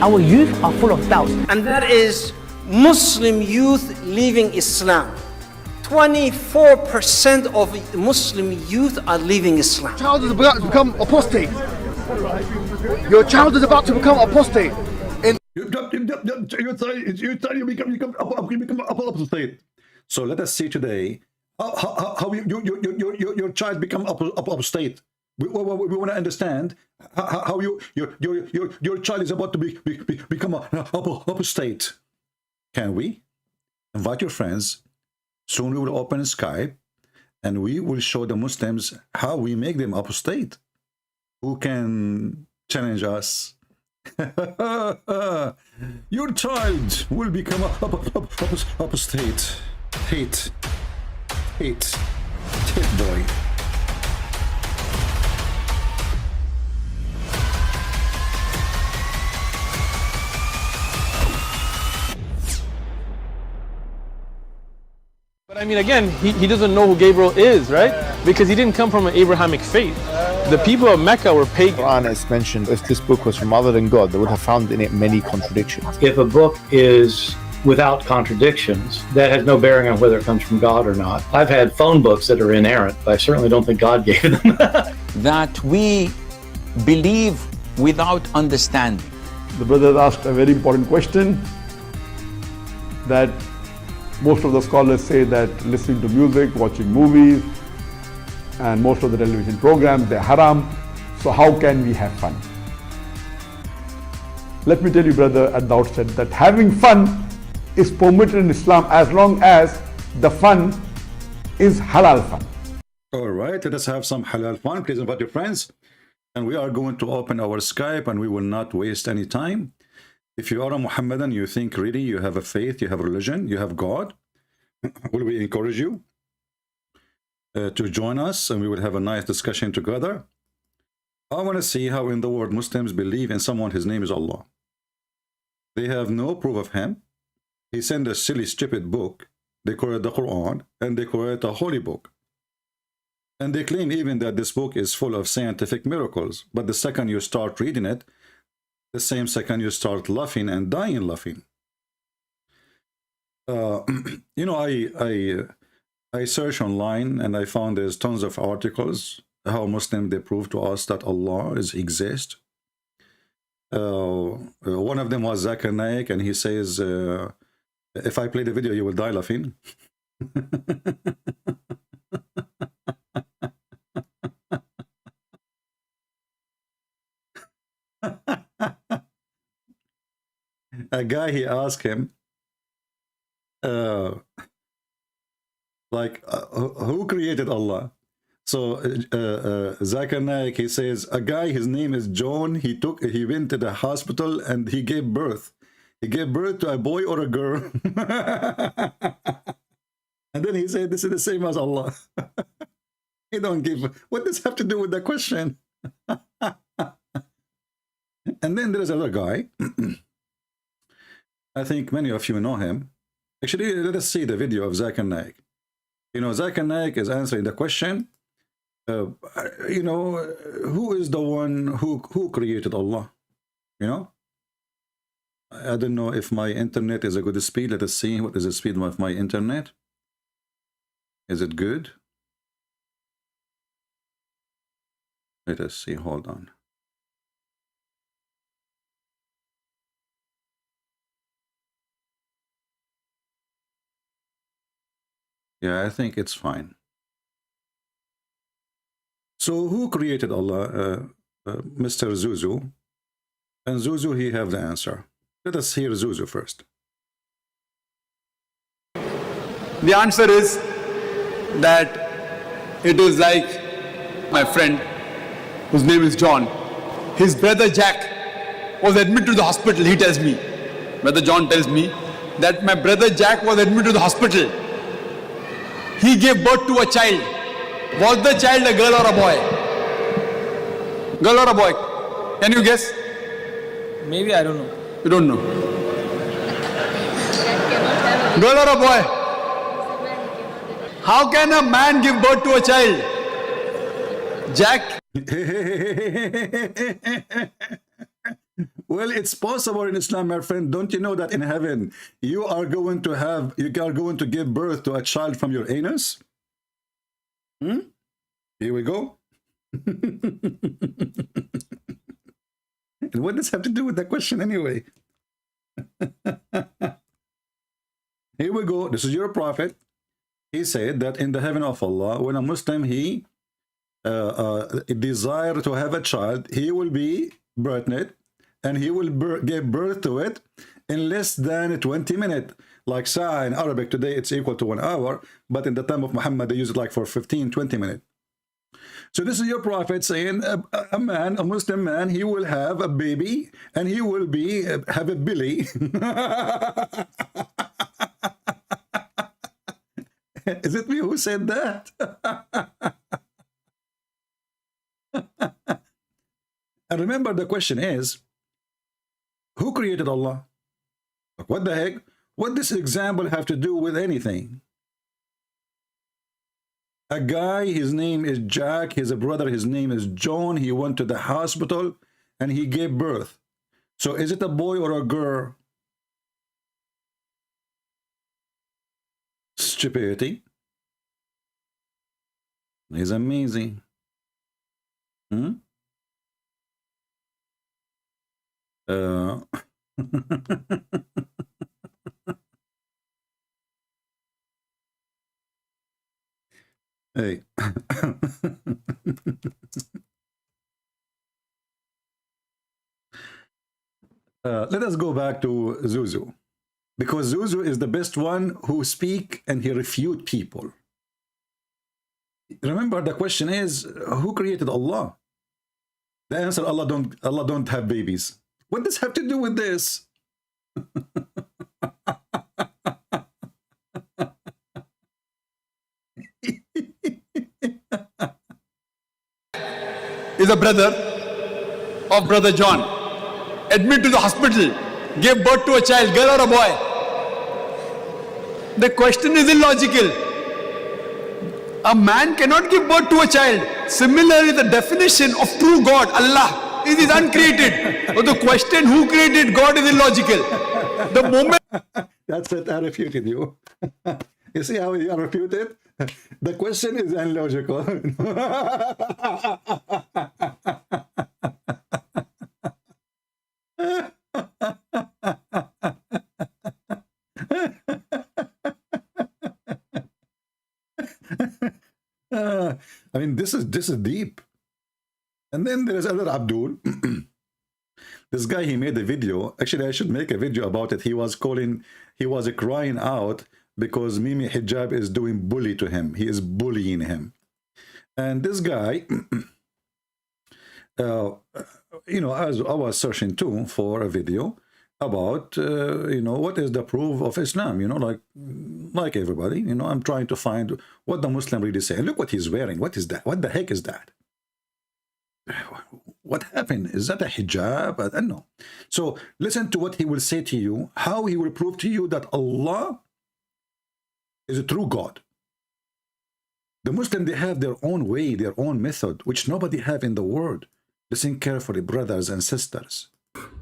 Our youth are full of doubts. And that is Muslim youth leaving Islam. 24% of Muslim youth are leaving Islam. Your child is about to become apostate. Your child is about to become apostate. You become apostate. So let us see today how your child become apostate. We want to understand how your child is about to become apostate. Can we invite your friends? Soon we will open Skype and we will show the Muslims how we make them apostate. Who can challenge us? Your child will become apostate. Hate boy. But I mean, again, he doesn't know who Gabriel is, right? Because he didn't come from an Abrahamic faith. The people of Mecca were pagan. The Quran is mentioned, if this book was from other than God, they would have found in it many contradictions. If a book is without contradictions, that has no bearing on whether it comes from God or not. I've had phone books that are inerrant, but I certainly don't think God gave them. That we believe without understanding. The brother asked a very important question, that most of the scholars say that listening to music, watching movies, and most of the television programs, they're haram. So how can we have fun? Let me tell you, brother, at the outset, that having fun is permitted in Islam as long as the fun is halal fun. All right, let us have some halal fun. Please invite your friends. And we are going to open our Skype and we will not waste any time. If you are a Muhammadan, you think really you have a faith, you have a religion, you have God, will we encourage you to join us and we will have a nice discussion together. I want to see how in the world Muslims believe in someone, his name is Allah. They have no proof of him. He sent a silly, stupid book. They call it the Quran and they call it a holy book. And they claim even that this book is full of scientific miracles. But the second you start reading it, the same second you start laughing and dying laughing. You know, I searched online and I found there's tons of articles how Muslims they prove to us that Allah exists. One of them was Zakir Naik, and he says, if I play the video, you will die laughing. A guy, he asked him, who created Allah? So Zakir Naik, he says, a guy, his name is John, he went to the hospital and he gave birth. He gave birth to a boy or a girl. And then he said, this is the same as Allah. He don't give, what does have to do with the question? And then there's another guy. I think many of you know him. Actually, let us see the video of Zakir Naik. You know, Zakir Naik is answering the question, you know, who is the one who created Allah? You know? I don't know if my internet is a good speed. Let us see what is the speed of my internet. Is it good? Let us see. Hold on. Yeah, I think it's fine. So who created Allah? Mr. Zuzu. And Zuzu, he have the answer. Let us hear Zuzu first. The answer is that it is like my friend, whose name is John. His brother Jack was admitted to the hospital, he tells me. Brother John tells me that my brother Jack was admitted to the hospital. He gave birth to a child. Was the child a girl or a boy? Girl or a boy? Can you guess? Maybe, I don't know. You don't know. Girl or a boy? How can a man give birth to a child? Jack? Well, it's possible in Islam, my friend. Don't you know that in heaven you are going to give birth to a child from your anus? Here we go. And what does have to do with that question anyway? Here we go. This is your prophet. He said that in the heaven of Allah, when a Muslim he desire to have a child, he will be pregnant and he will give birth to it in less than 20 minutes. Like sa'a in Arabic today, it's equal to 1 hour, but in the time of Muhammad, they use it like for 15-20 minutes. So this is your prophet saying a Muslim man, he will have a baby and he will have a belly. Is it me who said that? And remember, the question is, who created Allah? What the heck? What does this example have to do with anything? A guy, his name is Jack, his brother, his name is John. He went to the hospital and he gave birth. So is it a boy or a girl? Stupidity. It's amazing. Hey. Let us go back to Zuzu, because Zuzu is the best one who speak and he refute people. Remember, the question is, who created Allah? The answer, Allah don't have babies. What does have to do with this? Is a brother of Brother John. Admitted to the hospital, gave birth to a child, girl or a boy. The question is illogical. A man cannot give birth to a child. Similarly, the definition of true God, Allah, is uncreated. But the question who created God is illogical. The moment... That's it, I refuted you. You see how you are refuted? The question is illogical. I mean, this is deep. And then there is other Abdul. This guy, he made a video. Actually, I should make a video about it. He was crying out because Mimi Hijab is doing bully to him. He is bullying him. And this guy, you know, as I was searching too for a video about, you know, what is the proof of Islam, you know, like everybody, you know, I'm trying to find what the Muslim really say. Look what he's wearing. What is that? What the heck is that? What happened? Is that a hijab? I don't know. So listen to what he will say to you, how he will prove to you that Allah is a true God. The Muslim, they have their own way, their own method, which nobody have in the world. Listen carefully, brothers and sisters.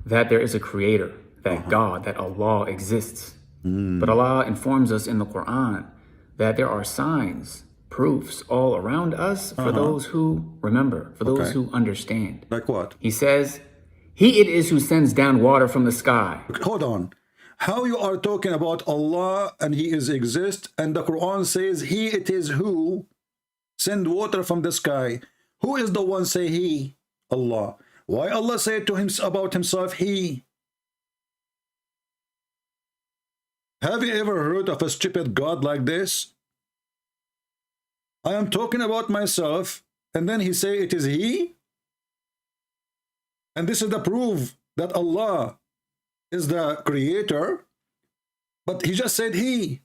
That there is a creator, that God, that Allah exists. But Allah informs us in the Quran that there are signs, proofs all around us for those who remember, for those who understand. Like what? He says, He it is who sends down water from the sky. Hold on. How you are talking about Allah and He is exist, and the Quran says He it is who send water from the sky. Who is the one say He? Allah. Why Allah said to him about himself He? Have you ever heard of a stupid God like this? I am talking about myself, and then He say it is He? And this is the proof that Allah is the creator, but He just said He.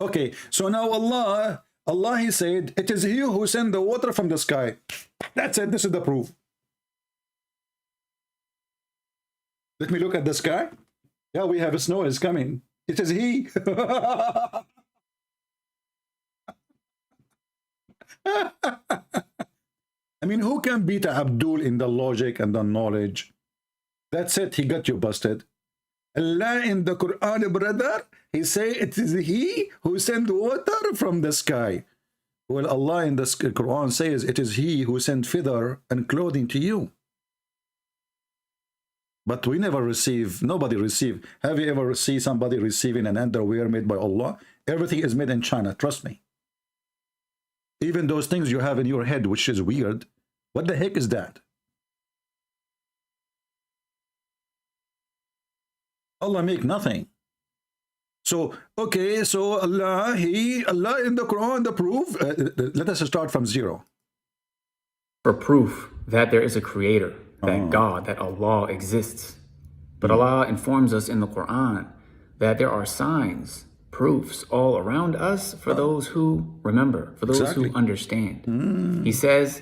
Okay, so now Allah He said, it is He who sent the water from the sky. That's it, this is the proof. Let me look at the sky. Yeah, we have snow is coming. It is He. I mean, who can beat Abdul in the logic and the knowledge? That's it. He got you busted. Allah in the Quran, brother, he say it is he who sent water from the sky. Well, Allah in the Quran says it is he who sent feather and clothing to you. But we never receive, nobody receive. Have you ever seen somebody receiving an underwear made by Allah? Everything is made in China, trust me. Even those things you have in your head, which is weird, what the heck is that? Allah make nothing. So, okay, so Allah in the Quran, the proof, let us start from zero. For proof that there is a creator, that God, that Allah exists. But Allah informs us in the Quran that there are signs, proofs all around us for those who remember, for those who understand. He says,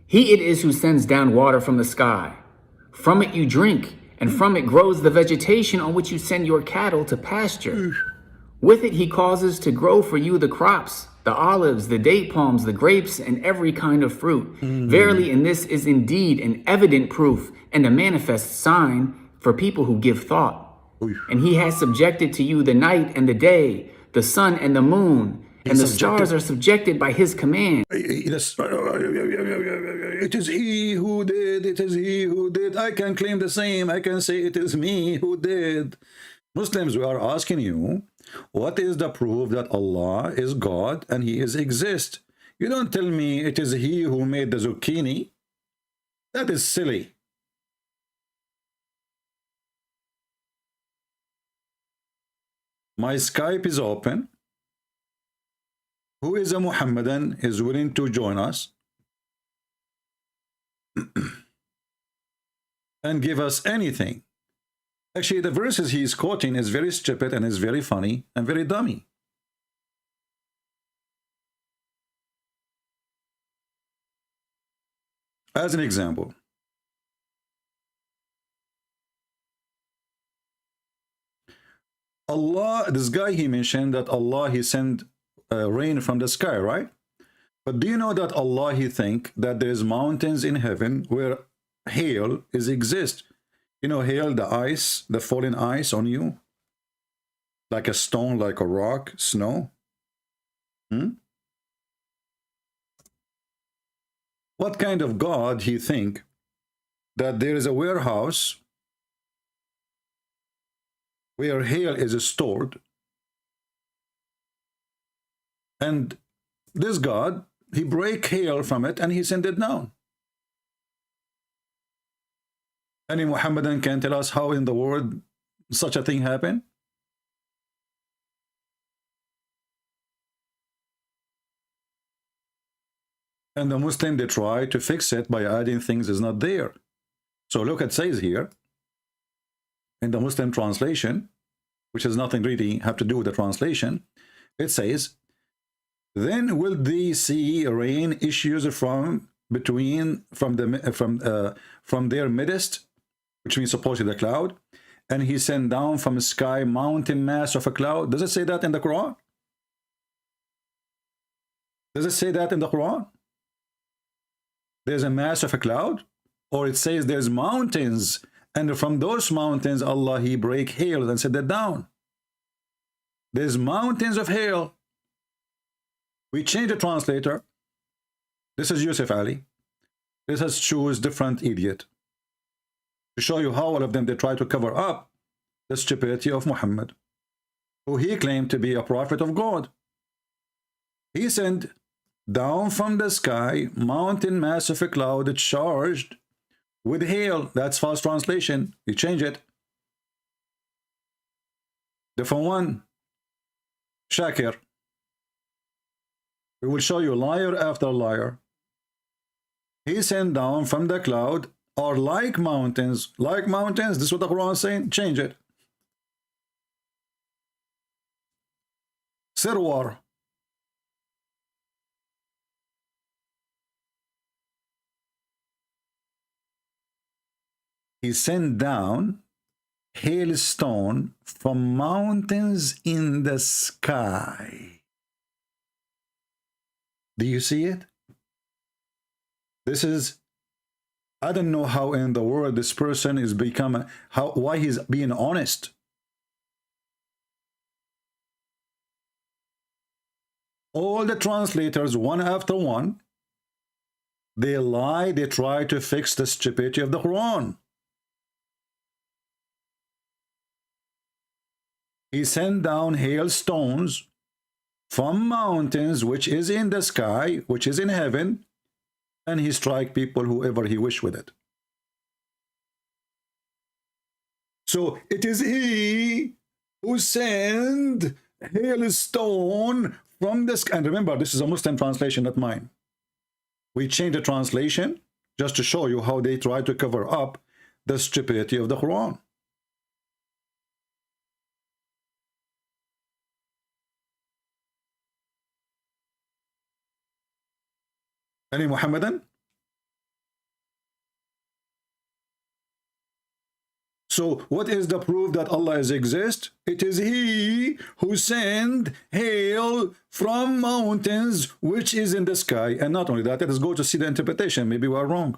He it is who sends down water from the sky. From it you drink, and from it grows the vegetation on which you send your cattle to pasture. With it he causes to grow for you the crops, the olives, the date palms, the grapes, and every kind of fruit. Verily, in this is indeed an evident proof and a manifest sign for people who give thought. And he has subjected to you the night and the day, the sun and the moon, and the stars are subjected by his command. It is he who did, it is he who did. I can claim the same. I can say it is me who did. Muslims, we are asking you, what is the proof that Allah is God and he is exist? You don't tell me it is he who made the zucchini. That is silly. My Skype is open. Who is a Muhammadan is willing to join us and give us anything. Actually, the verses he is quoting is very stupid and is very funny and very dummy. As an example, Allah, this guy, he mentioned that Allah, he sent rain from the sky, right? But do you know that Allah, he think that there's mountains in heaven where hail is exist? You know, hail, the ice, the falling ice on you, like a stone, like a rock, snow. What kind of God he think that there is a warehouse where hail is stored, and this God, he break hail from it and he sent it down? Any Muhammadan can tell us how in the world such a thing happened? And the Muslim, they try to fix it by adding things is not there. So look, it says here in the Muslim translation, which has nothing really have to do with the translation, it says, then will they see rain issues from their midst, which means supposedly the cloud, and he sent down from the sky mountain mass of a cloud. Does it say that in the Quran? Does it say that in the Quran? There's a mass of a cloud? Or it says there's mountains, and from those mountains Allah, he break hail and set that down. There's mountains of hail. We change the translator. This is Yusuf Ali. This has choose different idiot to show you how all of them, they try to cover up the stupidity of Muhammad, who he claimed to be a prophet of God. He sent down from the sky mountain mass of a cloud charged with hail. That's false translation. You change it. Different one. Shakir. We will show you liar after liar. He sent down from the cloud are like mountains. Like mountains. This is what the Quran is saying. Change it. Sirwar. He sent down hailstone from mountains in the sky. Do you see it? This is I don't know how in the world this person is why he's being honest. All the translators, one after one, they lie, they try to fix the stupidity of the Quran. He sent down hailstones from mountains, which is in the sky, which is in heaven, and he strike people whoever he wish with it. So it is he who sent hailstone from the sky. And remember, this is a Muslim translation, not mine. We changed the translation just to show you how they try to cover up the stupidity of the Quran. Any Muhammadan? So what is the proof that Allah exists? It is he who sent hail from mountains which is in the sky. And not only that, let us go to see the interpretation. Maybe we are wrong.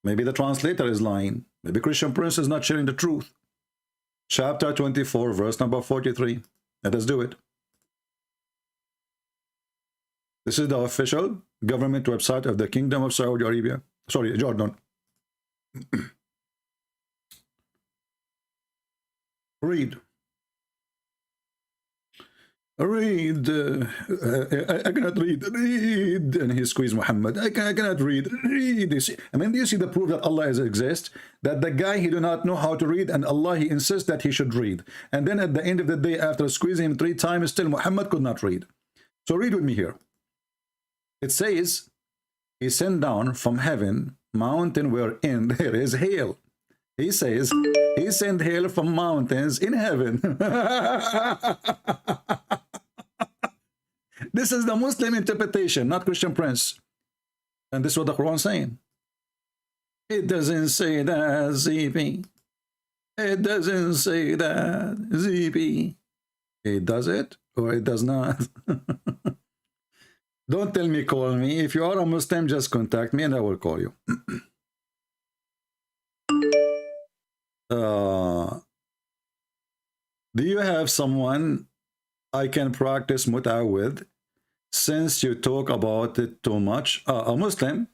Maybe the translator is lying. Maybe Christian Prince is not sharing the truth. Chapter 24, verse number 43. Let us do it. This is the official government website of the Kingdom of Saudi Arabia. Sorry, Jordan. Read. Read. I cannot read. Read. And he squeezed Muhammad. I cannot read. Read. You see? I mean, do you see the proof that Allah exists? That the guy, he do not know how to read, and Allah, he insists that he should read. And then at the end of the day, after squeezing him 3 times, still Muhammad could not read. So read with me here. It says, he sent down from heaven mountain wherein there is hail. He says, he sent hail from mountains in heaven. This is the Muslim interpretation, not Christian Prince. And this is what the Quran is saying. It doesn't say that, ZP. It doesn't say that, ZP. It does it or it does not. Don't tell me, call me. If you are a Muslim, just contact me and I will call you. Do you have someone I can practice mut'ah with, since you talk about it too much? A Muslim,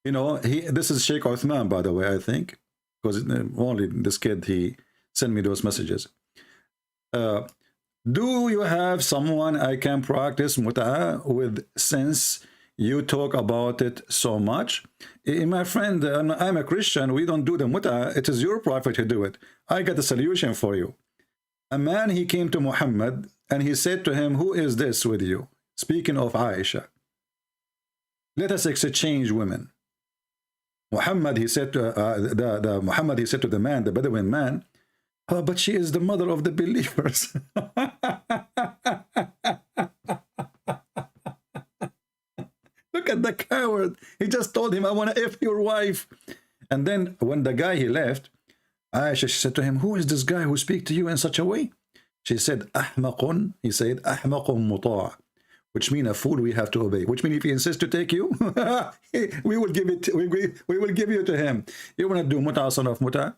you know, this is Sheikh Uthman, by the way, I think, because only this kid, he sent me those messages. Do you have someone I can practice mut'ah with, since you talk about it so much? My friend, I'm a Christian. We don't do the mut'ah. It is your prophet who do it. I got a solution for you. A man, he came to Muhammad and he said to him, who is this with you? Speaking of Aisha. Let us exchange women. Muhammad, he said to Muhammad, he said to the man, the Bedouin man, oh, but she is the mother of the believers. Look at the coward. He just told him, I want to F your wife. And then when the guy, he left, Aisha, she said to him, who is this guy who speaks to you in such a way? She said, Ahmaqun. He said, Ahmaqun muta', which means a fool we have to obey. Which means if he insists to take you, we will give it. We will give you to him. You want to do mut'ah, son of mut'ah?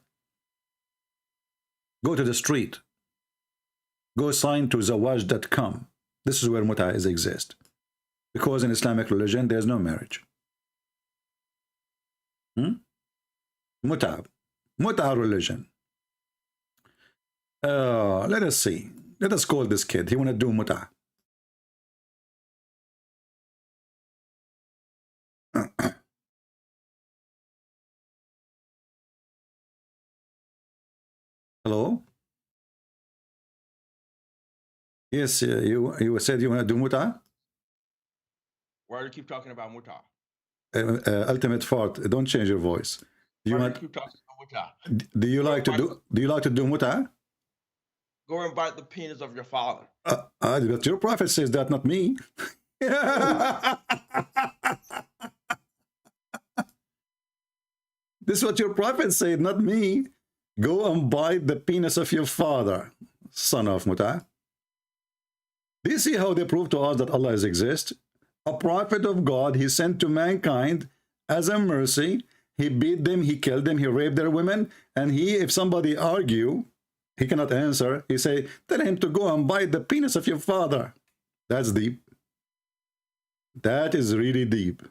Go to the street. Go sign to zawaj.com. This is where mut'ah exists. Because in Islamic religion, there's no marriage. Mut'ah. Mut'ah religion. Let us see. Let us call this kid. He want to do mut'ah. Hello? Yes, you said you want to do mut'ah? Why do you keep talking about mut'ah? Ultimate fart. Don't change your voice. Do you keep talking about mut'ah? Do you like to do? Do you like to do mut'ah? Go and bite the penis of your father. But your prophet says that, not me. This is what your prophet said, not me. Go and bite the penis of your father, son of mut'ah. Do you see how they prove to us that Allah exists? A prophet of God, he sent to mankind as a mercy, he beat them, he killed them, he raped their women, and if somebody argue, he cannot answer. He say, tell him to go and bite the penis of your father. That's deep. That is really deep.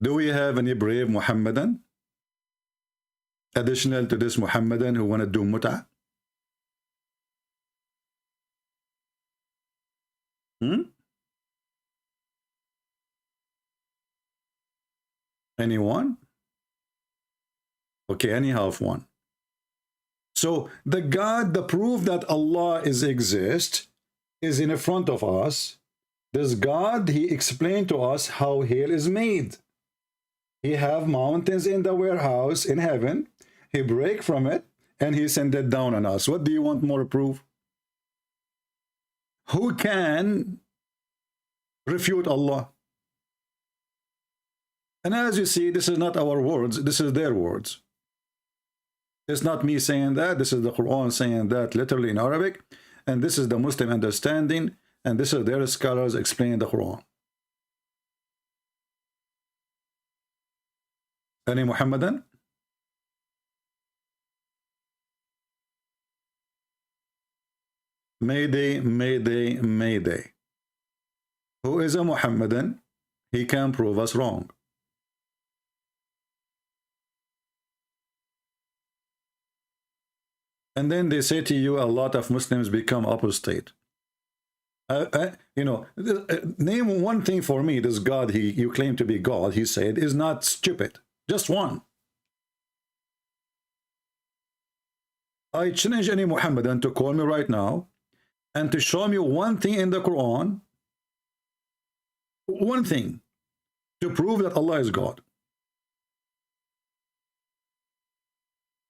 Do we have any brave Muhammadan? Additional to this Muhammadan who want to do mut'ah? Anyone? Okay, anyhow, one. So the God, the proof that Allah exists is in front of us. This God, he explained to us how hell is made. He have mountains in the warehouse in heaven. He break from it and he send it down on us. What do you want more proof? Who can refute Allah? And as you see, this is not our words, this is their words. It's not me saying that, this is the Quran saying that literally in Arabic, and this is the Muslim understanding, and this is their scholars explaining the Quran. Any Muhammadan? Mayday, Mayday, Mayday. Who is a Muhammadan? He can prove us wrong. And then they say to you, a lot of Muslims become apostate. You know, name one thing for me, this God you claim to be God, he said, is not stupid. Just one. I challenge any Muhammadan to call me right now and to show me one thing in the Quran, one thing, to prove that Allah is God.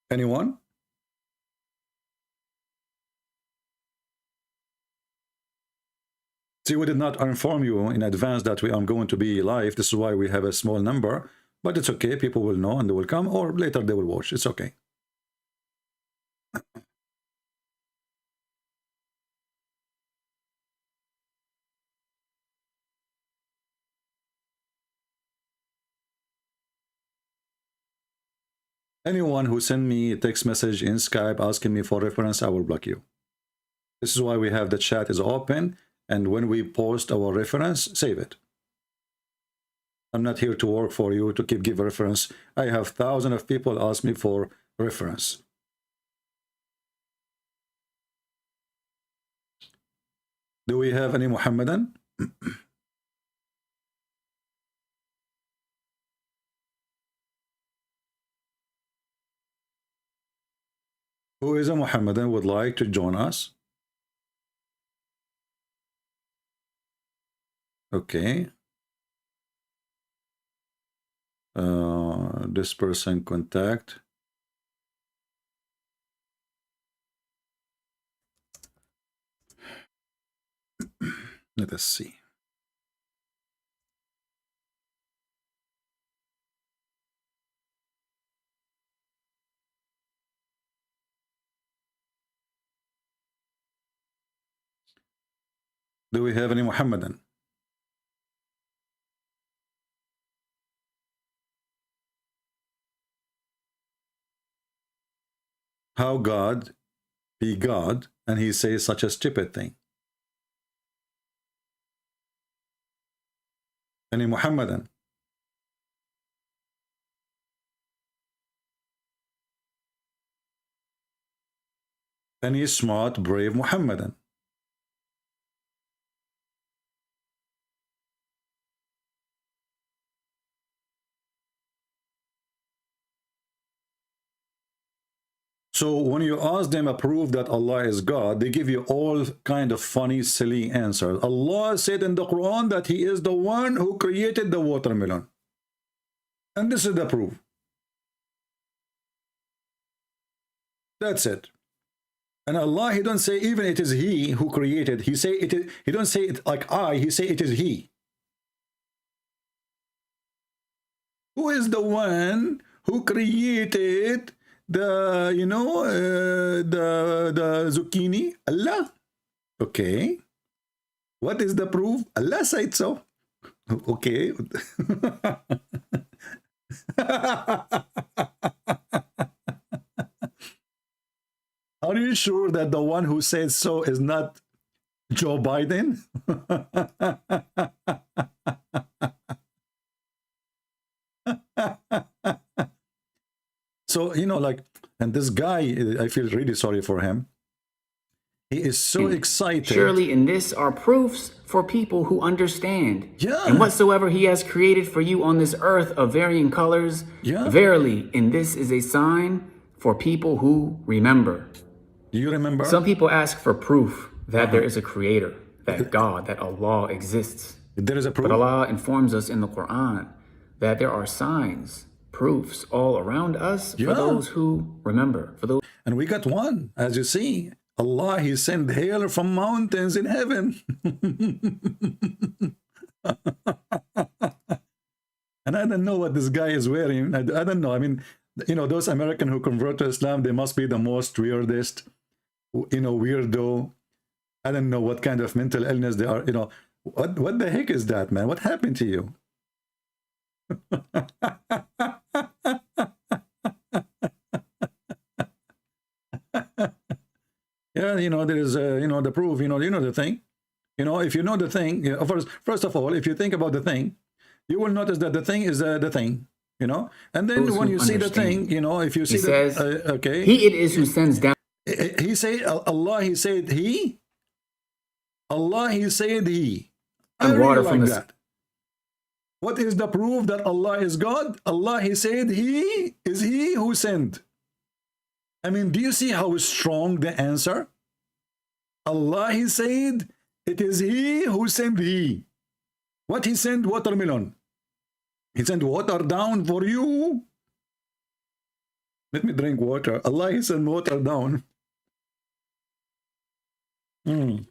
Anyone? See, we did not inform you in advance that I'm going to be live. This is why we have a small number. But it's okay. People will know and they will come. Or later they will watch. It's okay. Anyone who send me a text message in Skype asking me for reference, I will block you. This is why we have the chat is open. And when we post our reference, save it. I'm not here to work for you to give reference. I have thousands of people ask me for reference. Do we have any Muhammadan? Who is a Muhammadan would like to join us? Okay. This person contact. Let us see. Do we have any Muhammadan? How God be God and he says such a stupid thing? Any Muhammadan? Any smart, brave Muhammadan? So when you ask them a proof that Allah is God, they give you all kind of funny, silly answers. Allah said in the Quran that he is the one who created the watermelon. And this is the proof. That's it. And Allah, he don't say even it is he who created. He say it is, he don't say it like I, he say it is he. Who is the one who created the, you know, the zucchini? Allah. Okay. What is the proof? Allah said so. Okay. Are you sure that the one who said so is not Joe Biden? So, you know, like, and this guy, I feel really sorry for him. He is so excited. Surely in this are proofs for people who understand. Yeah. And whatsoever he has created for you on this earth of varying colors, Yeah. verily in this is a sign for people who remember. Do you remember? Some people ask for proof that there is a creator, that God, that Allah exists. There is a proof. But Allah informs us in the Quran that there are signs, proofs all around us for those who remember. For those. And we got one, as you see. Allah, he sent hail from mountains in heaven. And I don't know what this guy is wearing. I don't know. I mean, you know, those Americans who convert to Islam, they must be the most weirdest, you know, weirdo. I don't know what kind of mental illness they are. You know, what the heck is that, man? What happened to you? Yeah, you know, there is, you know, the proof, you know the thing. You know, if you know the thing, you know, first of all, if you think about the thing, you will notice that the thing is the thing, you know. And then when you see the thing, you know, if you see says, okay. He it is who sends down. He said, Allah, he said he. Allah, he said he. I really water like from that. What is the proof that Allah is God? Allah, he said he is he who sent. I mean, do you see how strong the answer? Allah, he said, it is he who sent he. What he sent? Watermelon. He sent water down for you. Let me drink water. Allah, he sent water down. Do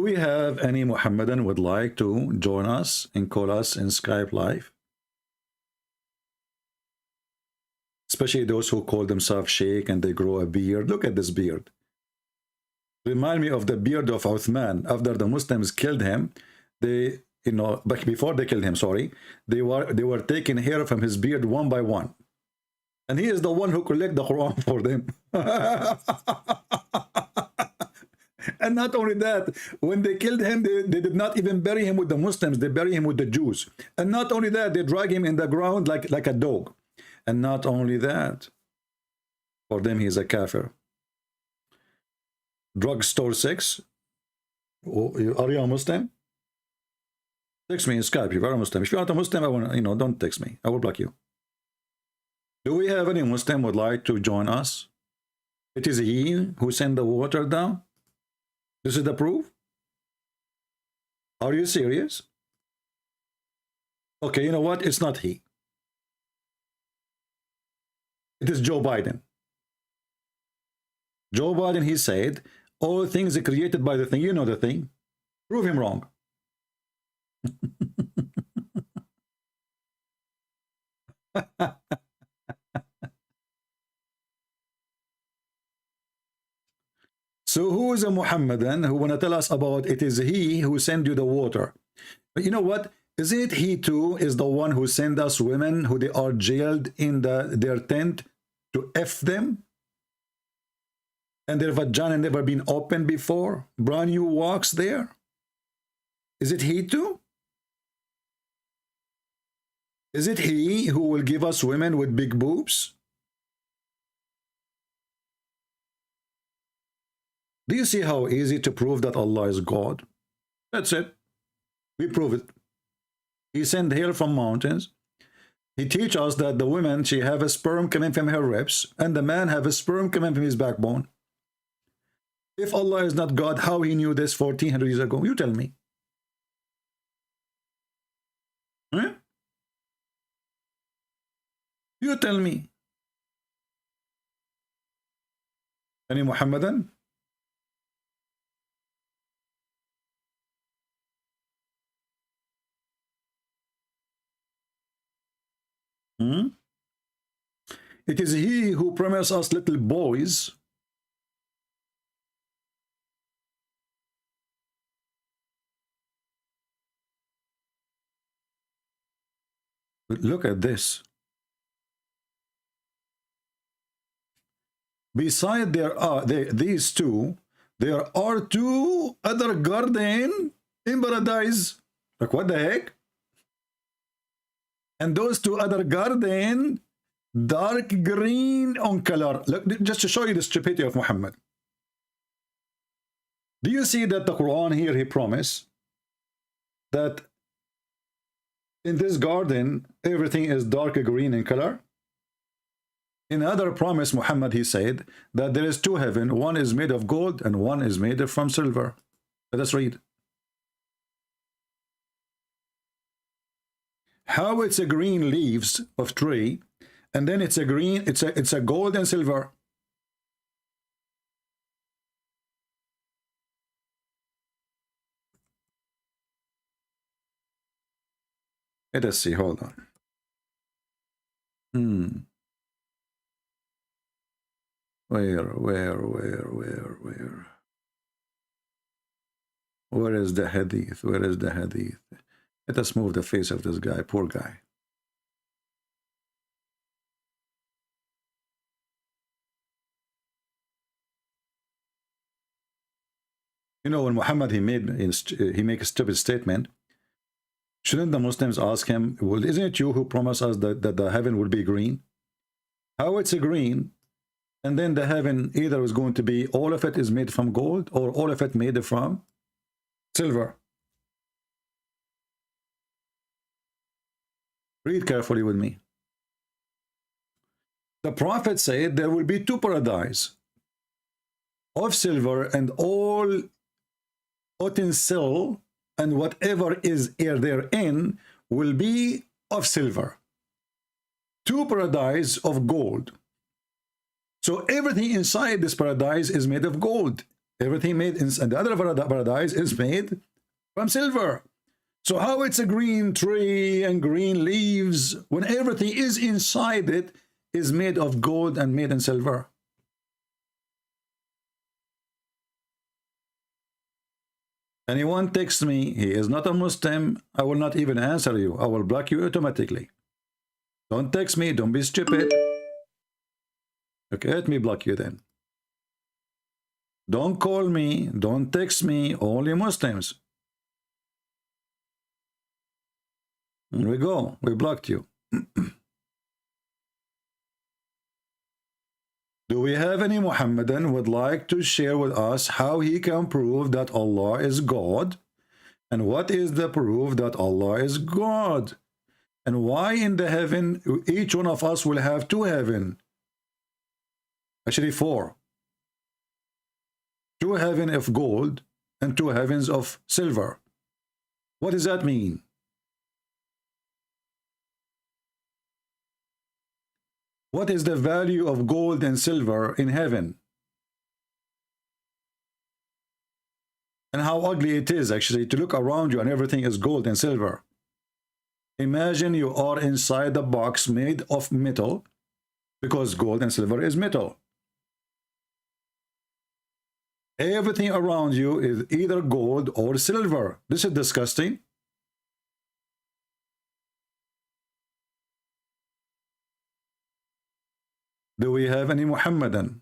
we have any Muhammadan would like to join us and call us in Skype Live? Especially those who call themselves Sheikh and they grow a beard. Look at this beard. Remind me of the beard of Uthman. After the Muslims killed him, they, you know, but before they killed him, sorry, they were taking hair from his beard one by one. And he is the one who collect the Quran for them. And not only that, when they killed him, they did not even bury him with the Muslims. They bury him with the Jews. And not only that, they drag him in the ground like a dog. And not only that, for them, he is a kafir. Drugstore 6. Oh, are you a Muslim? Text me in Skype if you're a Muslim. If you're not a Muslim, I want, you know, don't text me. I will block you. Do we have any Muslim would like to join us? It is he who sent the water down. This is the proof. Are you serious? Okay, you know what? It's not he. It is Joe Biden. Joe Biden, he said, all things are created by the thing. You know the thing. Prove him wrong. So who is a Muhammadan who want to tell us about it is he who sent you the water? But you know what? Is it he too is the one who sent us women who they are jailed in their tent to F them? And their vagina never been opened before? Brand new walks there? Is it he too? Is it he who will give us women with big boobs? Do you see how easy to prove that Allah is God? That's it. We prove it. He sent hail from mountains. He teach us that the woman, she have a sperm coming from her ribs, and the man have a sperm coming from his backbone. If Allah is not God, how he knew this 1400 years ago? You tell me. Huh? You tell me. Any Muhammadan? It is he who promised us little boys But look at this. Beside these two, there are two other gardens in paradise. Like, what the heck? And those two other gardens, dark green on color. Look, just to show you the stupidity of Muhammad. Do you see that the Quran here, he promised that in this garden, everything is dark green in color? In other promise, Muhammad, he said that there is two heaven. One is made of gold and one is made from silver. Let us read. How it's a green leaves of tree, and then it's a green, it's a gold and silver. Let us see, hold on. Where? Where is the hadith? Where is the hadith? Let us move the face of this guy, poor guy. You know, when Muhammad, he make a stupid statement, shouldn't the Muslims ask him, well, isn't it you who promised us that the heaven will be green? How it's a green, and then the heaven either is going to be, all of it is made from gold, or all of it made from silver? Read carefully with me. The Prophet said there will be two paradise of silver, and all utensil and whatever is therein will be of silver. Two paradise of gold. So everything inside this paradise is made of gold. Everything made inside the other paradise is made from silver. So how it's a green tree and green leaves when everything is inside it is made of gold and made in silver? Anyone texts me, he is not a Muslim, I will not even answer you. I will block you automatically. Don't text me, don't be stupid. Okay, let me block you then. Don't call me, don't text me, only Muslims. There we go, we blocked you. Do we have any Muhammadan who would like to share with us how he can prove that Allah is God? And what is the proof that Allah is God? And why in the heaven, each one of us will have two heaven? Actually four. Two heaven of gold and two heavens of silver. What does that mean? What is the value of gold and silver in heaven? And how ugly it is actually to look around you and everything is gold and silver. Imagine you are inside a box made of metal, because gold and silver is metal. Everything around you is either gold or silver. This is disgusting. Do we have any Muhammadan?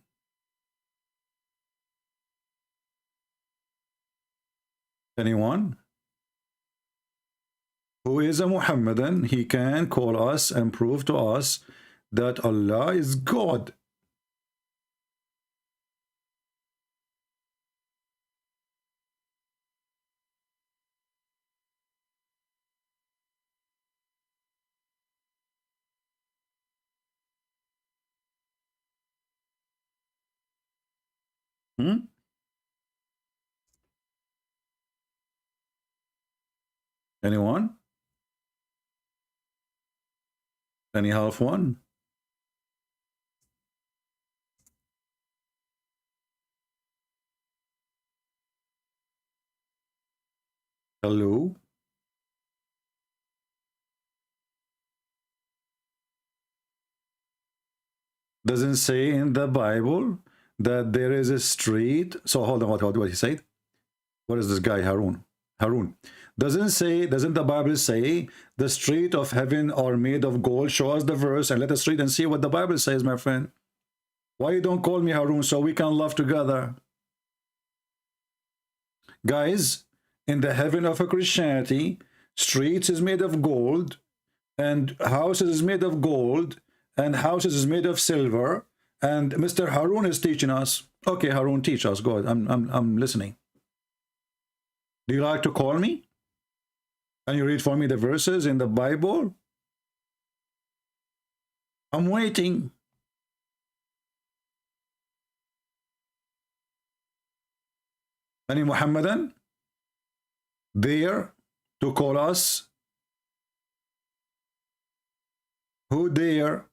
Anyone? Who is a Muhammadan? He can call us and prove to us that Allah is God. Anyone? Any half one? Hello? Doesn't say in the Bible that there is a street. So hold on, what he said? What is this guy, Harun? Harun, doesn't the Bible say the street of heaven are made of gold? Show us the verse and let us read and see what the Bible says, my friend. Why you don't call me Harun so we can love together? Guys, in the heaven of a Christianity, streets is made of gold, and houses is made of gold, and houses is made of silver, and Mr. Harun is teaching us. Okay, Harun, teach us. Go ahead. I'm listening. Do you like to call me? Can you read for me the verses in the Bible? I'm waiting. Any Muhammadan there to call us? Who dare?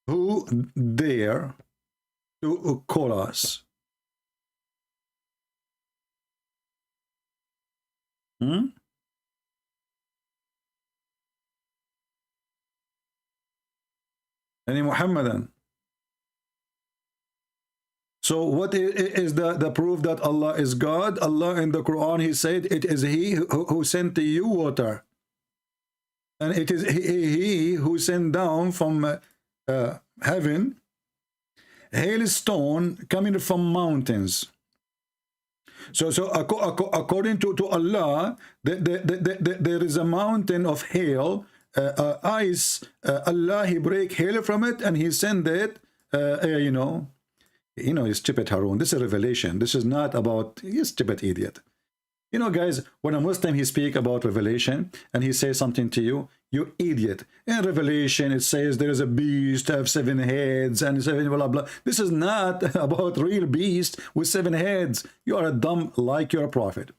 Who dare to call us? Any Muhammadan? So what is the proof that Allah is God? Allah in the Quran, he said, it is he who sent to you water. And it is he who sent down from heaven hailstone coming from mountains. So according to Allah, there is a mountain of hail, ice. Allah, he break hail from it and he send it, you stupid Harun. This is a revelation. This is not about, you stupid idiot. You know, guys, when a Muslim, he speak about revelation and he says something to you, you idiot. In Revelation, it says there is a beast have 7 heads and 7 blah, blah. This is not about real beast with 7 heads. You are a dumb like your prophet.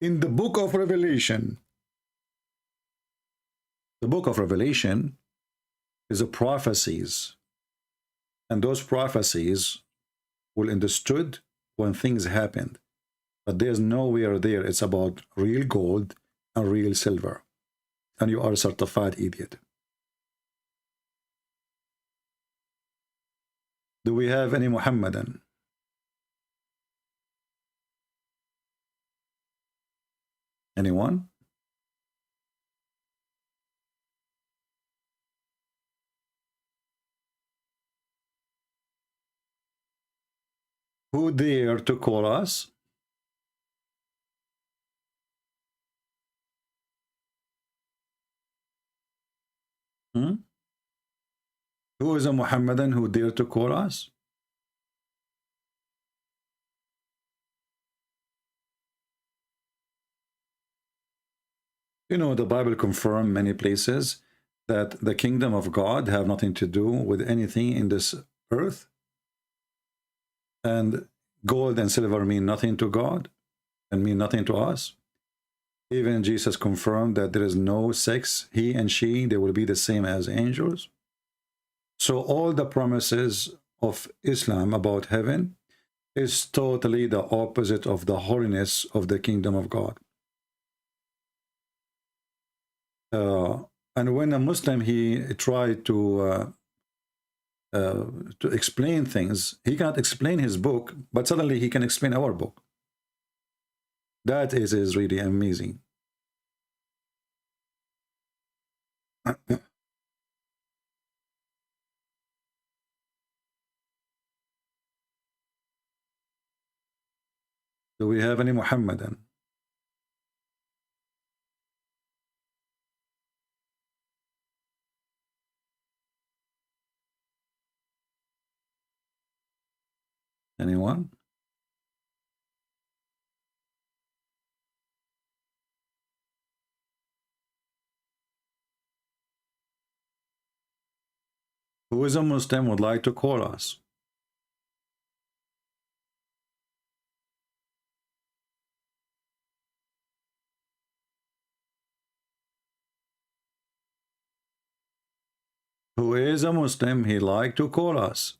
In the book of Revelation, the book of Revelation is a prophecies. And those prophecies will understood when things happened. But there's nowhere there. It's about real gold and real silver. And you are a certified idiot. Do we have any Muhammadan? Anyone? Who dare to call us? Who is a Muhammadan who dare to call us? You know, the Bible confirms many places that the kingdom of God have nothing to do with anything in this earth. And gold and silver mean nothing to God and mean nothing to us. Even Jesus confirmed that there is no sex. He and she, they will be the same as angels. So all the promises of Islam about heaven is totally the opposite of the holiness of the kingdom of God. And when a Muslim, he tried to explain things, he can't explain his book, but suddenly he can explain our book. That is really amazing. Do we have any Muhammadan? Anyone? Who is a Muslim would like to call us? Who is a Muslim, he like to call us.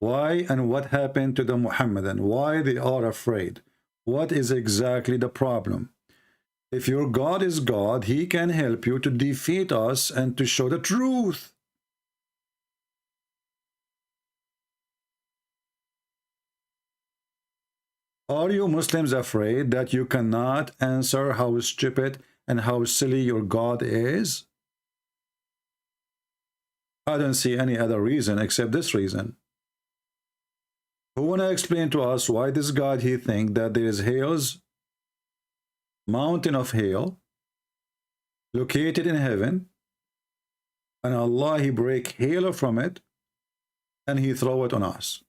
Why and what happened to the Muhammadan? Why they are afraid? What is exactly the problem? If your God is God, he can help you to defeat us and to show the truth. Are you Muslims afraid that you cannot answer how stupid and how silly your God is? I don't see any other reason except this reason. Who want to explain to us why this God, he think that there is hails, mountain of hail, located in heaven, and Allah, he break hail from it, and he throw it on us?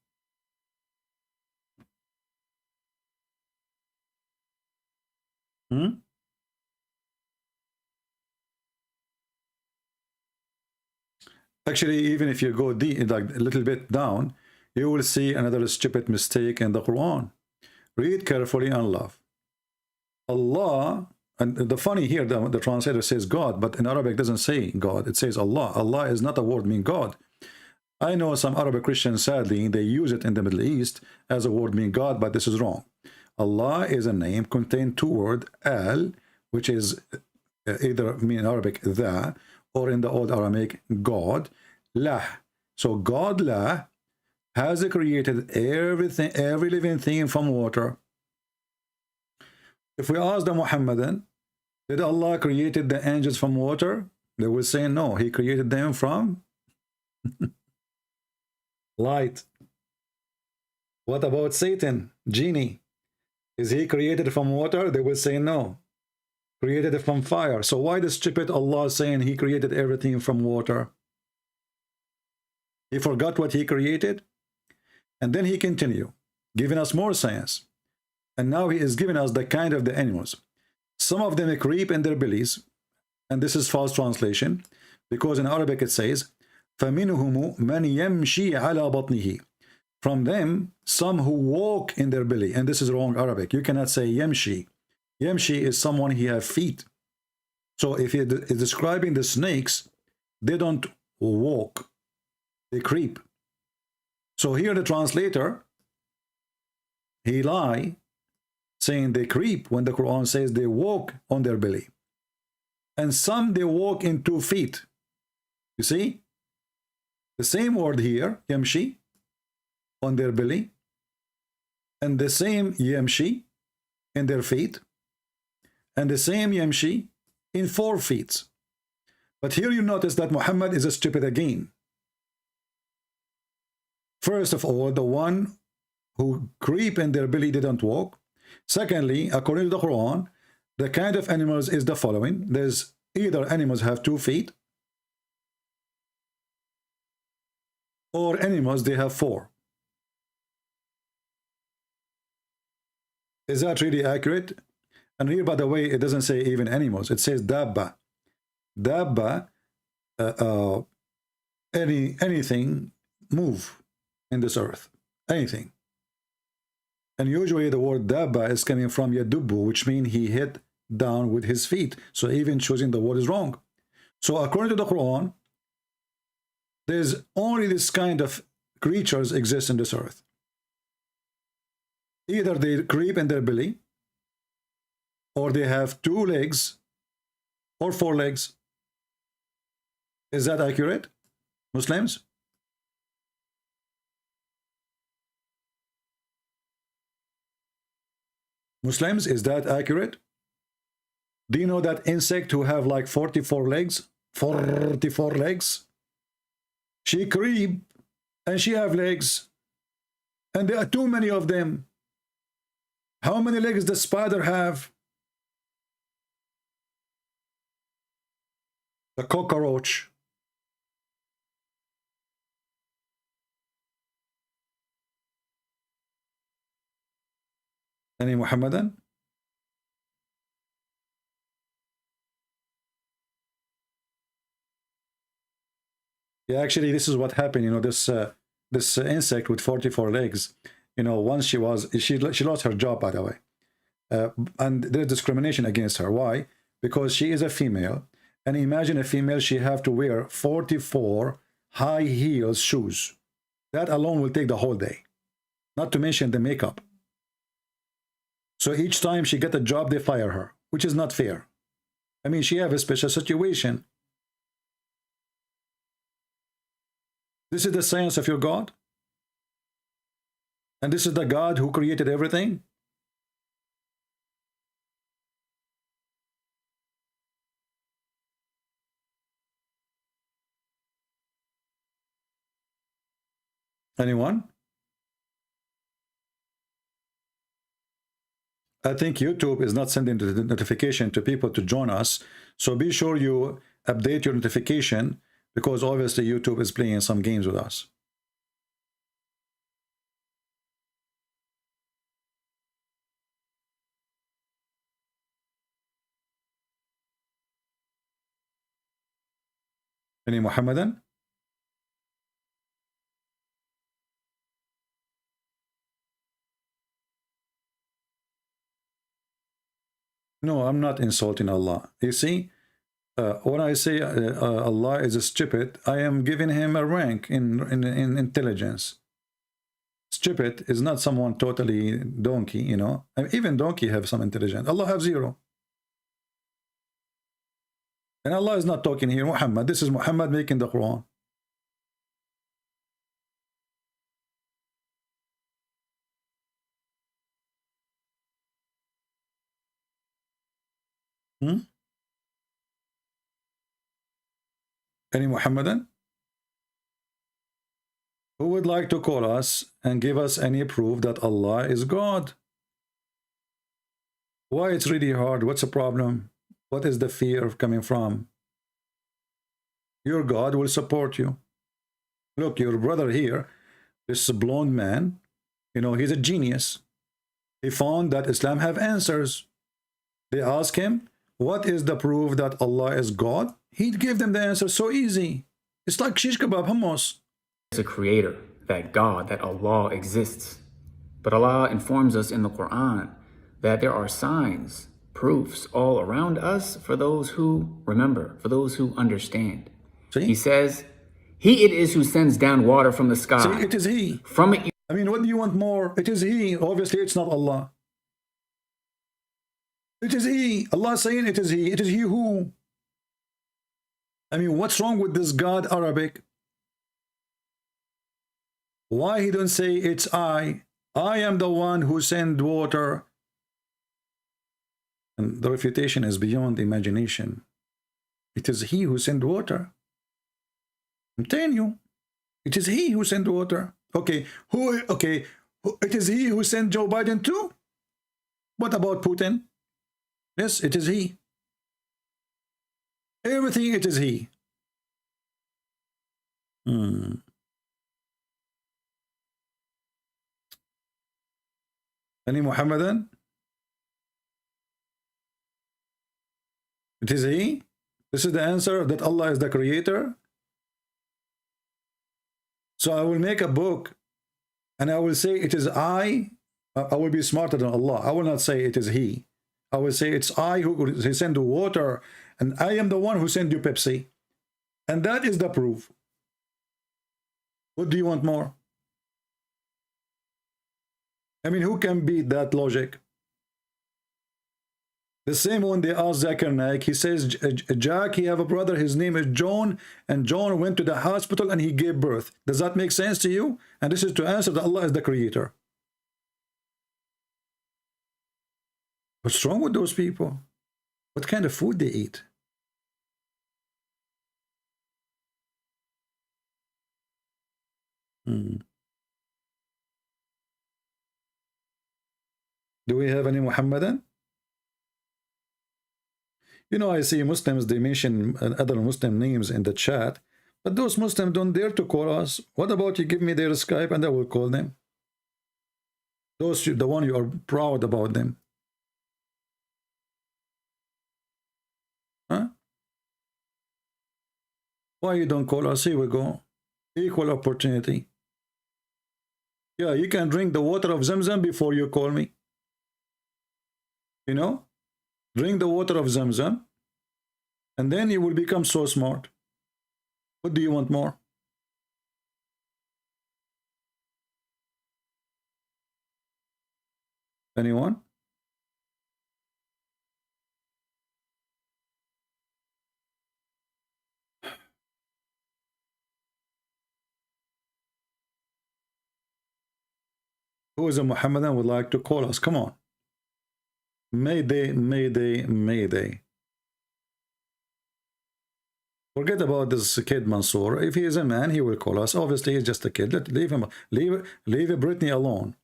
Actually, even if you go deep, like a little bit down, you will see another stupid mistake in the Quran. Read carefully and love. Allah, and the funny here, the translator says God, but in Arabic doesn't say God, it says Allah. Allah is not a word mean God. I know some Arabic Christians, sadly, they use it in the Middle East as a word mean God, but this is wrong. Allah is a name contain two words, al, which is either mean in Arabic the, or in the old Aramaic God, lah. So God lah has created everything, every living thing from water. If we ask the Muhammadan, did Allah created the angels from water? They will say no, he created them from light. What about Satan, genie? Is he created from water? They will say no, created from fire. So why the stupid Allah saying he created everything from water? He forgot what he created? And then he continue, giving us more science. And now he is giving us the kind of the animals. Some of them creep in their bellies, and this is false translation, because in Arabic it says, فَمِنْهُمُ مَنْ يَمْشِي عَلَى بَطْنِهِ. From them, some who walk in their belly. And this is wrong Arabic. You cannot say yamshi. Yamshi is someone he have feet. So if he is describing the snakes, they don't walk, they creep. So here the translator, he lie, saying they creep when the Quran says they walk on their belly. And some they walk in 2 feet. You see? The same word here, yamshi, on their belly, and the same yamshi in their feet, and the same yamshi in 4 feet. But here you notice that Muhammad is a stupid again. First of all, the one who creep in their belly didn't walk. Secondly, according to the Quran, the kind of animals is the following. There's either animals have 2 feet, or animals they have 4. Is that really accurate? And here, by the way, it doesn't say even animals. It says dabba. Dabba, anything move in this earth. Anything. And usually the word dabba is coming from yadubu, which means he hit down with his feet. So even choosing the word is wrong. So according to the Quran, there's only this kind of creatures exist in this earth. Either they creep in their belly, or they have 2 legs, or 4 legs. Is that accurate, Muslims? Muslims, is that accurate? Do you know that insect who have like 44 legs? 44 legs? She creep and she have legs. And there are too many of them. How many legs does spider have? The cockroach. Any Muhammadan? Yeah, actually, this is what happened. You know, this insect with 44 legs. You know, once she lost her job, by the way, and there's discrimination against her. Why? Because she is a female, and imagine a female, she have to wear 44 high heels shoes. That alone will take the whole day, not to mention the makeup. So each time she get a job, they fire her, which is not fair. I mean, she have a special situation. This is the science of your God? And this is the God who created everything? Anyone? I think YouTube is not sending the notification to people to join us. So be sure you update your notification, because obviously YouTube is playing some games with us. Any Muhammadan? No, I'm not insulting Allah. You see, when I say Allah is a stupid, I am giving him a rank in intelligence. Stupid is not someone totally donkey, you know. And even donkey have some intelligence. Allah have zero. And Allah is not talking here, Muhammad. This is Muhammad making the Quran. Any Muhammadan who would like to call us and give us any proof that Allah is God? Why it's really hard? What's the problem? What is the fear of coming from? Your God will support you. Look, your brother here, this blonde man, you know, he's a genius. He found that Islam have answers. They ask him, what is the proof that Allah is God? He'd give them the answer so easy. It's like shish kebab, hummus. There's a creator, that God, that Allah exists. But Allah informs us in the Quran that there are signs, proofs all around us for those who remember, for those who understand. See? He says, He it is who sends down water from the sky. See, it is He. From it, I mean, what do you want more? It is He. Obviously, it's not Allah. It is He. Allah saying it is He. It is He who. I mean, what's wrong with this God Arabic? Why He don't say it's I? I am the one who sent water. And the refutation is beyond imagination. It is He who sent water. I'm telling you, it is He who sent water. Okay, it is He who sent Joe Biden too. What about Putin? Yes, it is He. Everything, it is He. Any Muhammadan? It is He. This is the answer, that Allah is the creator. So I will make a book and I will say it is I will be smarter than Allah. I will not say it is He. I will say it's I who sent the water, and I am the one who sent you Pepsi. And that is the proof. What do you want more? I mean, who can beat that logic? The same when they asked Zakir Naik, he says, Jack, he have a brother, his name is John, and John went to the hospital and he gave birth. Does that make sense to you? And this is to answer that Allah is the creator. What's wrong with those people? What kind of food they eat? Do we have any Muhammadan? You know, I see Muslims, they mention other Muslim names in the chat, but those Muslims don't dare to call us. What about you give me their Skype and I will call them? Those, the one you are proud about them. Huh? Why you don't call us? Here we go. Equal opportunity. Yeah, you can drink the water of Zamzam before you call me. You know? Drink the water of Zamzam, and then you will become so smart. What do you want more? Anyone? Who is a Muhammadan would like to call us? Come on. Mayday, Mayday, Mayday. Forget about this kid Mansour. If he is a man, he will call us. Obviously, he's just a kid. Leave him. Leave Britney alone.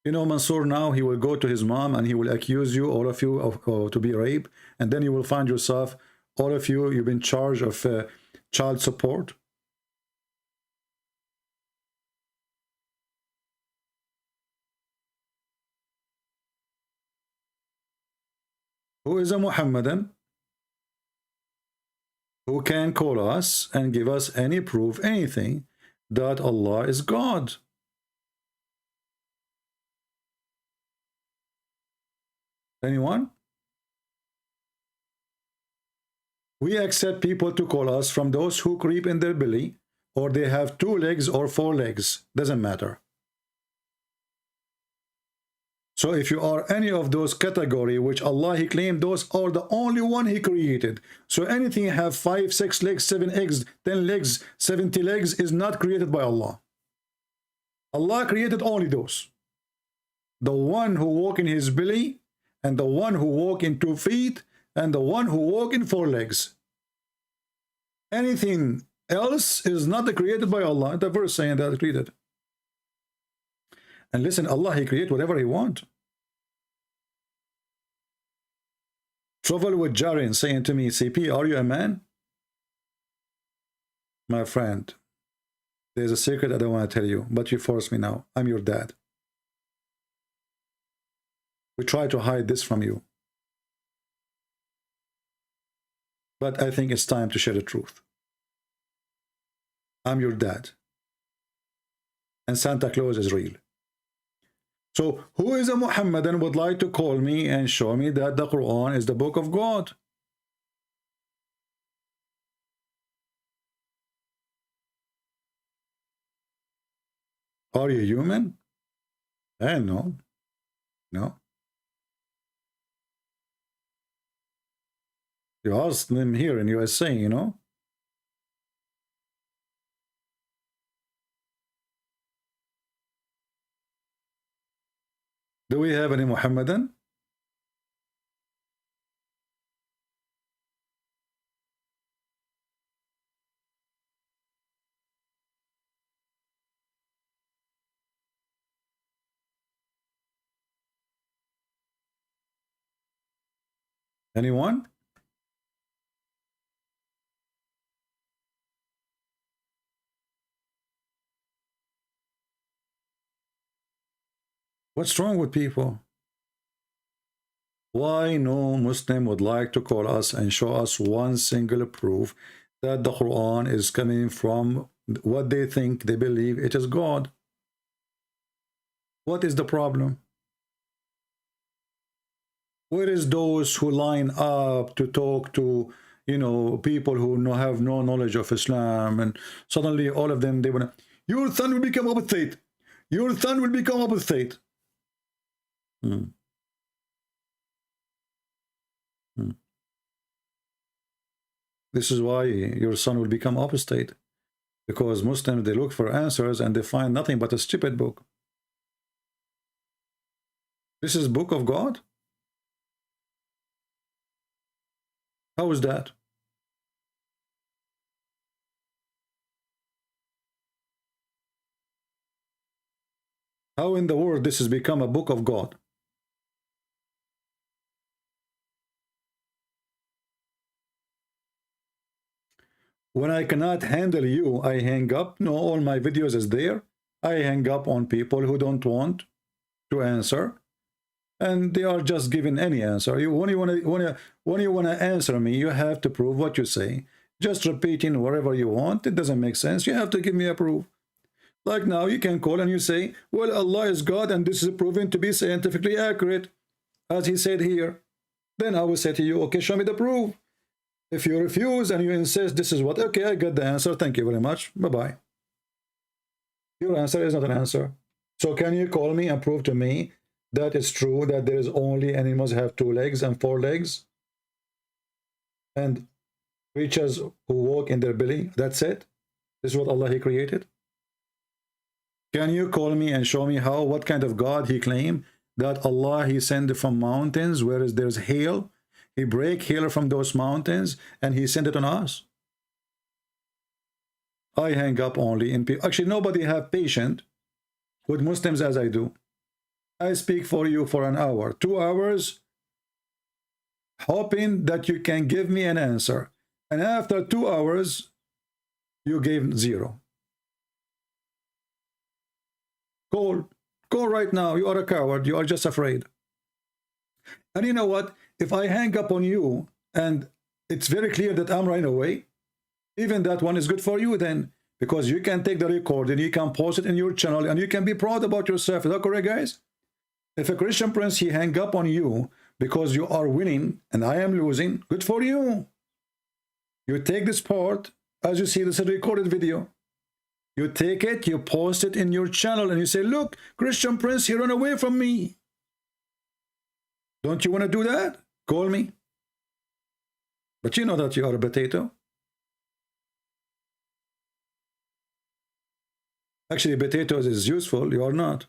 You know, Mansour now, he will go to his mom and he will accuse you, all of you, of to be raped. And then you will find yourself, all of you, you've been charged of child support. Who is a Muhammadan who can call us and give us any proof, anything, that Allah is God? Anyone? We accept people to call us from those who creep in their belly, or they have 2 legs or 4 legs. Doesn't matter. So if you are any of those category which Allah He claimed those are the only one He created. So anything have 5, 6 legs, 7 eggs, 10 legs, 70 legs is not created by Allah. Allah created only those. The one who walk in his belly, and the one who walk in 2 feet, and the one who walk in 4 legs. Anything else is not created by Allah. The verse saying that created. And listen, Allah, He create whatever He want. Travel with Jarin saying to me, CP, are you a man? My friend, there's a secret I don't want to tell you, but you force me now. I'm your dad. We try to hide this from you. But I think it's time to share the truth. I'm your dad. And Santa Claus is real. So, who is a Muhammadan would like to call me and show me that the Quran is the book of God? Are you human? No. No. You asked them here in USA, you know. Do we have any Muhammadan? Anyone? What's wrong with people? Why no Muslim would like to call us and show us one single proof that the Quran is coming from what they think, they believe it is God? What is the problem? Where is those who line up to talk to, you know, people who have no knowledge of Islam, and suddenly all of them, they want to, your son will become apostate. Your son will become apostate. This is why your son will become apostate, because Muslims, they look for answers and they find nothing but a stupid book. This is book of God? How is that? How in the world this has become a book of God? When I cannot handle you, I hang up. No, all my videos is there. I hang up on people who don't want to answer, and they are just giving any answer. When you want to answer me, you have to prove what you say. Just repeating whatever you want, it doesn't make sense. You have to give me a proof. Like now, you can call and you say, well, Allah is God, and this is proven to be scientifically accurate, as He said here. Then I will say to you, okay, show me the proof. If you refuse and you insist this is what, okay, I got the answer. Thank you very much. Bye-bye. Your answer is not an answer. So can you call me and prove to me that it's true that there is only animals have 2 legs and 4 legs? And creatures who walk in their belly, that's it? This is what Allah He created? Can you call me and show me how, what kind of God He claimed? That Allah He sent from mountains, whereas there's hail. He break hail from those mountains and he sent it on us. I hang up only in people. Actually, nobody have patience with Muslims as I do. I speak for you for an hour, 2 hours, hoping that you can give me an answer. And after 2 hours, you gave 0. Call right now. You are a coward. You are just afraid. And you know what? If I hang up on you and it's very clear that I'm running away, even that one is good for you then, because you can take the record and you can post it in your channel and you can be proud about yourself. Is that correct, guys? If a Christian prince, he hang up on you because you are winning and I am losing, good for you. You take this part, as you see, this is a recorded video. You take it, you post it in your channel and you say, look, Christian prince, he ran away from me. Don't you want to do that? Call me. But you know that you are a potato. Actually, potatoes is useful. You are not.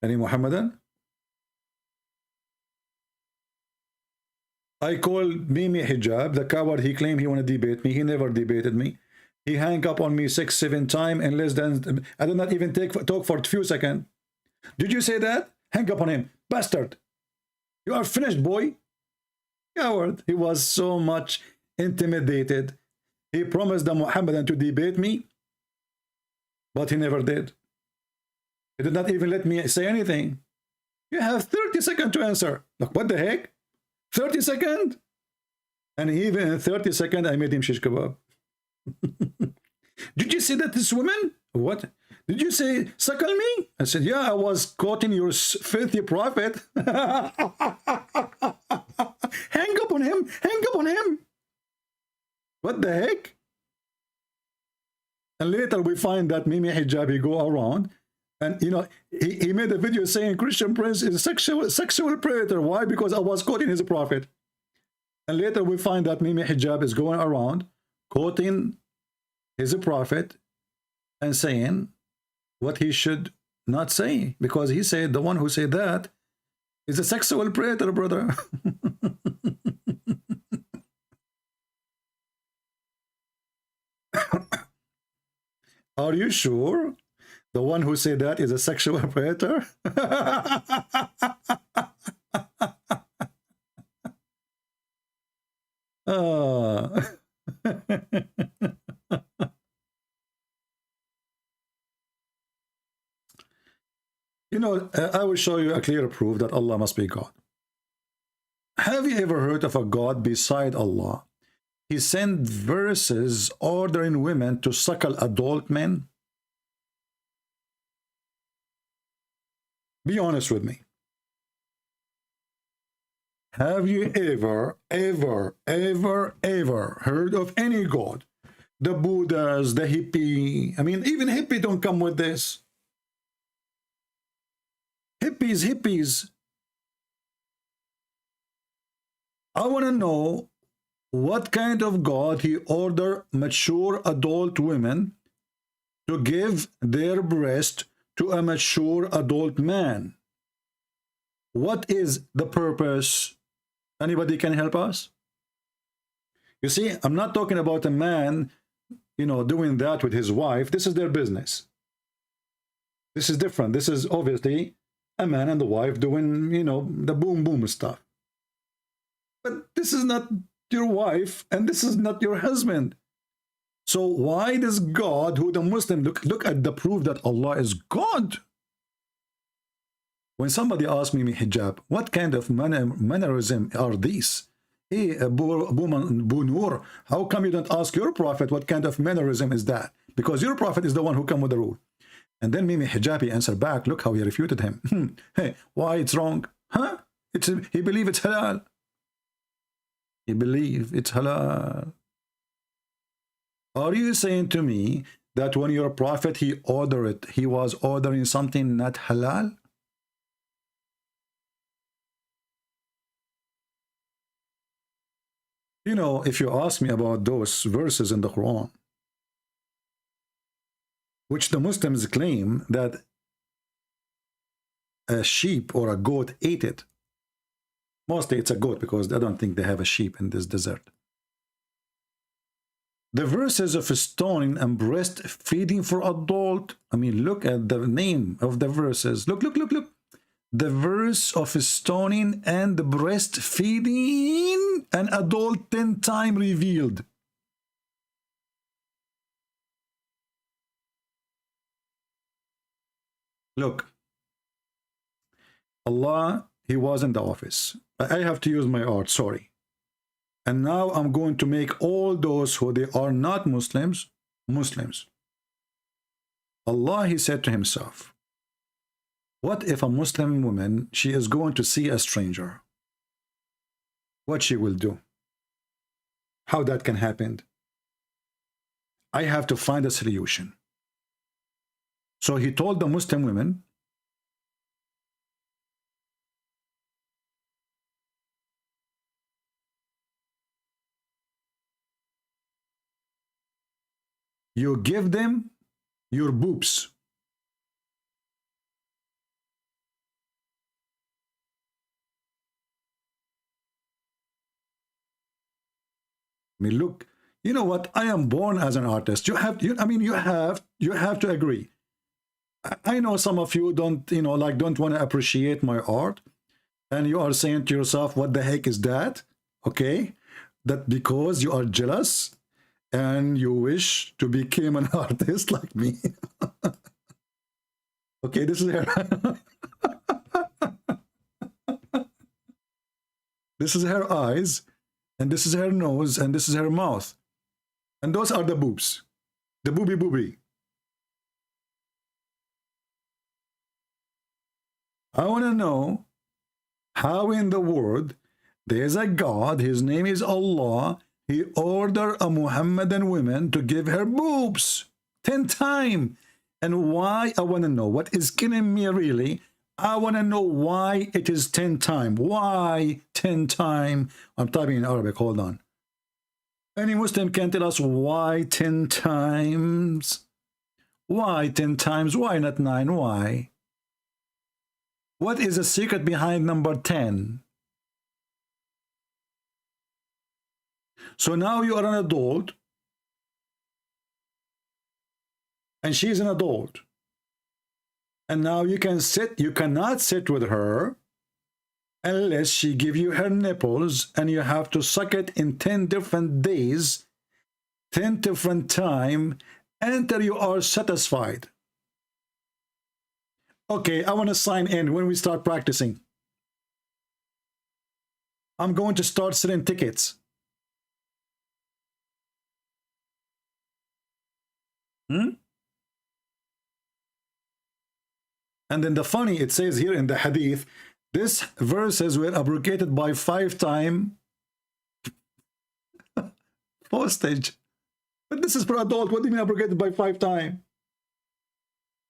Any Muhammadan? I called Mimi Hijab, the coward. He claimed he want to debate me. He never debated me. He hung up on me 6-7 times in less than, I did not even talk for a few seconds. Did you say that? Hang up on him. Bastard. You are finished, boy. Coward. He was so much intimidated. He promised the Muhammadan to debate me, but he never did. He did not even let me say anything. You have 30 seconds to answer. Look, what the heck? 30 seconds? And even in 30 seconds, I made him shish kebab. Did you say that this woman? What? Did you say, suckle me? I said, yeah, I was quoting your filthy prophet. Hang up on him. Hang up on him. What the heck? And later we find that Mimi Hijabi go around and, you know, he made a video saying Christian prince is a sexual predator. Why? Because I was quoting his prophet. And later we find that Mimi Hijab is going around quoting his prophet and saying what he should not say, because he said the one who said that is a sexual predator, brother. Are you sure the one who said that is a sexual predator? You know, I will show you a clear proof that Allah must be God. Have you ever heard of a God beside Allah? He sent verses ordering women to suckle adult men. Be honest with me. Have you ever heard of any God? The Buddhas, the hippie. I mean, even hippie don't come with this. Hippies. I want to know what kind of God he ordered mature adult women to give their breast to a mature adult man. What is the purpose? Anybody can help us? You see, I'm not talking about a man, you know, doing that with his wife. This is their business. This is different. This is obviously a man and the wife doing, you know, the boom stuff. But this is not your wife and this is not your husband. So why does God, who the Muslim, look at the proof that Allah is God? When somebody asks me, Hijab, what kind of mannerism are these? Hey, Abu Nur, how come you don't ask your prophet what kind of mannerism is that? Because your prophet is the one who come with the rule. And then Mimi Hijabi answered back, look how he refuted him. Hey, why it's wrong? Huh? He believe it's halal. He believe it's halal. Are you saying to me that when your prophet, he ordered it, he was ordering something not halal? You know, if you ask me about those verses in the Quran, which the Muslims claim that a sheep or a goat ate it. Mostly it's a goat because I don't think they have a sheep in this desert. The verses of stoning and breastfeeding for adult. I mean, look at the name of the verses. Look. The verse of stoning and breastfeeding an adult 10 times revealed. Look, Allah, He was in the office. I have to use my art, sorry. And now I'm going to make all those who they are not Muslims, Muslims. Allah, He said to Himself, what if a Muslim woman, she is going to see a stranger? What she will do? How that can happen? I have to find a solution. So He told the Muslim women, you give them your boobs. I mean, look, you know what? I am born as an artist. You have to agree. I know some of you don't, don't want to appreciate my art, and you are saying to yourself, what the heck is that? Okay, that because you are jealous and you wish to become an artist like me. Okay, this is her. This is her eyes, and this is her nose, and this is her mouth. And those are the boobs. The booby. I want to know how in the world there's a God, his name is Allah, He ordered a Muhammadan woman to give her boobs 10 times. And why? I want to know. What is killing me really? I want to know why it is 10 times. Why 10 times? I'm typing in Arabic. Hold on. Any Muslim can tell us why 10 times? Why 10 times? Why not 9? Why? What is the secret behind number 10? So now you are an adult, and she's an adult, and now you cannot sit with her unless she give you her nipples, and you have to suck it in 10 different days, 10 different time, until you are satisfied. Okay, I want to sign in when we start practicing. I'm going to start selling tickets. And then the funny, it says here in the hadith, this verses were abrogated by 5 times postage. But this is for adult. What do you mean abrogated by 5 times?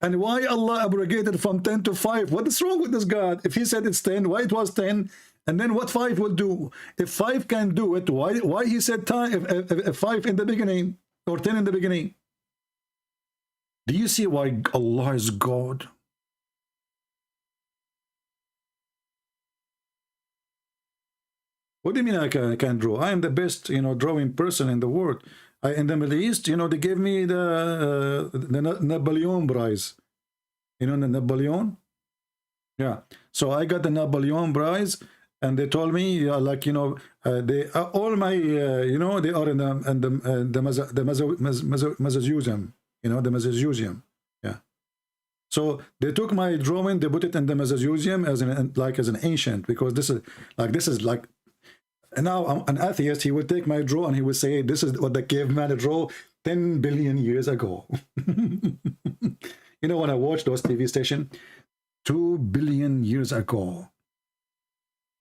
And why Allah abrogated from 10 to 5? What is wrong with this God? If He said it's 10, why it was 10? And then what 5 will do? If 5 can do it, why He said time, if 5 in the beginning or 10 in the beginning? Do you see why Allah is God? What do you mean I can draw? I am the best, drawing person in the world. In the Middle East, they gave me the Napoleon Prize. You know the Napoleon? Yeah. So I got the Napoleon Prize, and they told me, they all my, they are in the Museum. The Museum. Yeah. So they took my drawing, they put it in the Museum as an ancient, because this is like. And now I'm an atheist. He would take my draw and he would say, this is what the caveman drew 10 billion years ago. When I watch those TV stations, 2 billion years ago,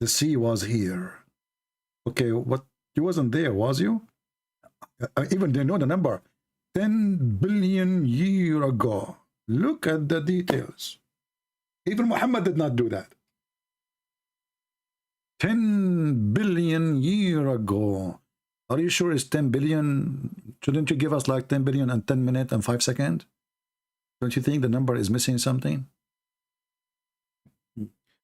the sea was here. Okay, what? You wasn't there, was you? I even didn't know the number. 10 billion years ago. Look at the details. Even Muhammad did not do that. 10 billion years ago. Are you sure it's 10 billion? Shouldn't you give us like 10 billion and 10 minutes and 5 seconds? Don't you think the number is missing something?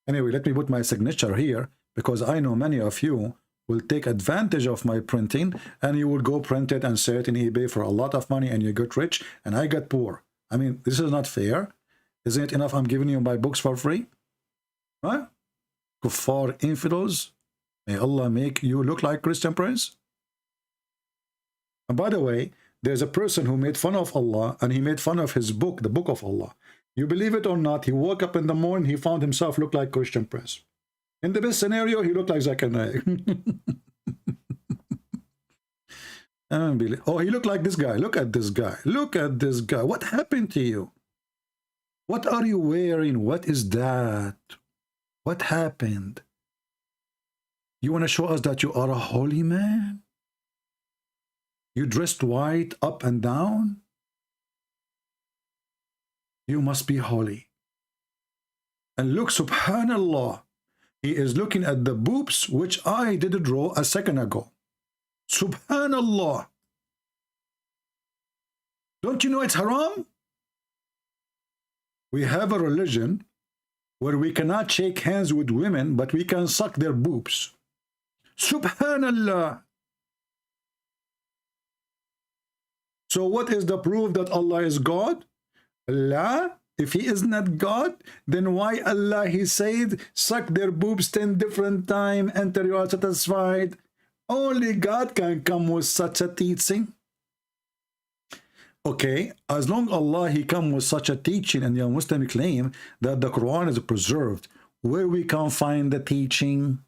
Anyway, let me put my signature here, because I know many of you will take advantage of my printing, and you will go print it and sell it in eBay for a lot of money, and you get rich and I get poor. I mean, this is not fair. Isn't it enough I'm giving you my books for free? Right? Kuffar infidels, may Allah make you look like Christian Prince. And by the way, there's a person who made fun of Allah, and he made fun of his book, the Book of Allah. You believe it or not, he woke up in the morning, he found himself look like Christian Prince. In the best scenario, he looked like Zakir Naik. Oh, he looked like this guy. Look at this guy. Look at this guy. What happened to you? What are you wearing? What is that? What happened? You want to show us that you are a holy man? You dressed white up and down? You must be holy. And look, subhanallah, he is looking at the boobs which I did draw a second ago. Subhanallah. Don't you know it's haram? We have a religion where we cannot shake hands with women, but we can suck their boobs. Subhanallah. So what is the proof that Allah is God? Allah, if he is not God, then why Allah, he said, suck their boobs 10 different times until you are satisfied? Only God can come with such a teaching. Okay, as long Allah, he come with such a teaching, and the Muslim claim that the Quran is preserved, where we can find the teaching?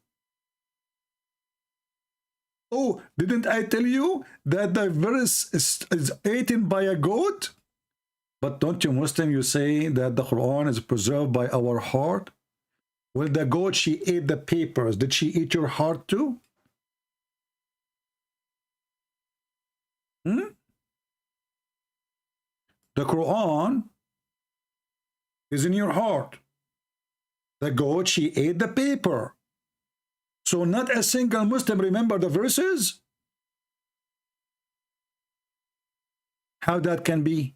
Oh, didn't I tell you that the verse is eaten by a goat? But don't you Muslim, you say that the Quran is preserved by our heart? Well, the goat, she ate the papers. Did she eat your heart too? The Quran is in your heart. The goat, she ate the paper. So not a single Muslim remember the verses? How that can be?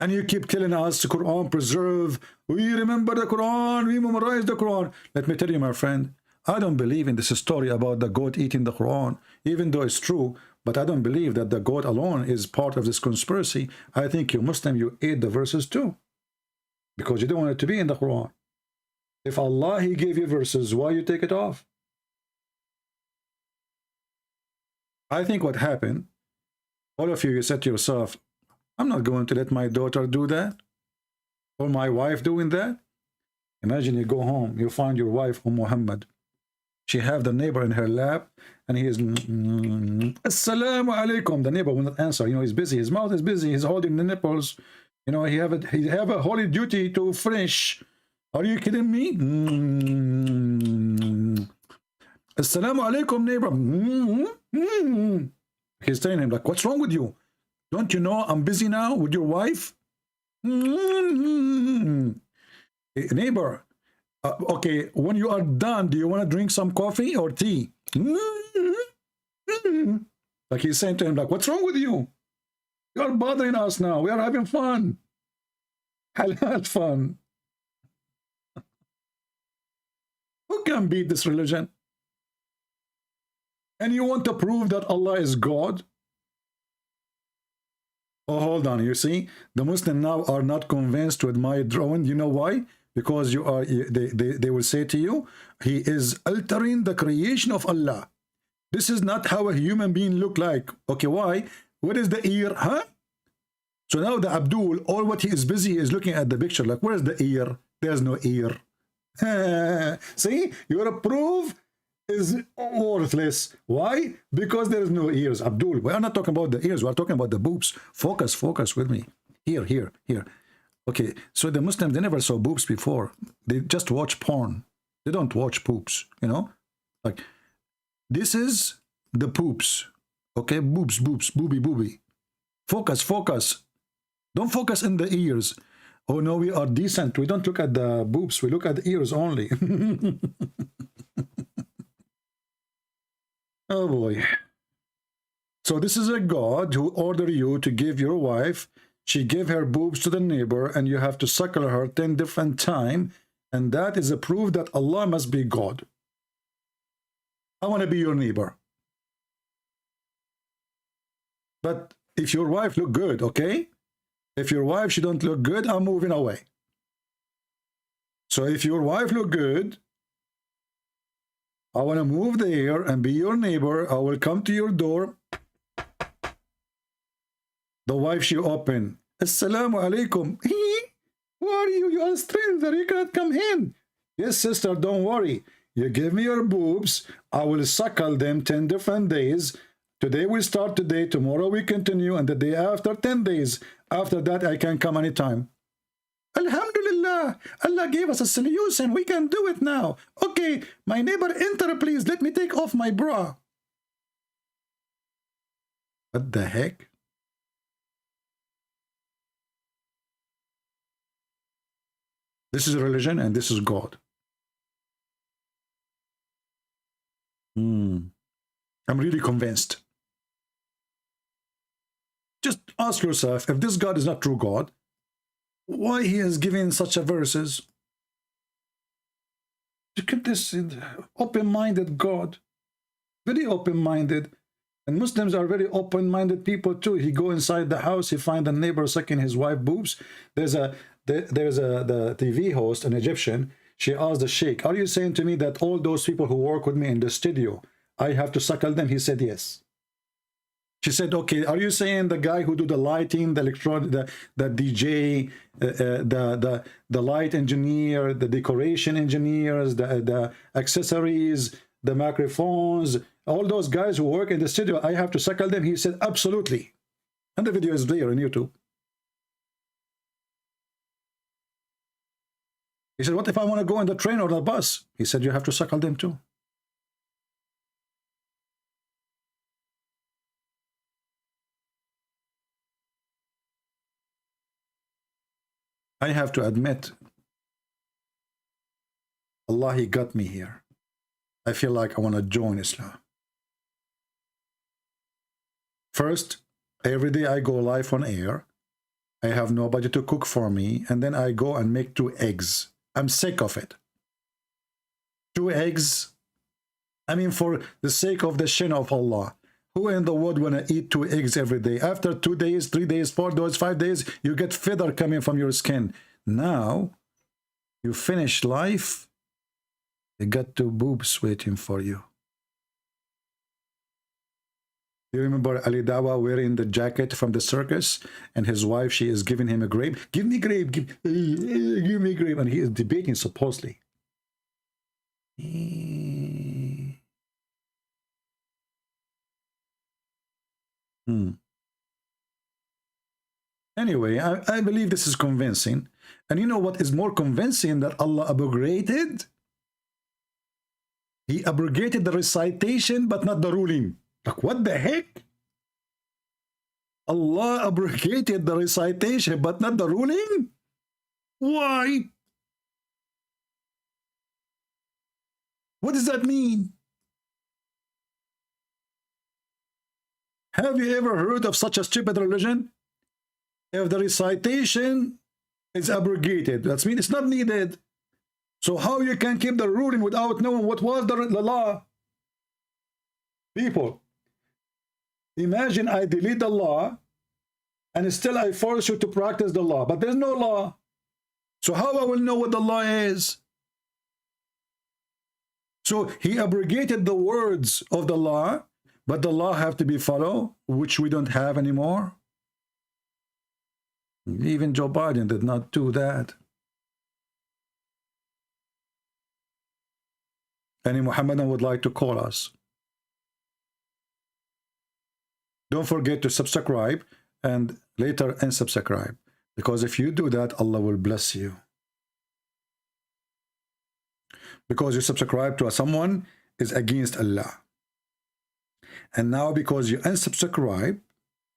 And you keep telling us the Quran preserve. We remember the Quran. We memorize the Quran. Let me tell you, my friend, I don't believe in this story about the goat eating the Quran, even though it's true. But I don't believe that the goat alone is part of this conspiracy. I think you Muslim, you ate the verses too, because you don't want it to be in the Quran. If Allah, he gave you verses, why you take it off? I think what happened, all of you, you said to yourself, I'm not going to let my daughter do that, or my wife doing that. Imagine you go home, you find your wife, Muhammad. She have the neighbor in her lap, and he is, Assalamu alaikum. The neighbor will not answer. You know, he's busy. His mouth is busy. He's holding the nipples. You know, he have a holy duty to finish. Are you kidding me? Assalamu alaikum, neighbor. He's telling him, like, what's wrong with you? Don't you know I'm busy now with your wife? Neighbor, okay, when you are done, do you want to drink some coffee or tea? Like he's saying to him, like, what's wrong with you? You're bothering us now. We are having fun. Halal fun. Who can beat this religion? And you want to prove that Allah is God? Oh, hold on. You see, the Muslims now are not convinced with my drawing. You know why? Because you are. They will say to you, he is altering the creation of Allah. This is not how a human being look like. Okay, why? What is the ear? Huh? So now the Abdul, all what he is busy is looking at the picture. Like, where's the ear? There's no ear. See, your proof is worthless. Why? Because there is no ears. Abdul, we are not talking about the ears. We are talking about the boobs. Focus with me. Here. Okay, so the Muslims, they never saw boobs before. They just watch porn. They don't watch poops, you know? Like, this is the poops. Okay, boobs, booby. Focus. Don't focus in the ears. Oh no, we are decent. We don't look at the boobs. We look at the ears only. Oh boy. So this is a God who ordered you to give your wife, she gave her boobs to the neighbor, and you have to suckle her 10 different times, and that is a proof that Allah must be God. I want to be your neighbor. But if your wife look good, okay? If your wife, she don't look good, I'm moving away. So if your wife look good, I want to move there and be your neighbor. I will come to your door. The wife, she open. Assalamu alaikum. Who are you? You are a stranger. You cannot come in. Yes, sister, don't worry. You give me your boobs. I will suckle them 10 different days. Today we start today. Tomorrow we continue. And the day after, 10 days. After that, I can come anytime. Alhamdulillah. Allah gave us a solution. We can do it now. Okay, my neighbor, enter, please. Let me take off my bra. What the heck? This is religion and this is God. I'm really convinced. Just ask yourself, if this God is not true God, why he has given such a verses? Look at this open-minded God. Very open-minded. And Muslims are very open-minded people too. He go inside the house, he find a neighbor sucking his wife boobs. The TV host, an Egyptian, she asked the sheikh, are you saying to me that all those people who work with me in the studio, I have to suckle them? He said yes. She said, okay, are you saying the guy who do the lighting, the electronic, the DJ, the light engineer, the decoration engineers, the accessories, the microphones, all those guys who work in the studio, I have to suckle them? He said, absolutely. And the video is there on YouTube. He said, what if I want to go on the train or the bus? He said, you have to suckle them too. I have to admit, Allah, he got me here. I feel like I want to join Islam. First, every day I go live on air. I have nobody to cook for me. And then I go and make 2 eggs. I'm sick of it. 2 eggs. I mean, for the sake of the shin of Allah. Who in the world want to eat 2 eggs every day? After 2 days, 3 days, 4 days, 5 days, you get feather coming from your skin. Now, you finish life, you got 2 boobs waiting for you. You remember Ali Dawah wearing the jacket from the circus, and his wife, she is giving him a grape. Give me grape, give me grape. And he is debating supposedly. Anyway, I believe this is convincing. And you know what is more convincing? That Allah abrogated? He abrogated the recitation, but not the ruling. Like, what the heck? Allah abrogated the recitation, but not the ruling? Why? What does that mean? Have you ever heard of such a stupid religion? If the recitation is abrogated, that means it's not needed. So how you can keep the ruling without knowing what was the law? People, imagine I delete the law and still I force you to practice the law, but there's no law. So how I will know what the law is? So he abrogated the words of the law, but the law have to be followed, which we don't have anymore. Even Joe Biden did not do that. Any Muhammadan would like to call us. Don't forget to subscribe and later unsubscribe, because if you do that, Allah will bless you. Because you subscribe to someone is against Allah. And now because you unsubscribe,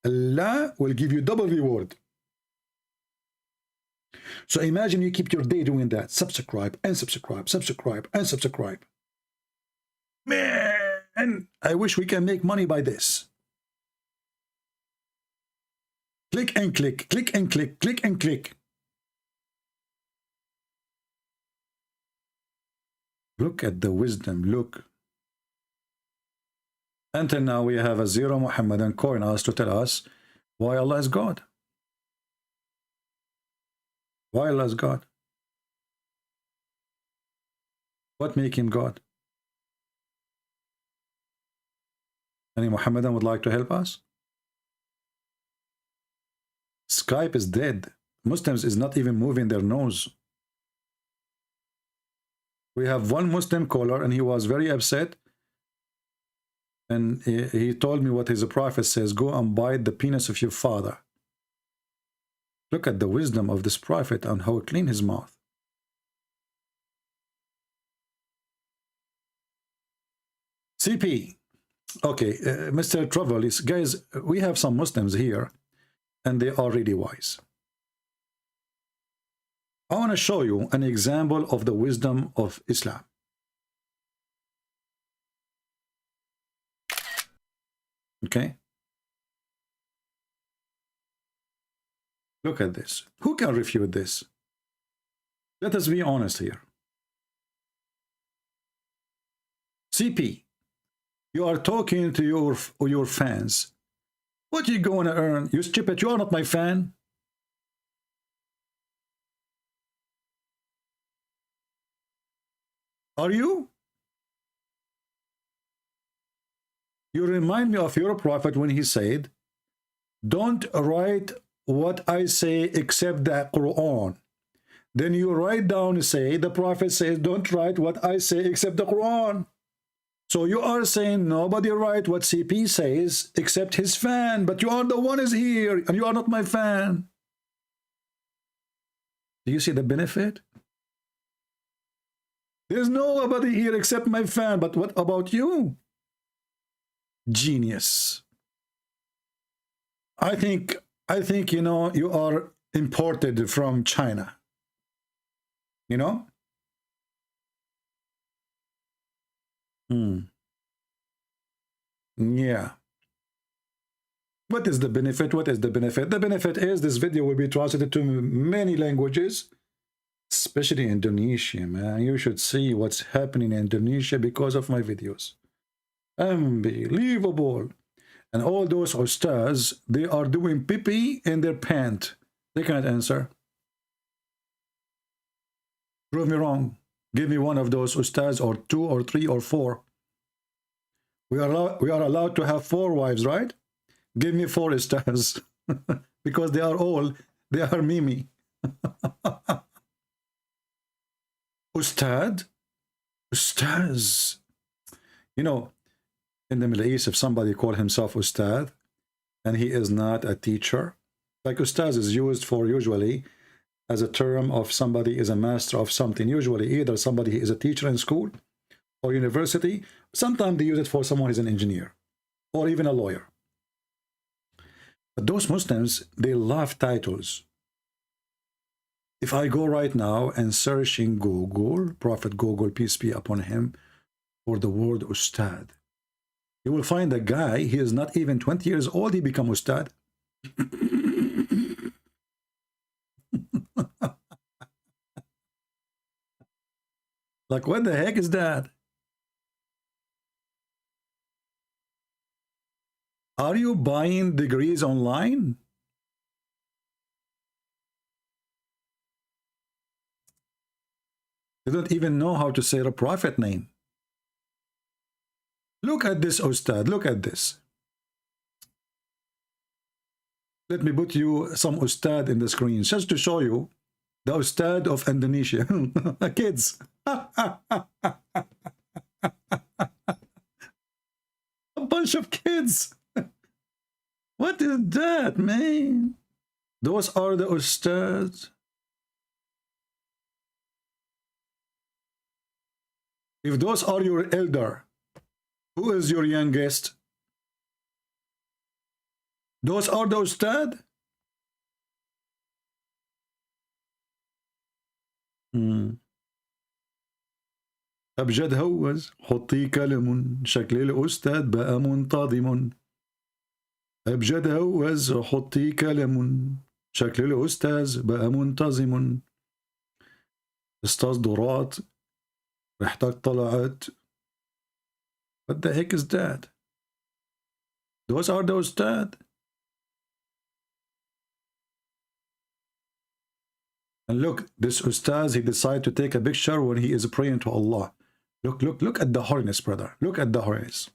Allah will give you double reward. So imagine you keep your day doing that. Subscribe, unsubscribe, subscribe, unsubscribe. Man, I wish we can make money by this. Click and click, click and click, click and click. Look at the wisdom, look. Until now we have a zero Muhammadan calling us to tell us why Allah is God. Why Allah is God? What make him God? Any Muhammadan would like to help us? Skype is dead. Muslims is not even moving their nose. We have one Muslim caller and he was very upset. And he told me what his prophet says, go and bite the penis of your father. Look at the wisdom of this prophet and how clean his mouth. CP. Okay, Mr. Travelis, guys, we have some Muslims here and they are really wise. I want to show you an example of the wisdom of Islam. Okay? Look at this. Who can refute this? Let us be honest here. CP, you are talking to your fans. What are you going to earn? You stupid, you are not my fan. Are you? You remind me of your prophet when he said, don't write what I say except the Quran. Then you write down and say, the prophet says, don't write what I say except the Quran. So you are saying nobody write what CP says except his fan, but you are the one is here and you are not my fan. Do you see the benefit? There's nobody here except my fan, but what about you? Genius. I think you know, you are imported from China. You know? Yeah. What is the benefit? What is the benefit? The benefit is this video will be translated to many languages, especially Indonesia, man. You should see what's happening in Indonesia because of my videos. Unbelievable. And all those ustaz, they are doing pee-pee in their pant. They cannot answer. Prove me wrong. Give me one of those ustaz, or 2 or 3 or 4. We are allowed to have 4 wives, right? Give me 4 ustaz. Because they are Mimi. Ustad? Ustaz. You know, in the Middle East, if somebody call himself Ustad and he is not a teacher, like Ustaz is used for usually as a term of somebody is a master of something. Usually either somebody is a teacher in school or university. Sometimes they use it for someone who is an engineer or even a lawyer. But those Muslims, they love titles. If I go right now and search in Google, Prophet Google, peace be upon him, for the word Ustad, you will find a guy, he is not even 20 years old, he become Ustad. Like, what the heck is that? Are you buying degrees online? You don't even know how to say the prophet name. Look at this, Ustad. Look at this. Let me put you some Ustad in the screen just to show you the Ustad of Indonesia. Kids. A bunch of kids. What is that, man? Those are the Ustads. If those are your elder, who is your youngest? Those are the Ustad? أبجد هوز حطي كلم شكل الأستاذ بقى منتظم. أبجد هوز حطي كلام شكل الأستاذ بقى منتظم أستاذ دورات ريحتك طلعت. What the heck is that? Those are the Ustad. And look, this Ustaz, he decided to take a picture when he is praying to Allah. Look at the holiness, brother. Look at the holiness.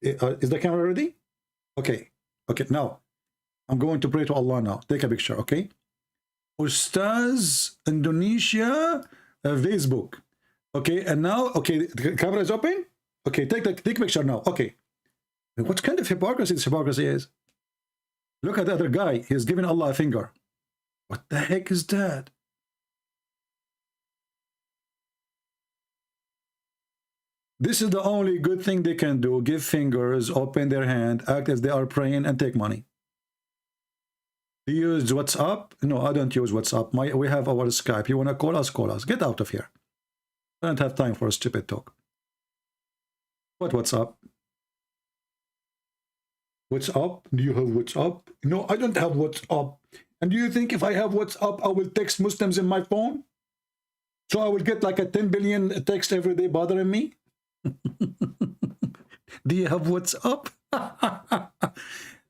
Is the camera ready? Okay. Okay, now, I'm going to pray to Allah now. Take a picture, okay? Ustaz, Indonesia, Facebook. Okay, and now, okay, the camera is open? Okay, take a picture now. Okay. What kind of hypocrisy this hypocrisy is? Look at the other guy. He's giving Allah a finger. What the heck is that? This is the only good thing they can do. Give fingers, open their hand, act as they are praying, and take money. Do you use WhatsApp? No, I don't use WhatsApp. We have our Skype. You want to call us, call us. Get out of here. I don't have time for a stupid talk. What WhatsApp? WhatsApp? Do you have WhatsApp? No, I don't have WhatsApp. And do you think if I have WhatsApp, I will text Muslims in my phone? So I will get like a 10 billion text every day bothering me? Do you have WhatsApp?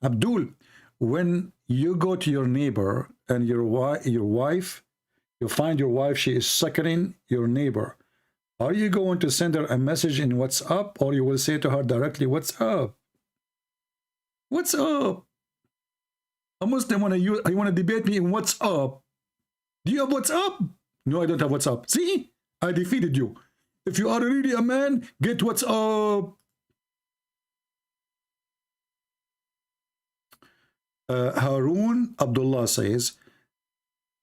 Abdul, when you go to your neighbor and your wife, you find your wife, she is suckering your neighbor. Are you going to send her a message in WhatsApp, or you will say to her directly, what's up? What's up? A Muslim want to debate me in WhatsApp. Do you have WhatsApp? No, I don't have WhatsApp. See? I defeated you. If you are really a man, get WhatsApp. Harun Abdullah says,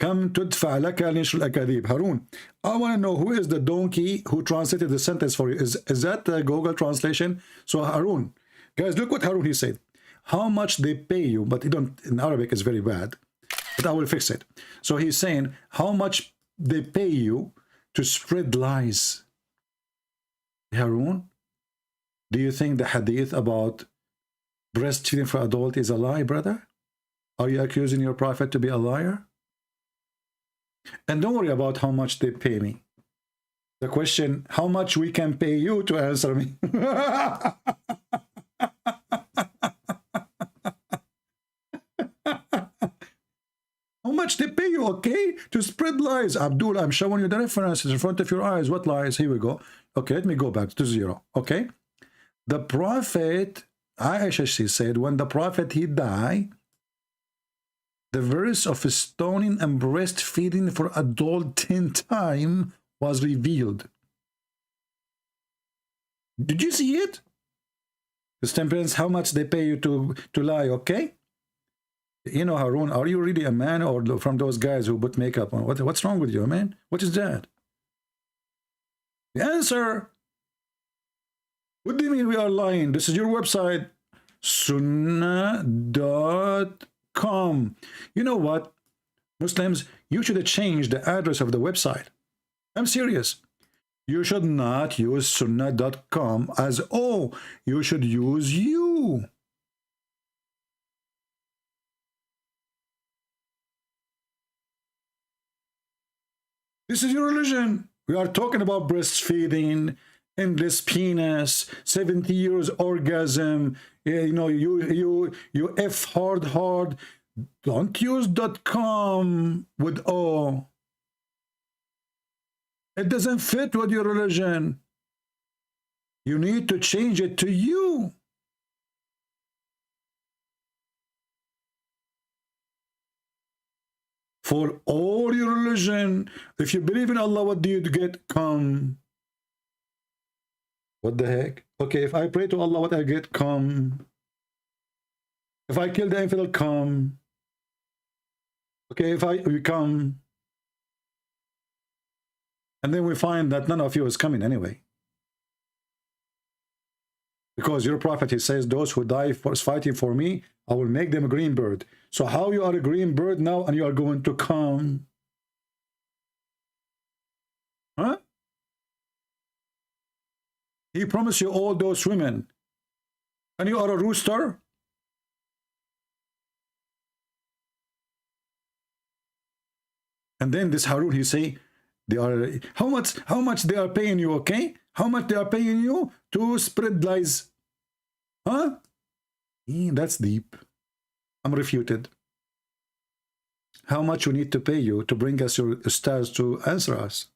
Come tudfa laka nishr al-akadib. Harun, I want to know who is the donkey who translated the sentence for you. Is that the Google translation? So Harun, guys, look what Harun he said. How much they pay you, but you don't, in Arabic it's very bad, but I will fix it. So he's saying how much they pay you to spread lies. Harun, do you think the hadith about breastfeeding for adult is a lie, brother? Are you accusing your prophet to be a liar? And don't worry about how much they pay me. The question, how much we can pay you to answer me? How much they pay you, okay? To spread lies. Abdul, I'm showing you the references in front of your eyes. What lies? Here we go. Okay, let me go back to 0. Okay? The prophet, Aisha, she said, when the prophet, he died, the verse of stoning and breastfeeding for adult 10 times was revealed. Did you see it? This depends how much they pay you to lie, okay? You know, Harun, are you really a man, or from those guys who put makeup on? What's wrong with you, man? What is that? The answer. What do you mean we are lying? This is your website, sunnah.com. You know what, Muslims, you should have changed the address of the website. I'm serious. You should not use sunnah.com as you should use you. This is your religion. We are talking about breastfeeding, endless penis, 70 years orgasm. You know, you F hard. Don't use .com with O. It doesn't fit with your religion. You need to change it to you. For all your religion, if you believe in Allah, what do you get? Come. What the heck? Okay, if I pray to Allah, what I get? Come. If I kill the infidel, come. Okay, if we come. And then we find that none of you is coming anyway. Because your prophet, he says, those who die for fighting for me, I will make them a green bird. So how you are a green bird now and you are going to come? Huh? He promised you all those women. And you are a rooster? And then this Harun, he say, they are how much they are paying you, okay? How much they are paying you to spread lies? Huh? That's deep. I'm refuted. How much we need to pay you to bring us your stars to answer us?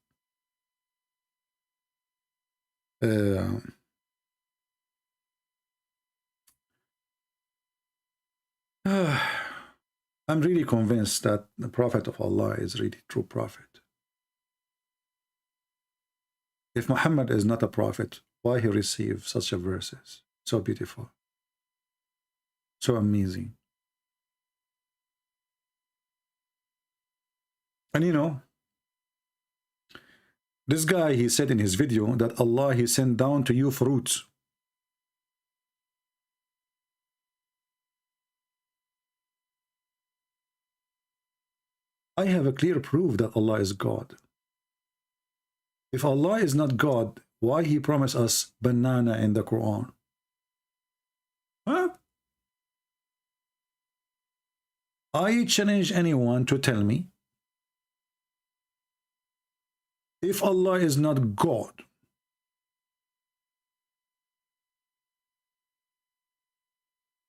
I'm really convinced that the Prophet of Allah is really true prophet. If Muhammad is not a prophet, why he received such a verses? So beautiful. So amazing. And you know, this guy, he said in his video that Allah, he sent down to you fruits. I have a clear proof that Allah is God. If Allah is not God, why he promised us banana in the Quran? Huh? I challenge anyone to tell me, if Allah is not God,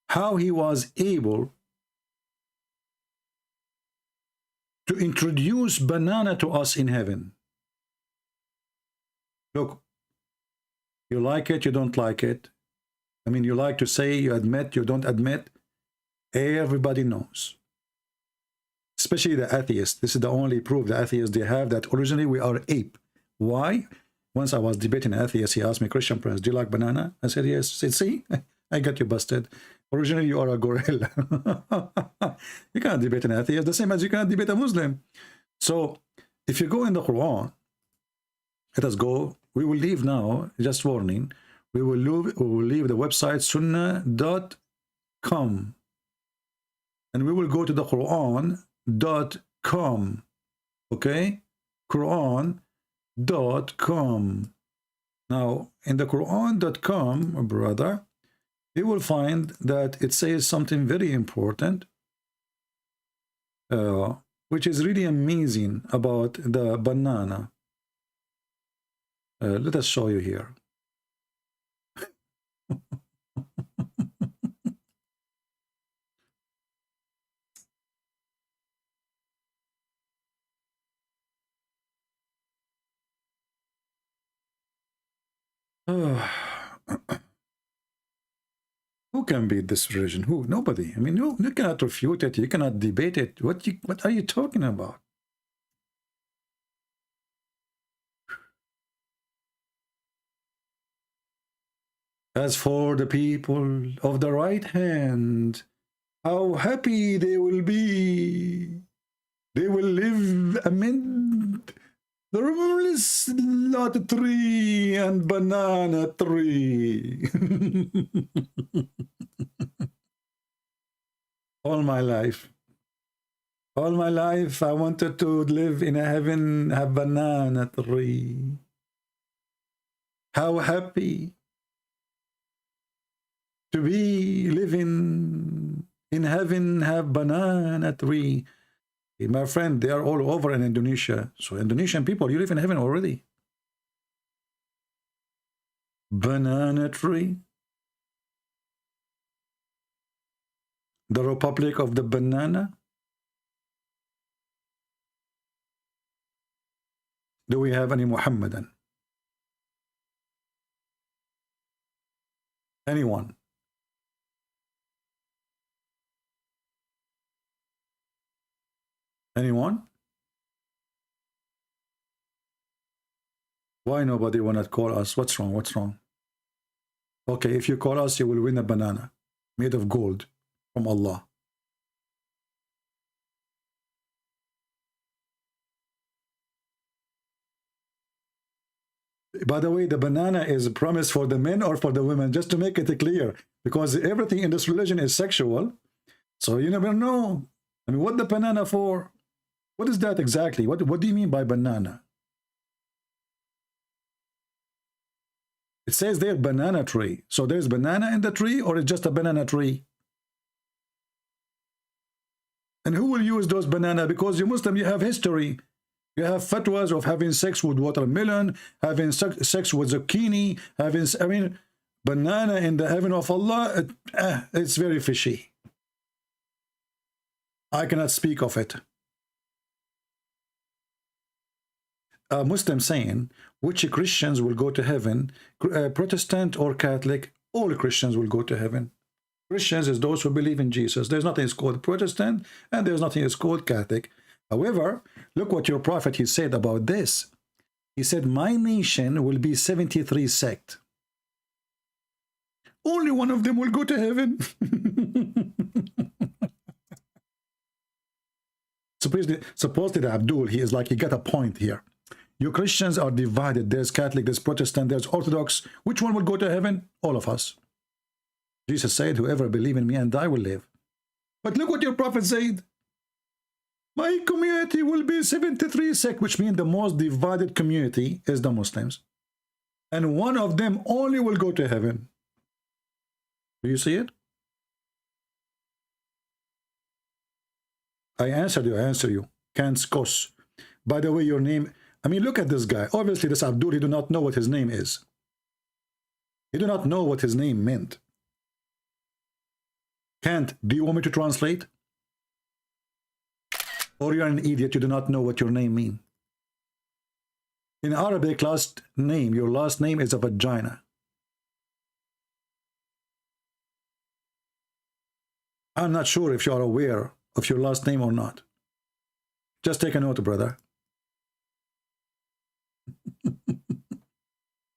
how he was able to introduce banana to us in heaven? Look, you like it, you don't like it. I mean, you like to say, you admit, you don't admit. Everybody knows. Especially the atheists. This is the only proof the atheists they have that originally we are ape. Why? Once I was debating an atheist, he asked me, Christian Prince, do you like banana? I said, yes. He said, see, I got you busted. Originally, you are a gorilla. You cannot debate an atheist, the same as you cannot debate a Muslim. So, if you go in the Quran, let us go. We will leave now, just warning. We will leave the website sunnah.com. And we will go to the Quran.com. Okay? Quran.com. Now, in the Quran.com, brother, you will find that it says something very important, which is really amazing about the banana. Let us show you here. Who can beat this version? Who? Nobody. I mean, you cannot refute it. You cannot debate it. What are you talking about? As for the people of the right hand, how happy they will be. They will live amid the rose lot tree and banana tree. All my life, I wanted to live in a heaven, a banana tree. How happy to be living in heaven, have banana tree. My friend, they are all over in Indonesia. So Indonesian people, you live in heaven already. Banana tree. The Republic of the Banana. Do we have any Muhammadan? Anyone? Anyone? Why nobody wanna call us? What's wrong? What's wrong? Okay, if you call us, you will win a banana made of gold from Allah. By the way, the banana is a promise for the men or for the women, just to make it clear, because everything in this religion is sexual. So you never know. I mean, what the banana for? What is that exactly? What do you mean by banana? It says there banana tree. So there's banana in the tree, or it's just a banana tree? And who will use those banana? Because you Muslim, you have history. You have fatwas of having sex with watermelon, having sex with zucchini, having, I mean, banana in the heaven of Allah. It's very fishy. I cannot speak of it. A Muslim saying, which Christians will go to heaven, Protestant or Catholic, all Christians will go to heaven. Christians is those who believe in Jesus. There's nothing is called Protestant, and there's nothing is called Catholic. However, look what your prophet, he said about this. He said, my nation will be 73 sects. Only one of them will go to heaven. Supposedly Abdul, he is like, he got a point here. You Christians are divided. There's Catholic, there's Protestant, there's Orthodox. Which one will go to heaven? All of us. Jesus said, whoever believe in me and I will live. But look what your prophet said. My community will be 73 sects, which means the most divided community is the Muslims. And one of them only will go to heaven. Do you see it? I answered you, I answer you. Kanskos. By the way, your name, I mean, look at this guy. Obviously, this Abdul, he do not know what his name is. He do not know what his name meant. Can't, do you want me to translate? Or you're an idiot, you do not know what your name means. In Arabic, last name, your last name is a vagina. I'm not sure if you are aware of your last name or not. Just take a note, brother.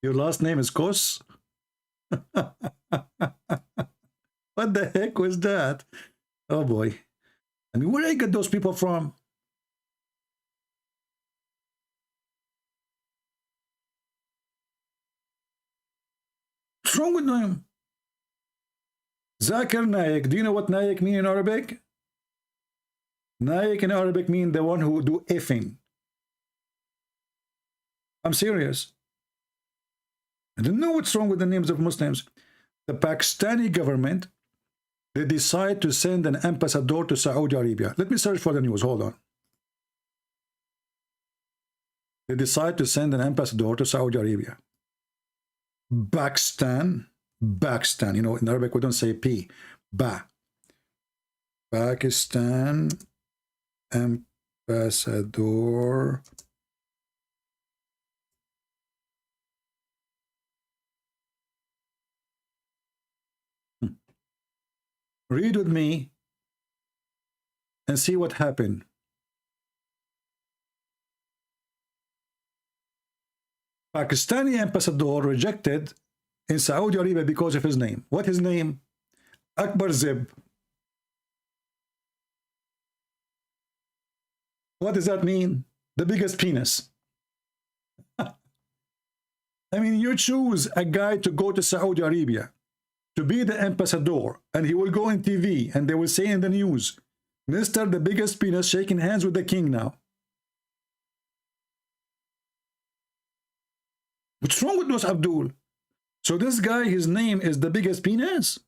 Your last name is Kos? What the heck was that? Oh boy. I mean, where did I get those people from? What's wrong with them? Zakir Naik. Do you know what Naik mean in Arabic? Naik in Arabic mean the one who do effing. I'm serious. I don't know what's wrong with the names of Muslims. The Pakistani government, they decide to send an ambassador to Saudi Arabia. Let me search for the news. Hold on. They decide to send an ambassador to Saudi Arabia. Pakistan. You know, in Arabic we don't say P. Ba. Pakistan ambassador. Read with me and see what happened. Pakistani ambassador rejected in Saudi Arabia because of his name. What his name? Akbar Zib. What does that mean? The biggest penis. I mean, you choose a guy to go to Saudi Arabia to be the ambassador, and he will go on TV and they will say in the news, Mr. the biggest penis shaking hands with the king now. What's wrong with those, Abdul? So this guy, his name is the biggest penis?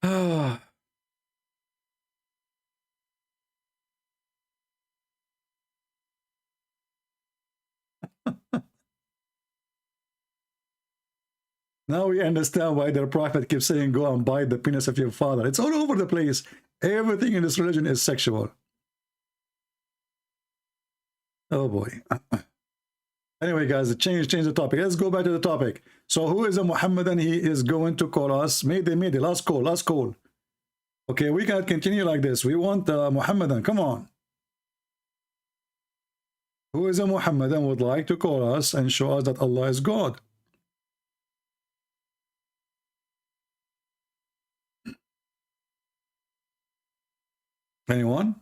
Ah. Now we understand why their prophet keeps saying, go and bite the penis of your father. It's all over the place. Everything in this religion is sexual. Oh boy. Anyway, guys, change the topic. Let's go back to the topic. So who is a Muhammadan? He is going to call us. Mayday, last call. Okay, we can't continue like this. We want Muhammadan. Come on. Who is a Muhammadan would like to call us and show us that Allah is God? Anyone?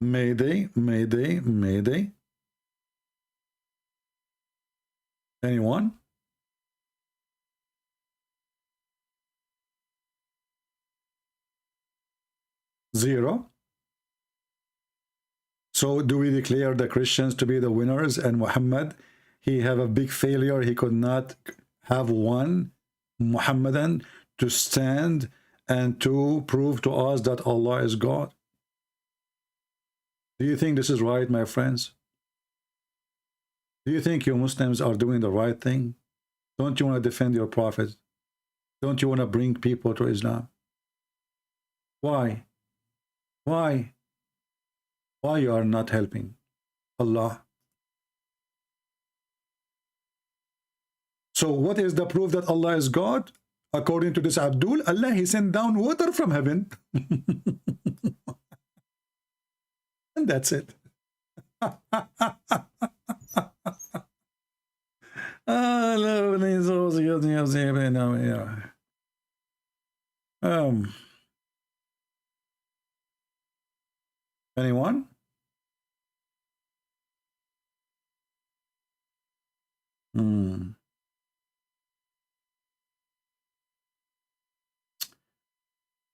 Mayday. Anyone? Zero. So do we declare the Christians to be the winners and Muhammad, he have a big failure? He could not have one Muhammadan to stand and to prove to us that Allah is God. Do you think this is right, my friends? Do you think you Muslims are doing the right thing? Don't you want to defend your prophet? Don't you want to bring people to Islam? Why? Why? Why you are not helping Allah? So what is the proof that Allah is God? According to this Abdul, Allah, he sent down water from heaven. And that's it. Anyone?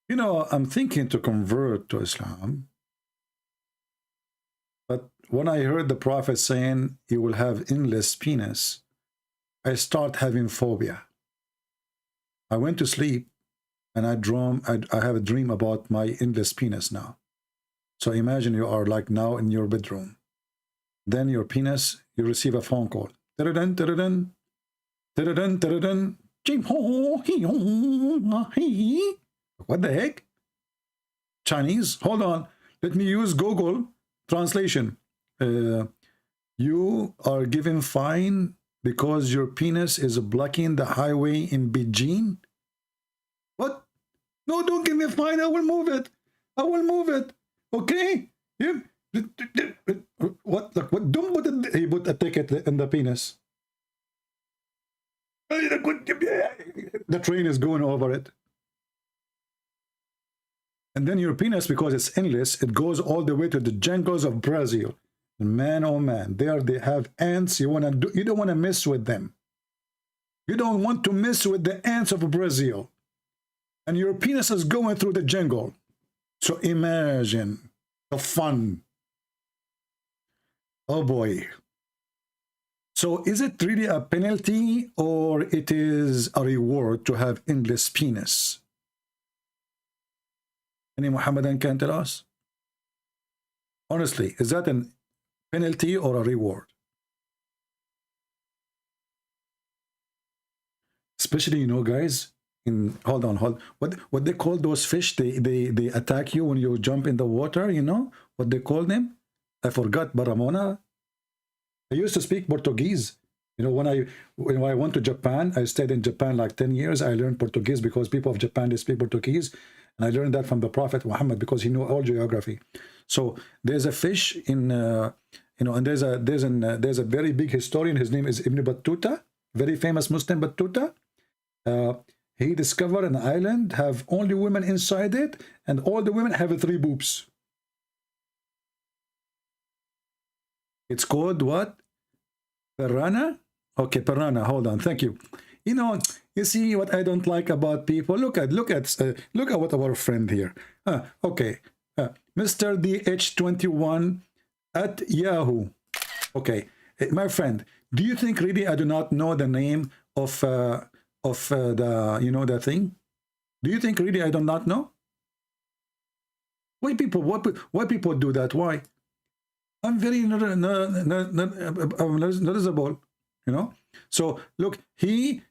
You know, I'm thinking to convert to Islam. But when I heard the Prophet saying you will have endless penis, I start having phobia. I went to sleep and I have a dream about my endless penis now. So imagine you are like now in your bedroom. Then your penis, you receive a phone call. What the heck? Chinese? Hold on. Let me use Google translation. You are given fine because your penis is blocking the highway in Beijing. What? No, don't give me a fine. I will move it. I will move it. Okay? What? Don't put it. He put a ticket in the penis. The train is going over it. And then your penis, because it's endless, it goes all the way to the jungles of Brazil. And man, oh man, there they have ants. You don't want to mess with them. You don't want to mess with the ants of Brazil. And your penis is going through the jungle. So imagine the fun. Oh boy. So is it really a penalty or it is a reward to have endless penis? Any Muhammadan can tell us? Honestly, is that a penalty or a reward? Especially, you know, guys, hold on. What they call those fish, they attack you when you jump in the water, you know? What they call them? I forgot, Baramona. I used to speak Portuguese. You know, when I went to Japan, I stayed in Japan like 10 years. I learned Portuguese because people of Japan, they speak Portuguese. And I learned that from the Prophet Muhammad because he knew all geography. So there's a fish in, you know, and there's a very big historian. His name is Ibn Battuta, very famous Muslim Battuta. He discovered an island, have only women inside it, and all the women have 3 boobs. It's called what? Piranha? Okay, Piranha. Hold on. Thank you. You know, you see what I don't like about people. Look at what our friend here. Okay, Mr. DH21 at Yahoo. Okay, my friend, do you think really I do not know the name of the the thing? Do you think really I do not know? Why people do that? Why? I'm very noticeable, you know. So look, he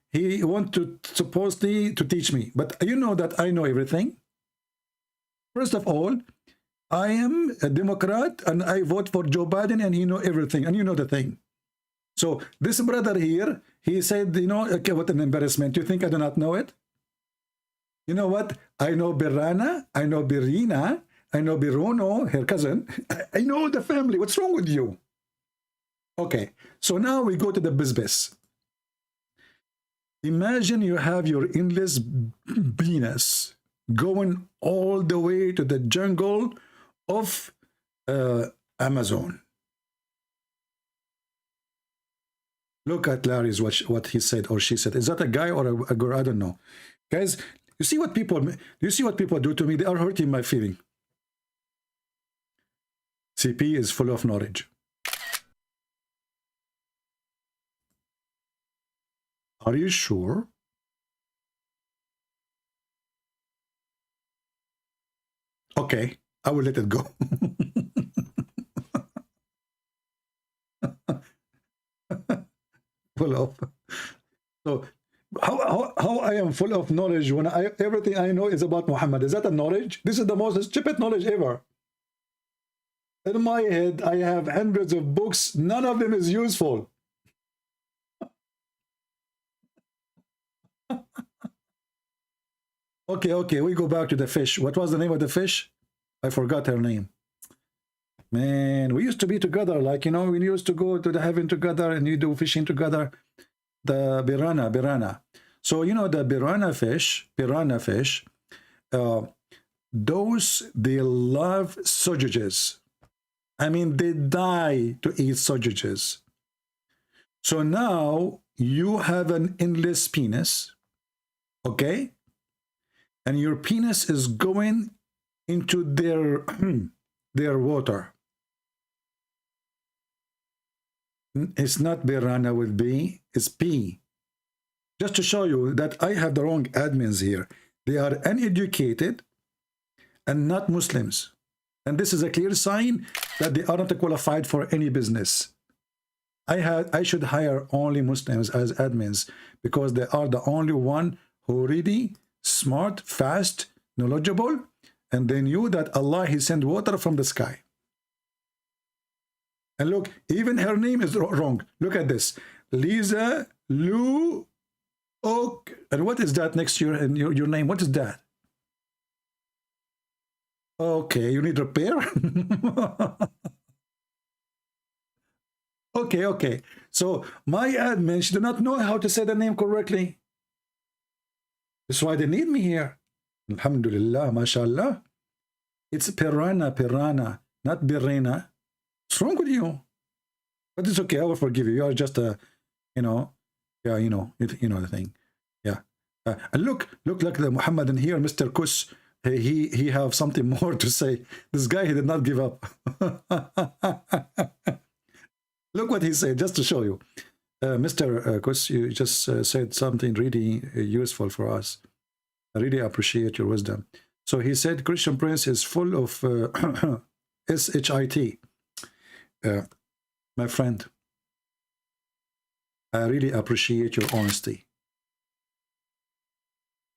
want to supposedly to teach me, but you know that I know everything. First of all, I am a Democrat and I vote for Joe Biden, and he know everything, and you know the thing. So this brother here, he said, you know, okay, what an embarrassment. You think I do not know it? You know what? I know Birana, I know Birina, I know Birono, her cousin. I know the family. What's wrong with you? Okay, so now we go to the business. Imagine you have your endless penis going all the way to the jungle of Amazon. Look at Larry's what he said or she said. Is that a guy or a girl? I don't know. Guys, you see what people do to me? They are hurting my feeling. CP is full of knowledge. Are you sure? Okay, I will let it go. Full of. So how I am full of knowledge when everything I know is about Muhammad? Is that a knowledge? This is the most stupid knowledge ever. In my head, I have hundreds of books. None of them is useful. Okay, we go back to the fish. What was the name of the fish? I forgot her name. Man, we used to be together, like, you know, we used to go to the heaven together and you do fishing together. The piranha. So, you know, the piranha fish, those, they love sausages. I mean, they die to eat sausages. So now you have an endless penis, okay? And your penis is going into their water. It's not piranha with B, it's P. Just to show you that I have the wrong admins here. They are uneducated and not Muslims. And this is a clear sign that they are not qualified for any business. I should hire only Muslims as admins because they are the only one who really smart, fast, knowledgeable, and they knew that Allah, He sent water from the sky. And look, even her name is wrong. Look at this. Lisa Lu Ok. And what is that next to your name? What is that? Okay, you need repair? Okay. So my admin, she did not know how to say the name correctly. That's why they need me here. Alhamdulillah, mashallah. It's piranha, not birena. What's wrong with you? But it's okay, I will forgive you. You are just a, you know the thing. Yeah. And look like the Muhammadan here, Mr. Kus. He have something more to say. This guy, he did not give up. Look what he said, just to show you. Mr. Kus, you just said something really useful for us. I really appreciate your wisdom. So he said, Christian Prince is full of SHIT. My friend, I really appreciate your honesty.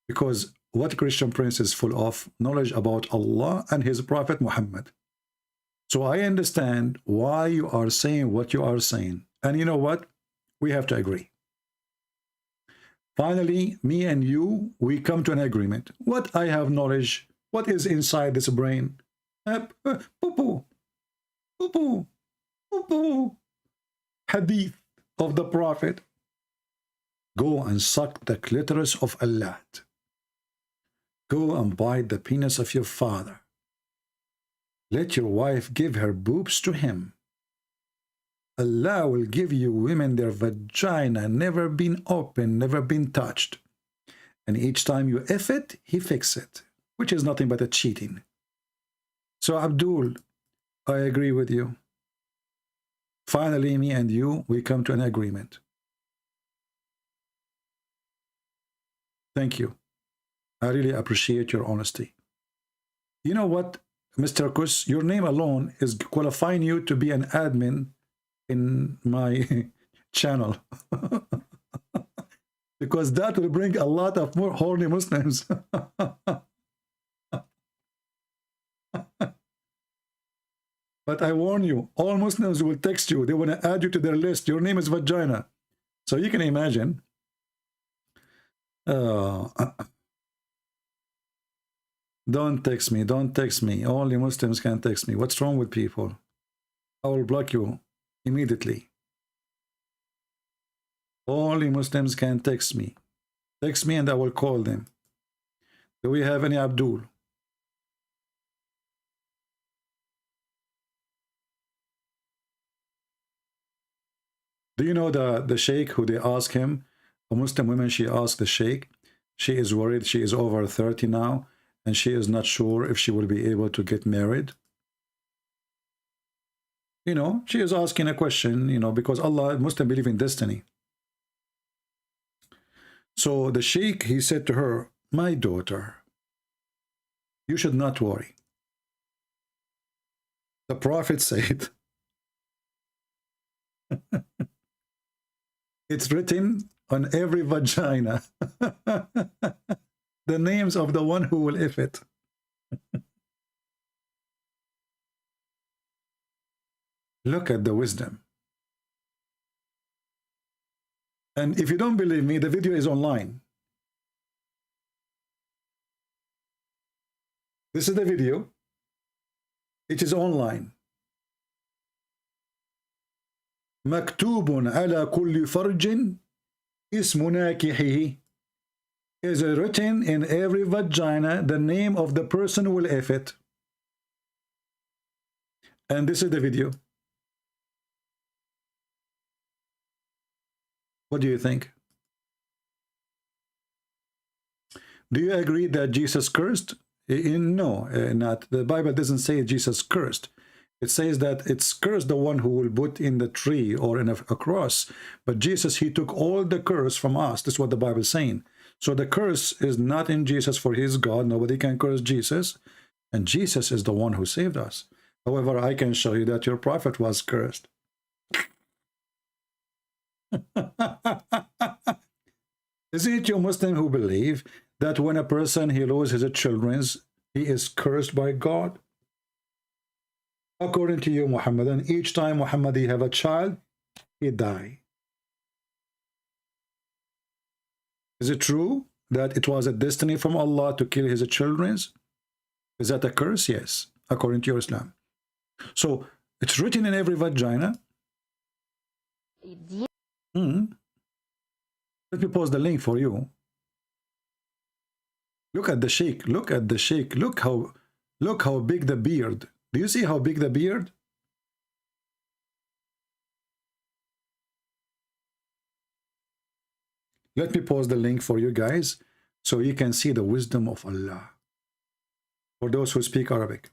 Because what Christian Prince is full of, knowledge about Allah and His Prophet Muhammad. So I understand why you are saying what you are saying. And you know what? We have to agree. Finally, me and you, we come to an agreement. What I have knowledge, what is inside this brain? Poo-poo. Hadith of the Prophet. Go and suck the clitoris of Allah. Go and bite the penis of your father. Let your wife give her boobs to him. Allah will give you women their vagina never been opened, never been touched. And each time you F it, he fix it, which is nothing but a cheating. So Abdul, I agree with you. Finally, me and you, we come to an agreement. Thank you. I really appreciate your honesty. You know what, Mr. Kus, your name alone is qualifying you to be an admin in my channel. Because that will bring a lot of more horny Muslims. But I warn you, all Muslims will text you. They want to add you to their list. Your name is Vagina. So you can imagine. Don't text me. Don't text me. Only Muslims can text me. What's wrong with people? I will block you immediately. Only Muslims can text me. Text me and I will call them. Do we have any Abdul? Do you know the sheikh who they ask him? A Muslim woman, she asked the sheikh. She is worried. She is over 30 now. And she is not sure if she will be able to get married. You know, she is asking a question, you know, because Allah, Muslim believe in destiny. So the sheikh, he said to her, my daughter, you should not worry. The Prophet said, it's written on every vagina, the names of the one who will if it. Look at the wisdom. And if you don't believe me, the video is online. This is the video. It is online. مكتوب على كل فرج اسم ناكحه. Is written in every vagina the name of the person who will if it. And this is the video. What do you think? Do you agree that Jesus cursed? No, not. The Bible doesn't say Jesus cursed. It says that it's cursed the one who will put in the tree or in a cross. But Jesus, he took all the curse from us. That's what the Bible is saying. So the curse is not in Jesus, for he is God. Nobody can curse Jesus. And Jesus is the one who saved us. However, I can show you that your prophet was cursed. Isn't it you Muslim who believe that when a person he loses his children, he is cursed by God? According to you, Muhammadan, each time Muhammad he have a child, he die. Is it true that it was a destiny from Allah to kill his children? Is that a curse? Yes, according to your Islam. So it's written in every vagina. Let me post the link for you. Look at the sheikh. Look at the sheikh. Look how big the beard. Do you see how big the beard? Let me post the link for you guys so you can see the wisdom of Allah. For those who speak Arabic.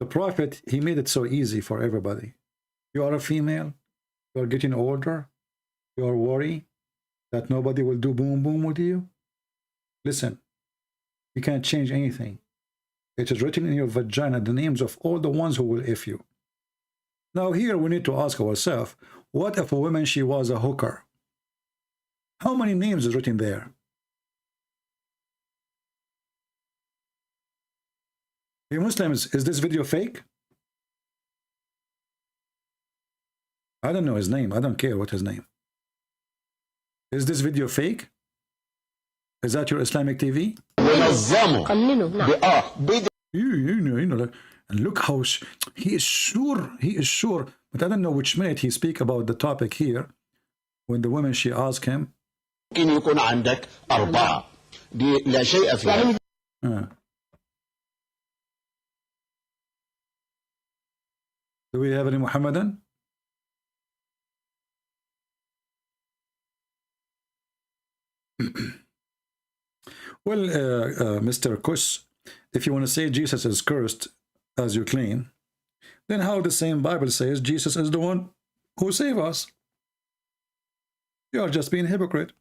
The Prophet, he made it so easy for everybody. You are a female. You are getting older. You are worried that nobody will do boom boom with you. Listen, you can't change anything. It is written in your vagina the names of all the ones who will if you. Now here we need to ask ourselves, what if a woman, she was a hooker? How many names is written there? You Muslims, is this video fake? I don't know his name. I don't care what his name. Is this video fake? Is that your Islamic TV? You know, and look how he is sure. But I don't know which minute he speak about the topic here. When the woman, she asked him. Do we have any Muhammadan? Well, Mr. Kus, if you want to say Jesus is cursed, as you claim, then how the same Bible says Jesus is the one who saved us? You are just being hypocrite.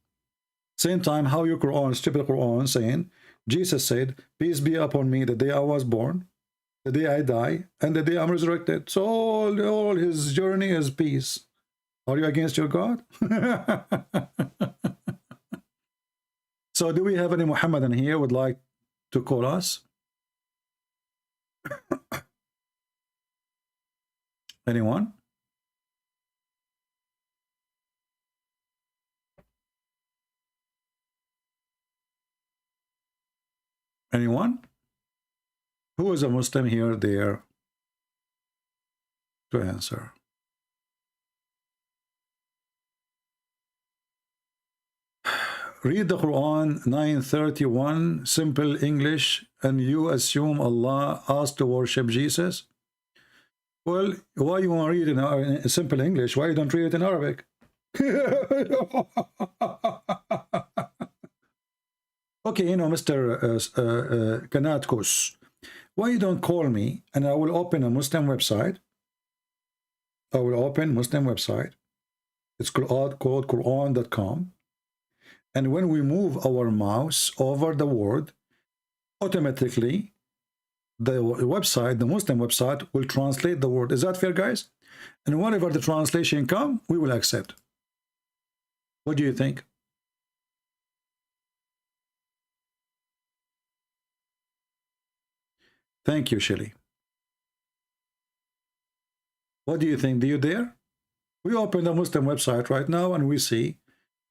Same time, how your Quran, stupid Quran, saying, Jesus said, peace be upon me the day I was born, the day I die, and the day I'm resurrected. So all his journey is peace. Are you against your God? So do we have any Muhammadan here would like to call us? Anyone? Anyone? Who is a Muslim here there to answer? Read the Quran 931, simple English, and you assume Allah asked to worship Jesus? Well, why you want to read it in simple English? Why you don't read it in Arabic? Okay, you know, Mr. Kanatkus, Why you don't call me and I will open a Muslim website? I will open Muslim website. It's called Quran.com. And when we move our mouse over the word, automatically the website, the Muslim website, will translate the word. Is that fair, guys? And whenever the translation comes, we will accept. What do you think? Thank you, Shelly. What do you think? Do you dare? We open the Muslim website right now and we see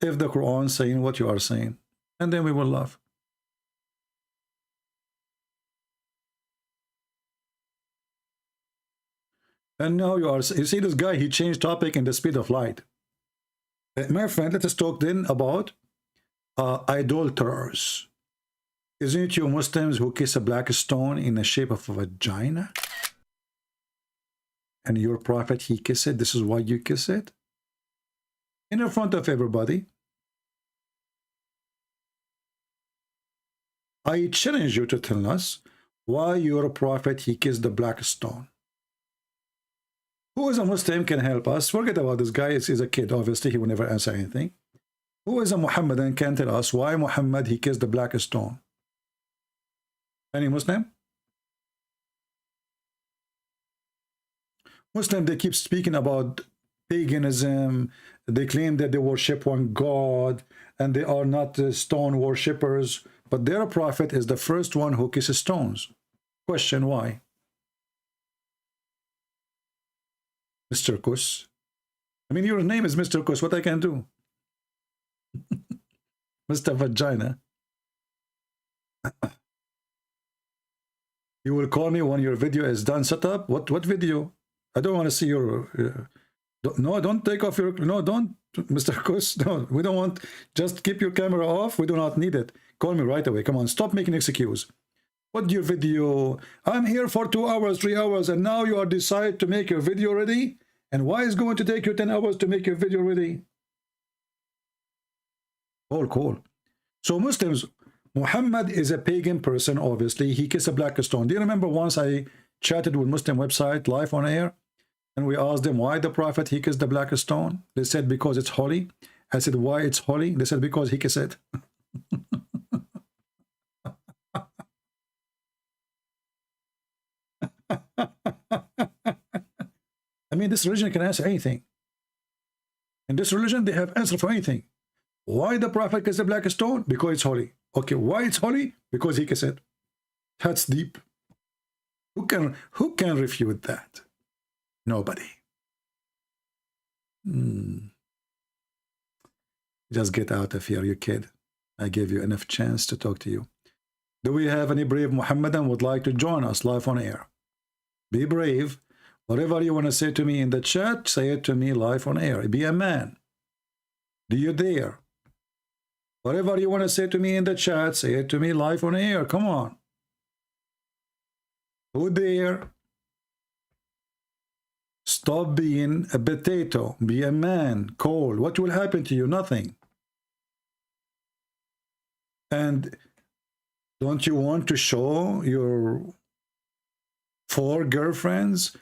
if the Quran is saying what you are saying. And then we will laugh. And now you see this guy, he changed topic in the speed of light. My friend, let us talk then about idolaters. Isn't it you Muslims who kiss a black stone in the shape of a vagina? And your prophet, he kissed it. This is why you kiss it? In front of everybody. I challenge you to tell us why your prophet, he kissed the black stone. Who is a Muslim can help us? Forget about this guy. He's a kid. Obviously, he will never answer anything. Who is a Muhammadan can tell us why Muhammad, he kissed the black stone? Any Muslim? Muslim, they keep speaking about paganism. They claim that they worship one God and they are not stone worshippers. But their prophet is the first one who kisses stones. Question, why? Mr. Kus. I mean, your name is Mr. Kus. What I can do? Mr. Vagina. You will call me when your video is done set up? What video? I don't want to see your... no, don't take off your... No, don't, Mr. Kus. No, we don't want... Just keep your camera off. We do not need it. Call me right away. Come on, stop making excuse. What your video? I'm here for 2 hours, 3 hours, and now you are decide to make your video ready? And why is it going to take you 10 hours to make your video ready? Cool. So Muslims, Muhammad is a pagan person, obviously. He kissed a black stone. Do you remember once I chatted with Muslim website live on air? And we asked them why the prophet, he kissed the black stone. They said because it's holy. I said, why it's holy? They said because he kissed it. I mean, this religion can answer anything. In this religion, they have answer for anything. Why the prophet kissed the black stone? Because it's holy. Okay, why it's holy? Because he kissed it. That's deep. Who can refute that? Nobody. Just get out of here, you kid. I gave you enough chance to talk to you. Do we have any brave Muhammadan would like to join us live on air? Be brave. Whatever you want to say to me in the chat, say it to me live on air. Be a man. Do you dare? Whatever you want to say to me in the chat, say it to me live on air. Come on. Who dare? Stop being a potato. Be a man. Cold. What will happen to you? Nothing. And don't you want to show your 4 girlfriends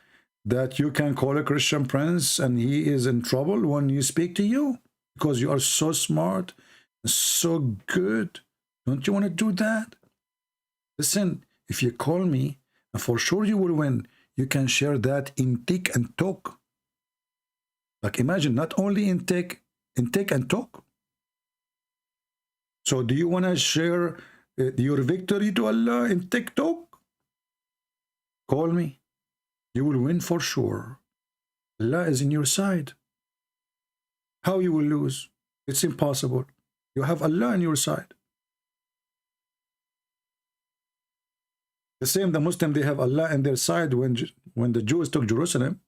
that you can call a Christian prince and he is in trouble when you speak to you? Because you are so smart, so good. Don't you want to do that? Listen, if you call me, and for sure you will win, you can share that in Tik and Tok. Like imagine, not only in Tik and Tok. So do you want to share your victory to Allah in TikTok? Call me. You will win for sure. Allah is in your side. How you will lose? It's impossible. You have Allah on your side. The same, the Muslim, they have Allah on their side when the Jews took Jerusalem.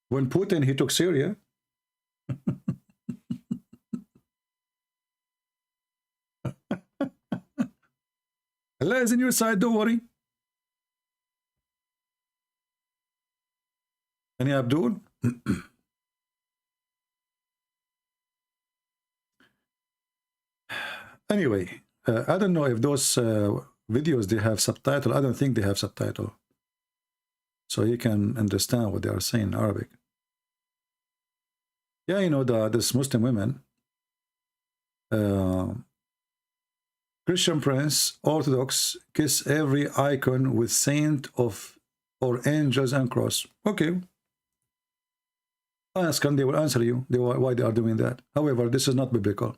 When Putin, he took Syria. Allah is in your side, don't worry. Any Abdul? Anyway, I don't know if those videos, they have subtitle. I don't think they have subtitle. So you can understand what they are saying in Arabic. Yeah, you know, this Muslim women, Christian Prince, Orthodox, kiss every icon with saint of or angels and cross. Okay. Ask them, they will answer you why they are doing that. However, this is not biblical.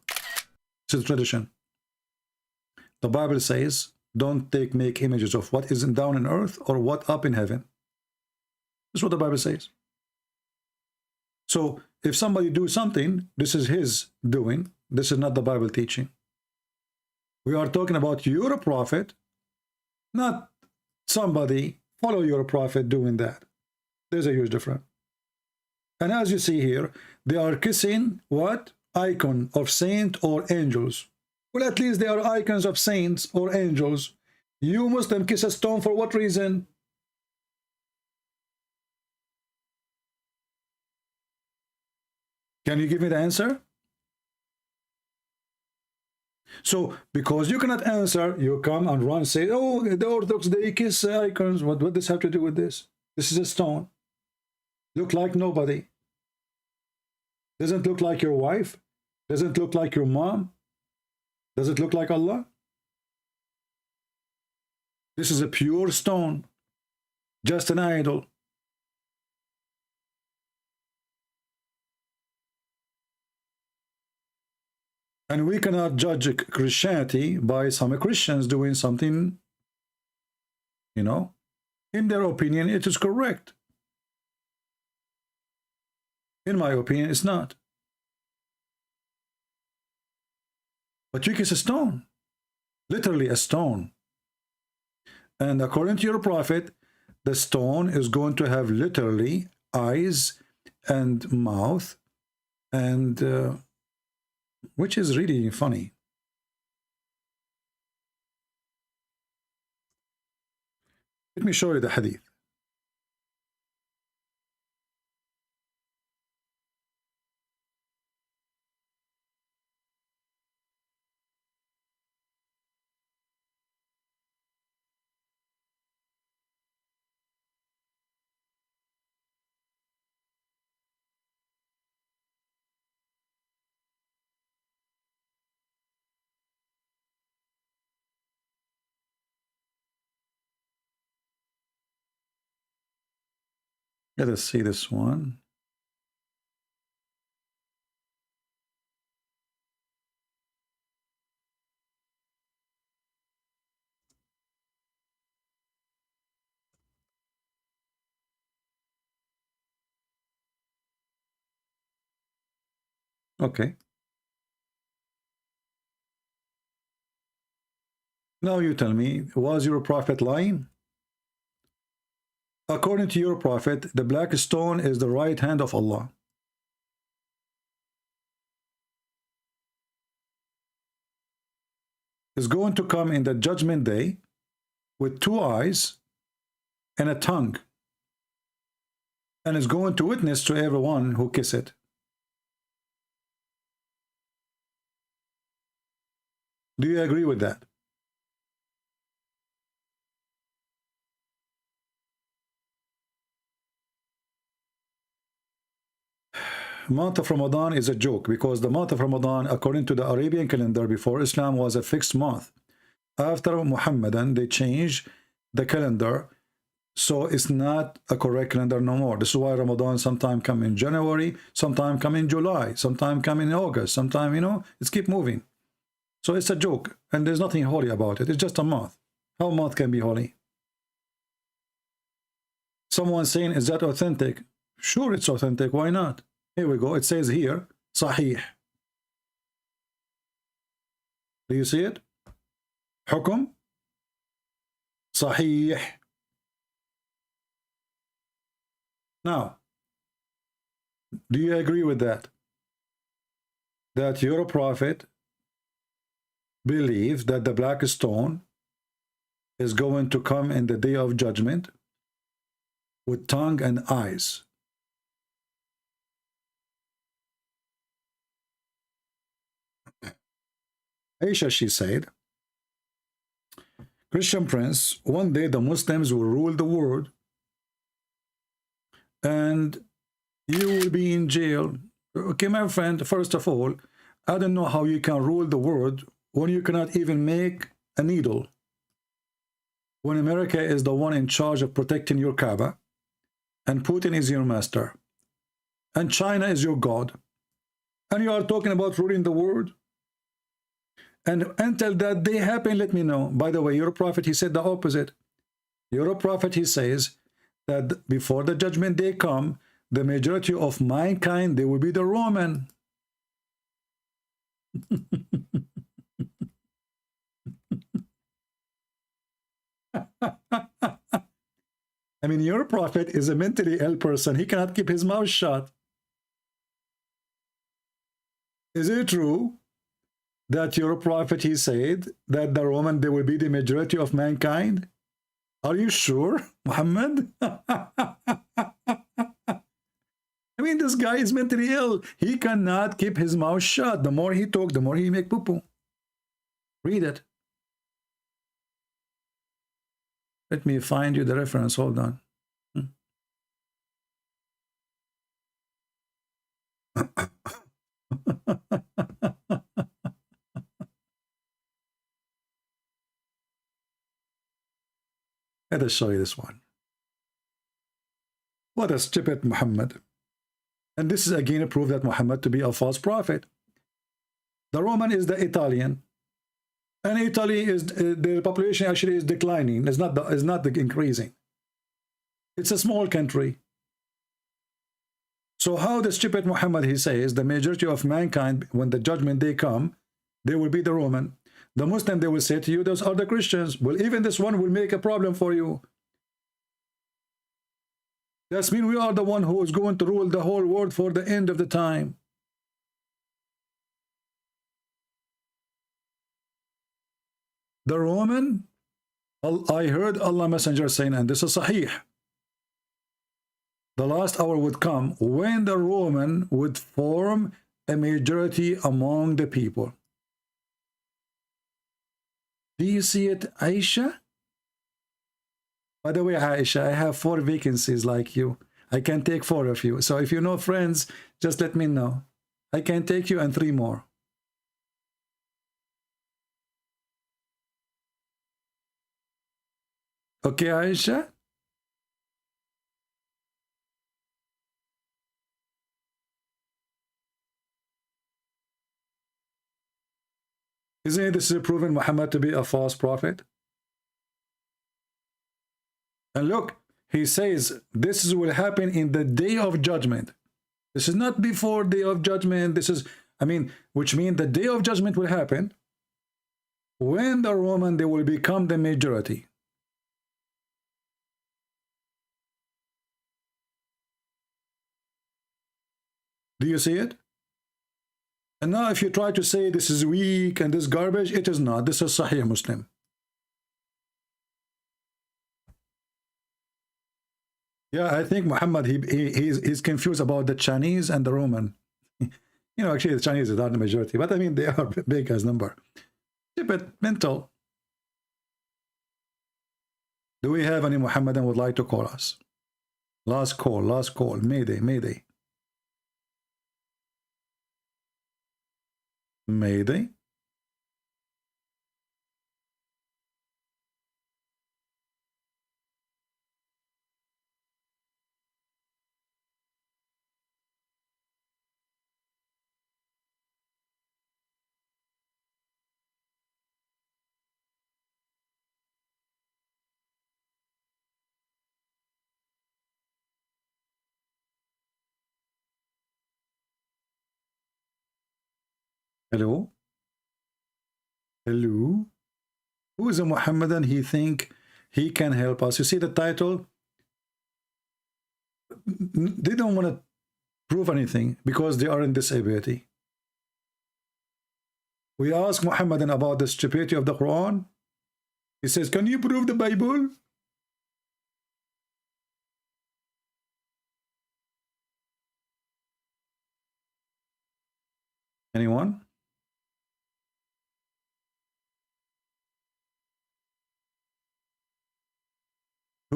This is tradition. The Bible says, don't make images of what is down on earth or what up in heaven. This is what the Bible says. So if somebody do something, this is his doing. This is not the Bible teaching. We are talking about your prophet, not somebody follow your prophet doing that. There's a huge difference. And as you see here, they are kissing what? Icon of saint or angels. Well, at least they are icons of saints or angels. You Muslim kiss a stone for what reason? Can you give me the answer? So, because you cannot answer, you come and run, say, oh, the Orthodox, they kiss icons. What does this have to do with this? This is a stone. Look like nobody. Doesn't look like your wife. Doesn't look like your mom. Does it look like Allah? This is a pure stone. Just an idol. And we cannot judge Christianity by some Christians doing something, you know, in their opinion, it is correct. In my opinion, it's not. But you kiss a stone, literally a stone. And according to your prophet, the stone is going to have literally eyes and mouth, and which is really funny. Let me show you the hadith. Let us see this one. Okay. Now you tell me, was your prophet lying? According to your prophet, the black stone is the right hand of Allah. Is going to come in the judgment day with 2 eyes and a tongue, and is going to witness to everyone who kiss it. Do you agree with that? Month of Ramadan is a joke, because the month of Ramadan, according to the Arabian calendar before Islam, was a fixed month. After Muhammadan, they changed the calendar, so it's not a correct calendar no more. This is why Ramadan sometime come in January, sometime come in July, sometime come in August, sometime, you know, it's keep moving. So it's a joke, and there's nothing holy about it. It's just a month. How a month can be holy? Someone saying, is that authentic? Sure, it's authentic. Why not? Here we go. It says here, Sahih. Do you see it? Hukum. Sahih. Now, do you agree with that? That your prophet believes that the black stone is going to come in the day of judgment with tongue and eyes. Aisha, she said, Christian Prince, one day the Muslims will rule the world and you will be in jail. Okay, my friend, first of all, I don't know how you can rule the world when you cannot even make a needle. When America is the one in charge of protecting your Kaaba, and Putin is your master, and China is your God, and you are talking about ruling the world? And until that day happen, let me know. By the way, your prophet, he said the opposite. Your prophet, he says that before the judgment day come, the majority of mankind, they will be the Roman. I mean, your prophet is a mentally ill person. He cannot keep his mouth shut. Is it true that your prophet, he said that the Roman, they will be the majority of mankind? Are you sure, Muhammad? I mean, this guy is mentally ill. He cannot keep his mouth shut. The more he talk, the more he make poo-poo. Read it. Let me find you the reference. Hold on. Let us show you this one. What a stupid Muhammad. And this is again a proof that Muhammad to be a false prophet. The Roman is the Italian. And Italy is, the population actually is declining. It's not increasing. It's a small country. So how the stupid Muhammad, he says, the majority of mankind, when the judgment day come, they will be the Roman. The Muslim, they will say to you, those are the Christians. Well, even this one will make a problem for you. That means we are the one who is going to rule the whole world for the end of the time. The Roman, I heard Allah Messenger saying, and this is Sahih, the last hour would come when the Roman would form a majority among the people. Do you see it, Aisha? By the way, Aisha, I have 4 vacancies like you. I can take 4 of you. So if you know friends, just let me know. I can take you and 3 more. Okay, Aisha? Isn't this proving Muhammad to be a false prophet? And look, he says this will happen in the day of judgment. This is not before day of judgment. This is, I mean, which means the day of judgment will happen when the Roman, they will become the majority. Do you see it? And now if you try to say this is weak and this garbage, it is not. This is Sahih Muslim. Yeah, I think Muhammad, he's confused about the Chinese and the Roman. You know, actually the Chinese are not the majority, but I mean they are big as number. Stupid, mental. Do we have any Muhammadan would like to call us? Last call, Mayday, Mayday. Mayday. Hello? Hello? Who is a Muhammadan? He think he can help us. You see the title? They don't want to prove anything because they are in disability. We ask Muhammadan about the stupidity of the Quran. He says, can you prove the Bible? Anyone?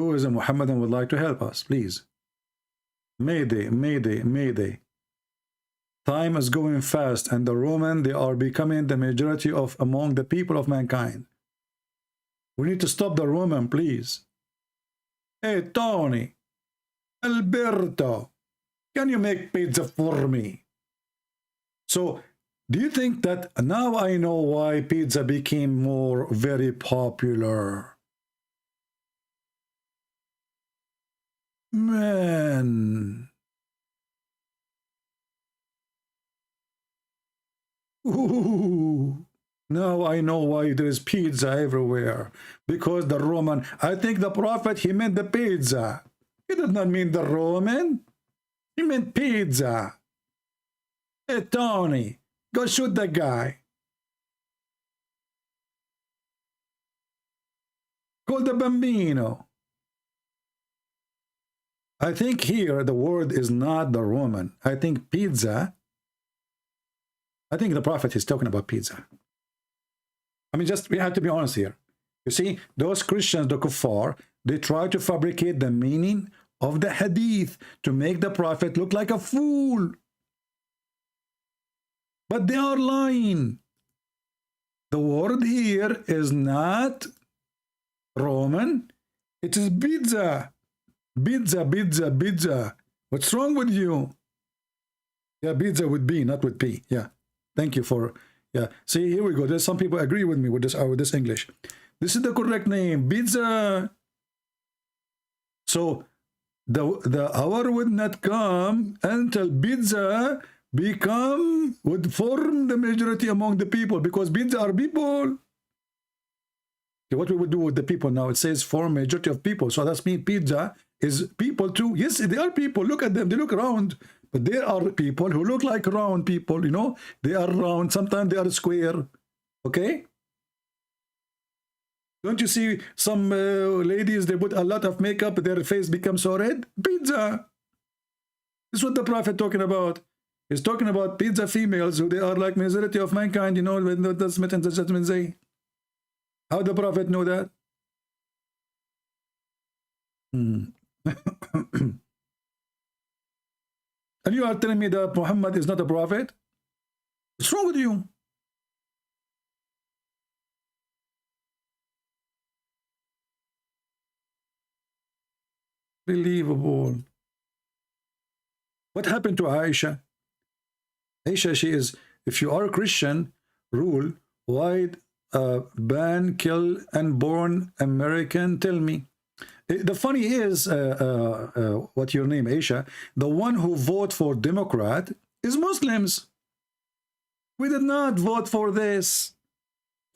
Who is a Muhammadan would like to help us, please? Mayday, mayday, mayday. Time is going fast, and the Roman, they are becoming the majority of among the people of mankind. We need to stop the Roman, please. Hey, Tony, Alberto, can you make pizza for me? So, do you think that now I know why pizza became very popular? Man. Ooh. Now I know why there is pizza everywhere. Because the Roman, I think the Prophet, he meant the pizza. He did not mean the Roman. He meant pizza. Hey, Tony, go shoot the guy. Call the Bambino. I think here the word is not the Roman. I think pizza. I think the Prophet is talking about pizza. I mean, we have to be honest here. You see, those Christians, the kuffar, they try to fabricate the meaning of the hadith to make the Prophet look like a fool. But they are lying. The word here is not Roman. It is pizza. Pizza, pizza, pizza. What's wrong with you? Yeah, pizza with B, not with P. Yeah. Thank you for... Yeah. See, here we go. There's some people agree with me with this English. This is the correct name. Pizza. So, the hour would not come until pizza would form the majority among the people, because pizza are people. Okay, what we would do with the people now? It says form majority of people. So that's mean pizza is people too. Yes, they are people. Look at them. They look round. But there are people who look like round people, you know. They are round. Sometimes they are square. Okay? Don't you see some ladies, they put a lot of makeup, their face becomes so red? Pizza. This is what the Prophet talking about. He's talking about pizza females who they are like majority of mankind, you know, when the Smith and the Judgment Day. How the Prophet know that? And you are telling me that Muhammad is not a prophet? What's wrong with you? Unbelievable. What happened to Aisha? Aisha, she is, if you are a Christian, rule, why ban, kill, unborn American? Tell me. The funny is, what's your name, Aisha? The one who vote for Democrat is Muslims. We did not vote for this.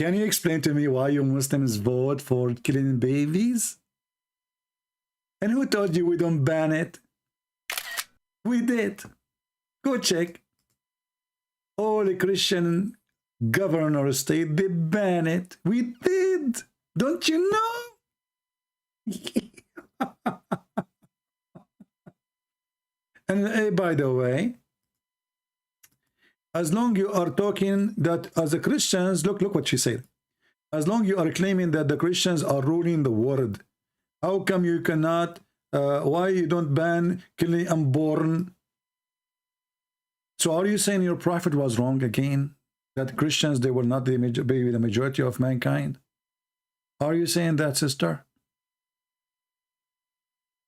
Can you explain to me why you Muslims vote for killing babies? And who told you we don't ban it? We did. Go check. All the Christian governor state, they ban it. We did. Don't you know? And by the way, as long you are talking that as the Christians, look what she said. As long you are claiming that the Christians are ruling the world, how come you cannot, why you don't ban killing unborn? So are you saying your prophet was wrong again? That Christians, they will not be the majority of mankind? Are you saying that, sister?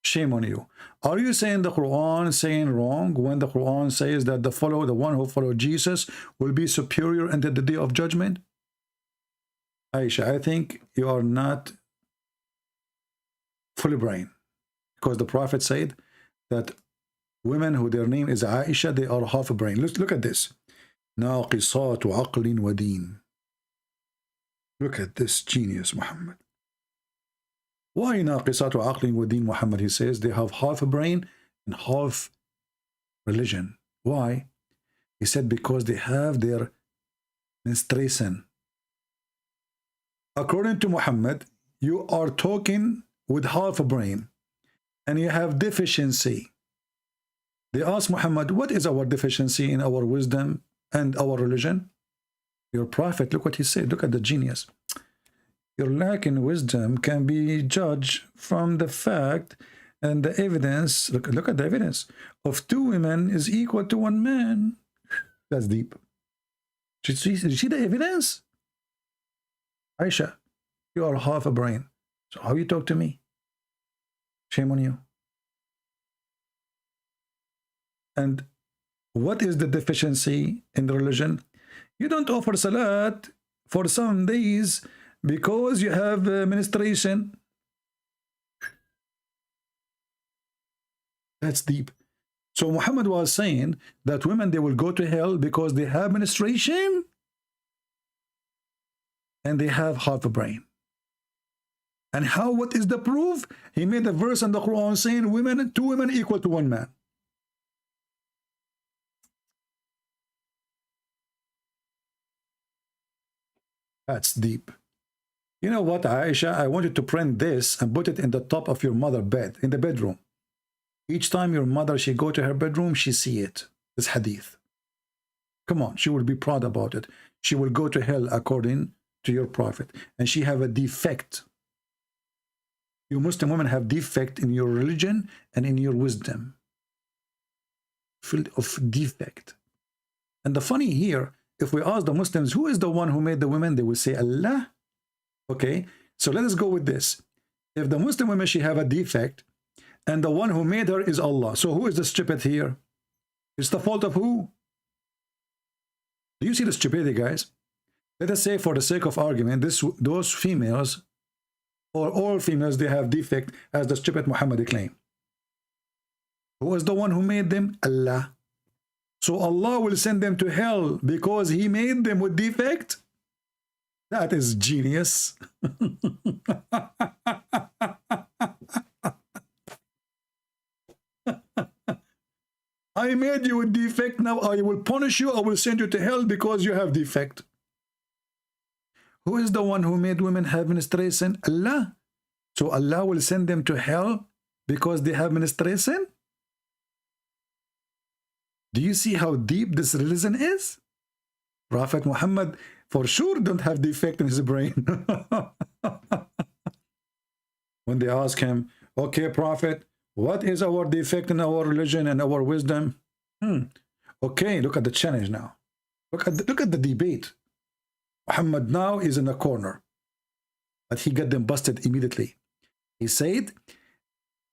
Shame on you. Are you saying the Quran saying wrong when the Quran says that the one who follows Jesus will be superior until the day of judgment? Aisha, I think you are not fully brain, because the Prophet said that women who their name is Aisha, they are half a brain. Look at this. ناقصات عقل ودين. Look at this genius, Muhammad. Why ناقصات عقل ودين, Muhammad? He says they have half a brain and half religion. Why? He said because they have their menstruation. According to Muhammad, you are talking with half a brain and you have deficiency. They asked Muhammad, what is our deficiency in our wisdom and our religion? Your prophet, look what he said. Look at the genius. Your lack in wisdom can be judged from the fact and the evidence. Look at the evidence of 2 women is equal to 1 man. That's deep. Did you see the evidence? Aisha, you are half a brain. So how you talk to me? Shame on you. And what is the deficiency in the religion? You don't offer salat for some days because you have menstruation. That's deep. So Muhammad was saying that women, they will go to hell because they have menstruation and they have half a brain. And how, what is the proof? He made a verse in the Quran saying women, 2 women equal to 1 man. That's deep. You know what, Aisha? I want you to print this and put it in the top of your mother bed, in the bedroom. Each time your mother, she go to her bedroom, she see it. This hadith. Come on, she will be proud about it. She will go to hell according to your prophet. And she have a defect. You Muslim women have defect in your religion and in your wisdom. Filled of defect. And the funny here, if we ask the Muslims, who is the one who made the women? They will say Allah. Okay, so let us go with this. If the Muslim women, she have a defect, and the one who made her is Allah. So who is the stupid here? It's the fault of who? Do you see the stupidity, guys? Let us say, for the sake of argument, those females, or all females, they have defect, as the stupid Muhammad claim. Who is the one who made them? Allah. So Allah will send them to hell because He made them with defect? That is genius. I made you with defect, now I will punish you, I will send you to hell because you have defect. Who is the one who made women have menstruation? Allah. So Allah will send them to hell because they have menstruation? Do you see how deep this religion is? Prophet Muhammad for sure don't have defect in his brain. When they ask him, okay, Prophet, what is our defect in our religion and our wisdom? Okay, look at the challenge now. Look at the debate. Muhammad now is in a corner, but he got them busted immediately. He said,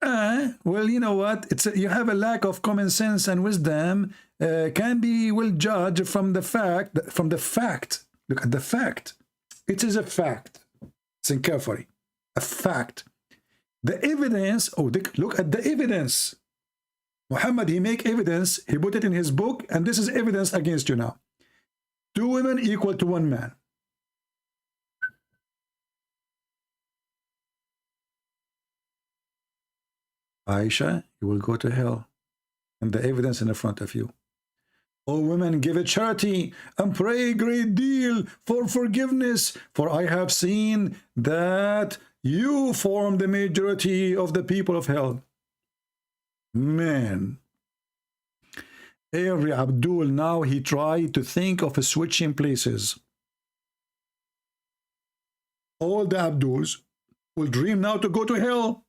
well, you know what? You have a lack of common sense and wisdom. Can be well judged from the fact. Look at the fact. It is a fact. Listen carefully. A fact. The evidence. Oh, look at the evidence. Muhammad, he make evidence. He put it in his book, and this is evidence against you now. 2 women equal to 1 man. Aisha, you will go to hell. And the evidence in the front of you. O women, give a charity and pray a great deal for forgiveness, for I have seen that you form the majority of the people of hell. Man. Every Abdul now, he tried to think of switching places. All the Abduls will dream now to go to hell.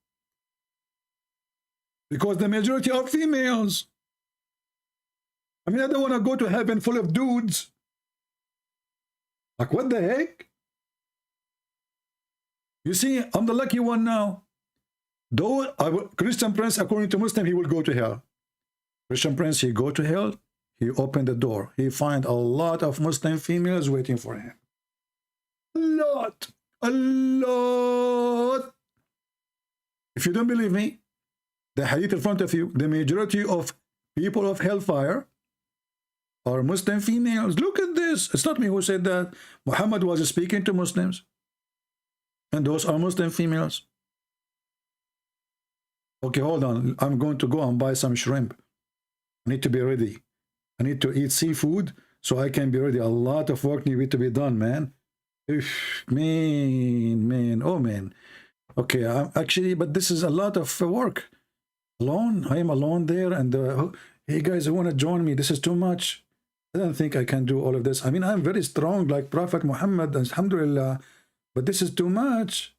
Because the majority are females. I mean, I don't want to go to heaven full of dudes. Like, what the heck? You see, I'm the lucky one now. Though Christian Prince, according to Muslim, he will go to hell. Christian Prince, he go to hell. He opened the door. He find a lot of Muslim females waiting for him. A lot. A lot. If you don't believe me, the hadith in front of you, the majority of people of hellfire are Muslim females. Look at this. It's not me who said that. Muhammad was speaking to Muslims. And those are Muslim females. Okay, hold on. I'm going to go and buy some shrimp. I need to be ready. I need to eat seafood so I can be ready. A lot of work needs to be done, man. Man. Oh, man. Okay, actually, but this is a lot of work. Alone? I am alone there. And hey, guys, who want to join me? This is too much. I don't think I can do all of this. I mean, I'm very strong like Prophet Muhammad. Alhamdulillah. But this is too much.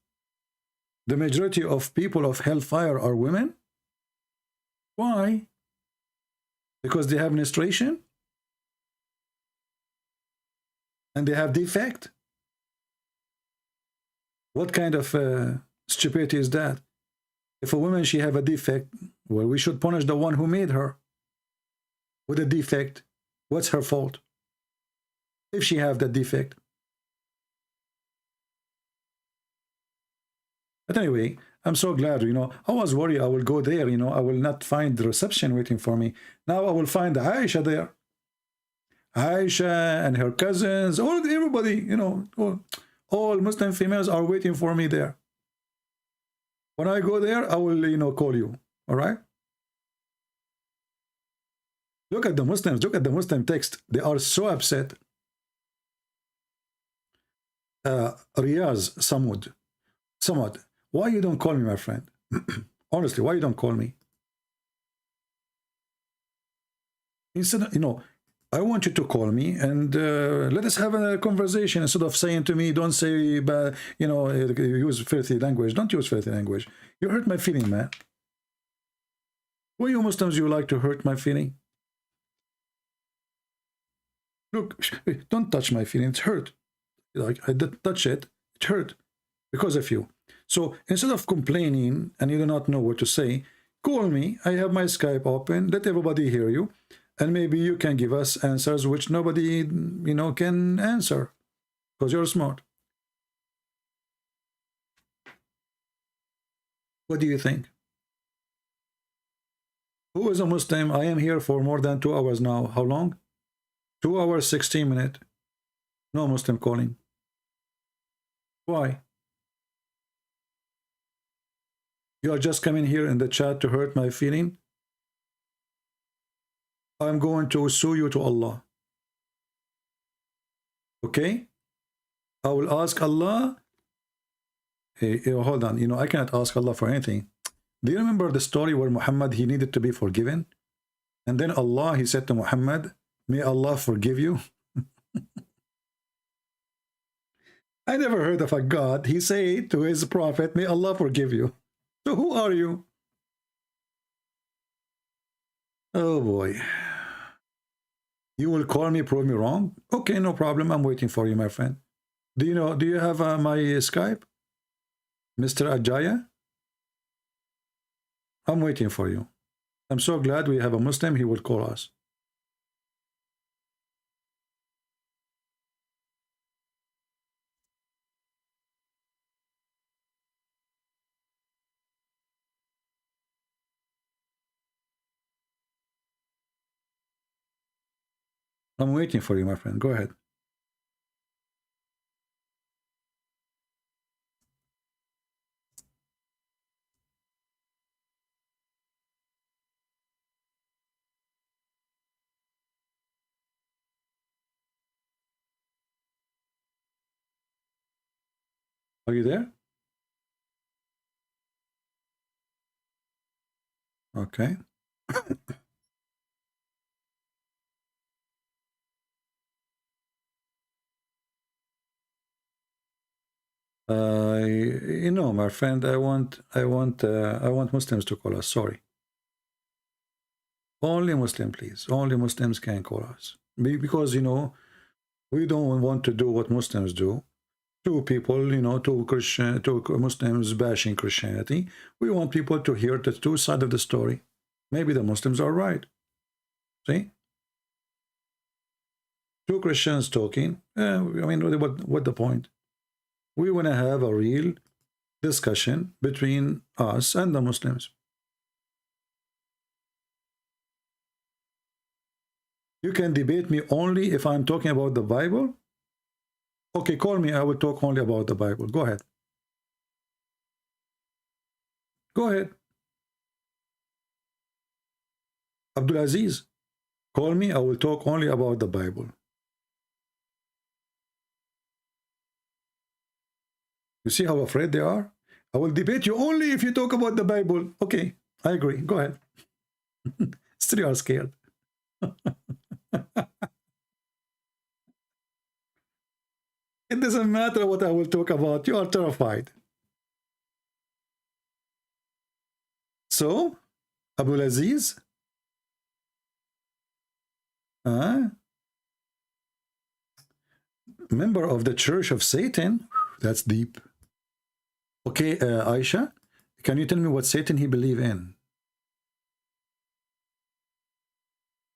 The majority of people of hellfire are women. Why? Because they have menstruation? And they have defect? What kind of stupidity is that? If a woman, she have a defect, well, we should punish the one who made her with a defect. What's her fault? If she have that defect. But anyway, I'm so glad, you know, I was worried I will go there, you know, I will not find the reception waiting for me. Now I will find Aisha there. Aisha and her cousins, everybody, you know, all Muslim females are waiting for me there. When I go there, I will, you know, call you. All right? Look at the Muslims. Look at the Muslim text. They are so upset. Riyaz Samud, why you don't call me, my friend? Honestly, why you don't call me? Instead, you know, I want you to call me and let us have a conversation instead of saying to me, don't say, you know, use filthy language. Don't use filthy language. You hurt my feeling, man. Why you Muslims, you like to hurt my feeling? Look, don't touch my feeling. It's hurt. Like I did touch it. It hurt because of you. So instead of complaining and you do not know what to say, call me. I have my Skype open. Let everybody hear you. And maybe you can give us answers which nobody, you know, can answer because you're smart. What do you think? Who is a Muslim? I am here for more than 2 hours now. How long? 2 hours, 16 minutes. No Muslim calling. Why? You are just coming here in the chat to hurt my feeling? I'm going to sue you to Allah. Okay? I will ask Allah. Hey, hold on. You know, I cannot ask Allah for anything. Do you remember the story where Muhammad, he needed to be forgiven? And then Allah, he said to Muhammad, may Allah forgive you. I never heard of a God. He said to his prophet, may Allah forgive you. So who are you? Oh boy. You will call me, prove me wrong? Okay, no problem. I'm waiting for you, my friend. Do you have my Skype? Mr. Ajaya? I'm waiting for you. I'm so glad we have a Muslim. He will call us. I'm waiting for you, my friend. Go ahead. Are you there? Okay. You know, my friend, I want Muslims to call us. Sorry. Only Muslim, please. Only Muslims can call us. Because, you know, we don't want to do what Muslims do. Two people, you know, two Muslims bashing Christianity. We want people to hear the two sides of the story. Maybe the Muslims are right. See? Two Christians talking. I mean, what the point? We want to have a real discussion between us and the Muslims. You can debate me only if I'm talking about the Bible. Okay, call me. I will talk only about the Bible. Go ahead. Go ahead. Abdul Aziz, call me. I will talk only about the Bible. You see how afraid they are? I will debate you only if you talk about the Bible. Okay, I agree. Go ahead. Still you are scared. It doesn't matter what I will talk about. You are terrified. So, Abu Aziz, member of the Church of Satan. That's deep. Okay, Aisha, can you tell me what Satan he believe in?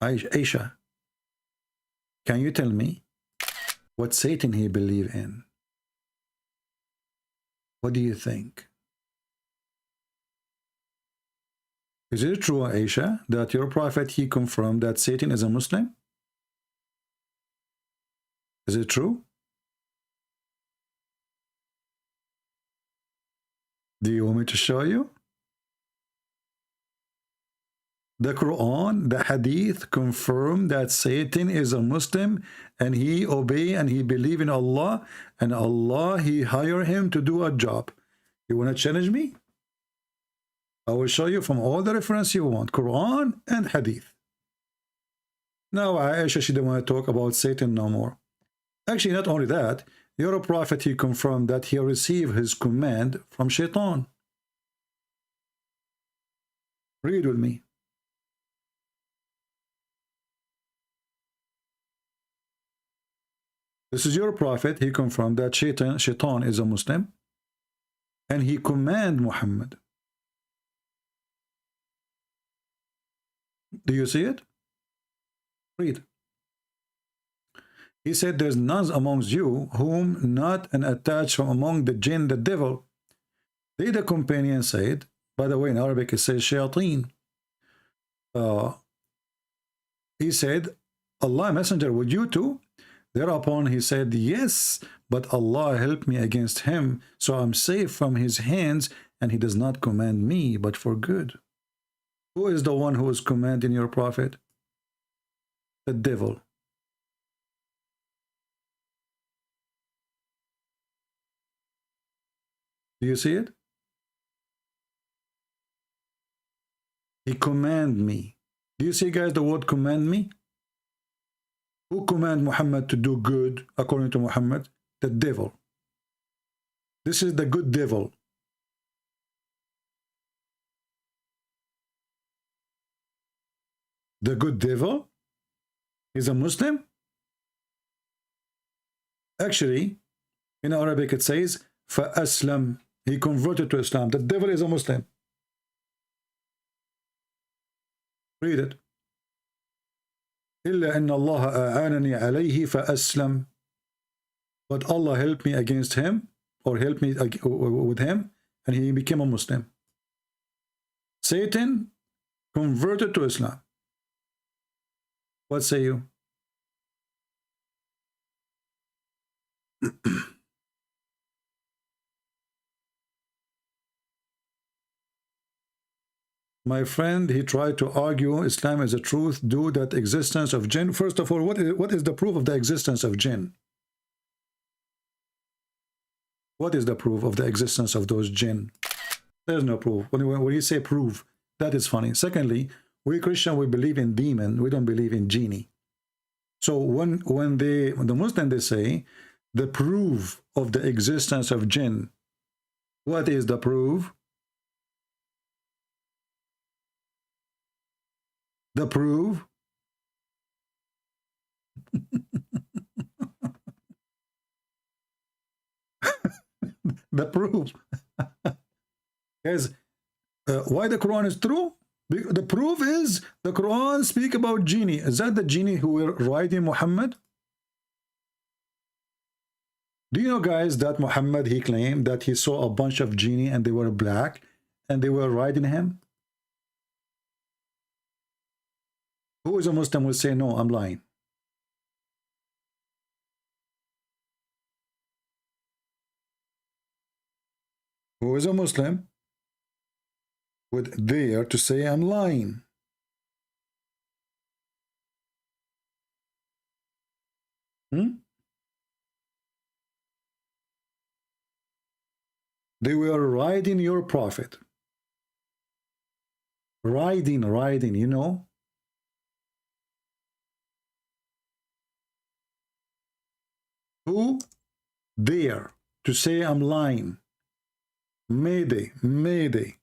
Aisha, can you tell me what Satan he believe in? What do you think? Is it true, Aisha, that your prophet he confirmed that Satan is a Muslim? Is it true? Do you want me to show you? The Quran, the Hadith confirm that Satan is a Muslim and he obey and he believe in Allah and Allah he hire him to do a job. You want to challenge me? I will show you from all the reference you want, Quran and Hadith. Now Aisha, she didn't want to talk about Satan no more. Actually, not only that, your prophet, he confirmed that he received his command from Shaitan. Read with me. This is your prophet, he confirmed that Shaitan is a Muslim and he command Muhammad. Do you see it? Read. He said, there's none amongst you whom not an attached from among the jinn, the devil. They, the companion, said, by the way, in Arabic it says shayateen. He said, Allah messenger, would you too? Thereupon he said, yes, but Allah helped me against him, so I'm safe from his hands, and he does not command me, but for good. Who is the one who is commanding your prophet? The devil. Do you see it? He command me. Do you see, guys, the word command me? Who command Muhammad to do good according to Muhammad? The devil. This is the good devil. The good devil is a Muslim? Actually, in Arabic it says, فَأَسْلَمْ. He converted to Islam. The devil is a Muslim. Read it. إِلَّا إِنَّ اللَّهَ أَعَانَنِي عَلَيْهِ فَأَسْلَمْ. But Allah helped me against him, or helped me with him, and he became a Muslim. Satan converted to Islam. What say you? My friend, he tried to argue Islam is a truth due that existence of jinn. First of all, what is the proof of the existence of jinn? What is the proof of the existence of those jinn? There's no proof. When you say proof, that is funny. Secondly, we Christian, we believe in demon. We don't believe in genie. So when the Muslim, they say the proof of the existence of jinn, what is the proof? The proof? The proof. Guys, why the Quran is true? The proof is the Quran speak about genie. Is that the genie who were riding Muhammad? Do you know, guys, that Muhammad, he claimed that he saw a bunch of genie and they were black and they were riding him? Who is a Muslim will say, no, I'm lying. Who is a Muslim would dare to say I'm lying? They were riding your prophet. Riding, you know? Who dare to say I'm lying, mayday, mayday.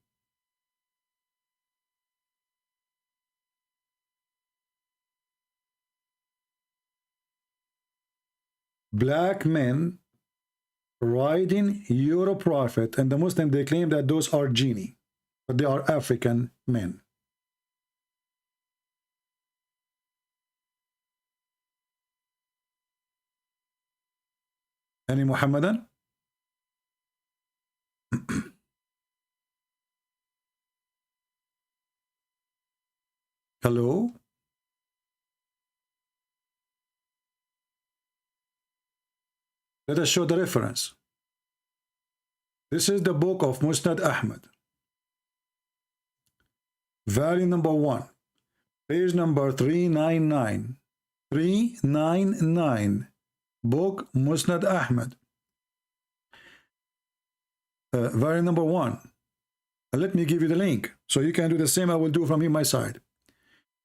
Black men riding your prophet, and the Muslim, they claim that those are genie, but they are African men. Any Muhammadan? Hello? Let us show the reference. This is the book of Musnad Ahmad. Volume number 1, page number 399. 399. Book Musnad Ahmad. Volume number 1. Let me give you the link so you can do the same. I will do from here my side.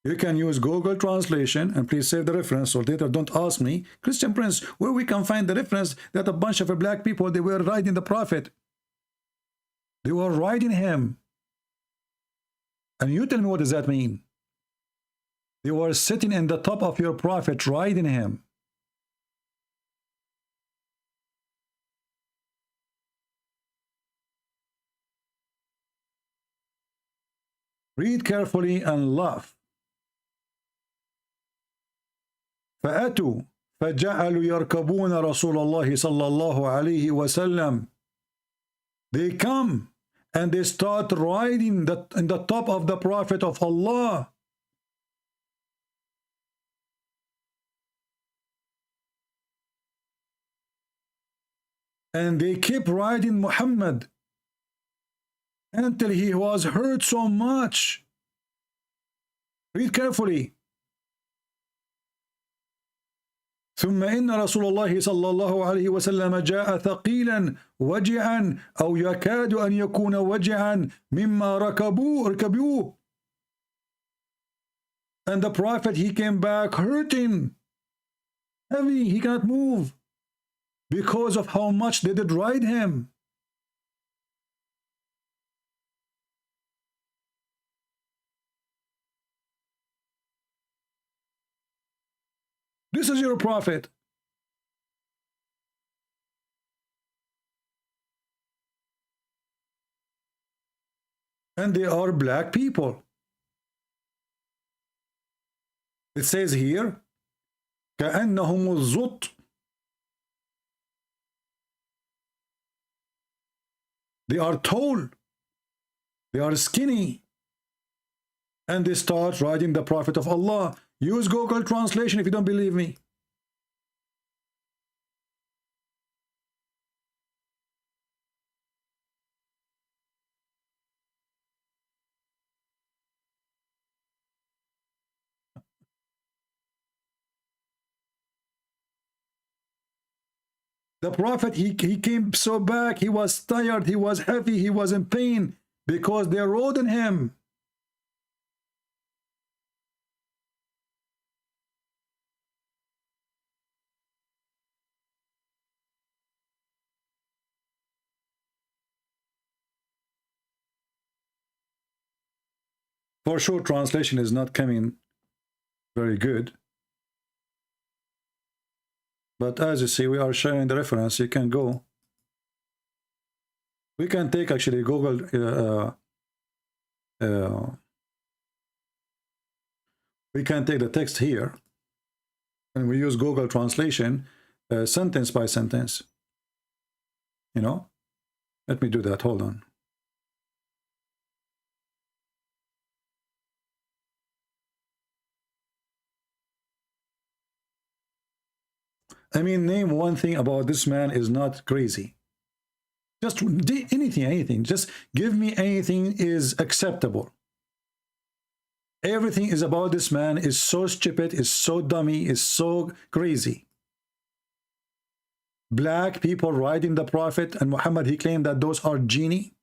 You can use Google Translation, and please save the reference, or later don't ask me, Christian Prince, where we can find the reference that a bunch of black people, they were riding the prophet. They were riding him. And you tell me, what does that mean? They were sitting in the top of your prophet, riding him. Read carefully and laugh. فأتوا فجعلوا يركبون رسول الله صلى الله عليه وسلم. They come and they start riding in the top of the Prophet of Allah. And they keep riding Muhammad until he was hurt so much. Read carefully. ثم إن رسول الله صلى الله عليه وسلم جاء ثقيلا وجعا أو يكاد أن يكون وجعا مما ركبوه. And the Prophet, he came back hurting, heavy, he cannot move because of how much they did ride him. This is your prophet. And they are black people. It says here, كأنهم الزط. They are tall. They are skinny. And they start riding the Prophet of Allah. Use Google Translation if you don't believe me. The Prophet, he came so back, he was tired, he was heavy, he was in pain because they rode on him. For sure, translation is not coming very good. But as you see, we are showing the reference. You can go. We can take actually Google. We can take the text here, and we use Google Translation, sentence by sentence. You know, let me do that. Hold on. I mean, name one thing about this man is not crazy. Just anything. Just give me anything is acceptable. Everything is about this man is so stupid, is so dummy, is so crazy. Black people riding the Prophet, and Muhammad, he claimed that those are genie.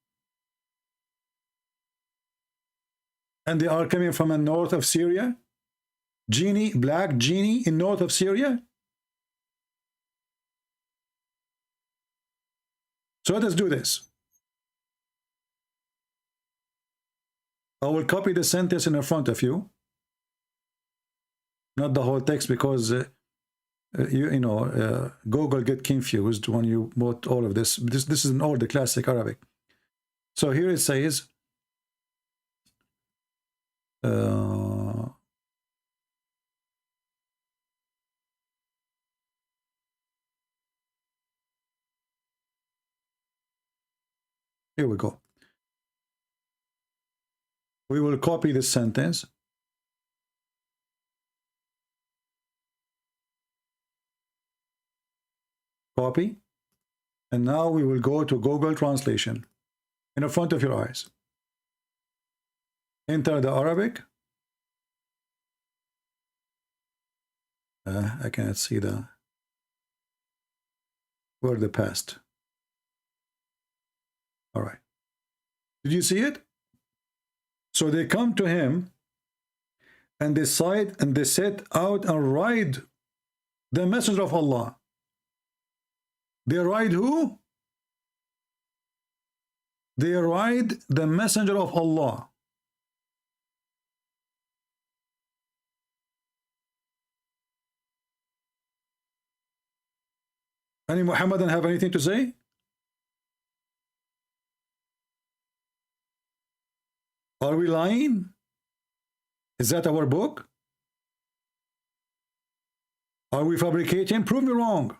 And they are coming from the north of Syria. Genie, black genie in north of Syria. So let us do this. I will copy the sentence in front of you, not the whole text, because Google get confused when you bought all of this. This is in all the classic Arabic. So here it says, here we go. We will copy this sentence. Copy. And now we will go to Google Translation in front of your eyes. Enter the Arabic. I cannot see the word the past. All right. Did you see it? So they come to him and they set out and ride the messenger of Allah. They ride who? They ride the messenger of Allah. Any Muhammadan have anything to say? Are we lying? Is that our book? Are we fabricating? Prove me wrong.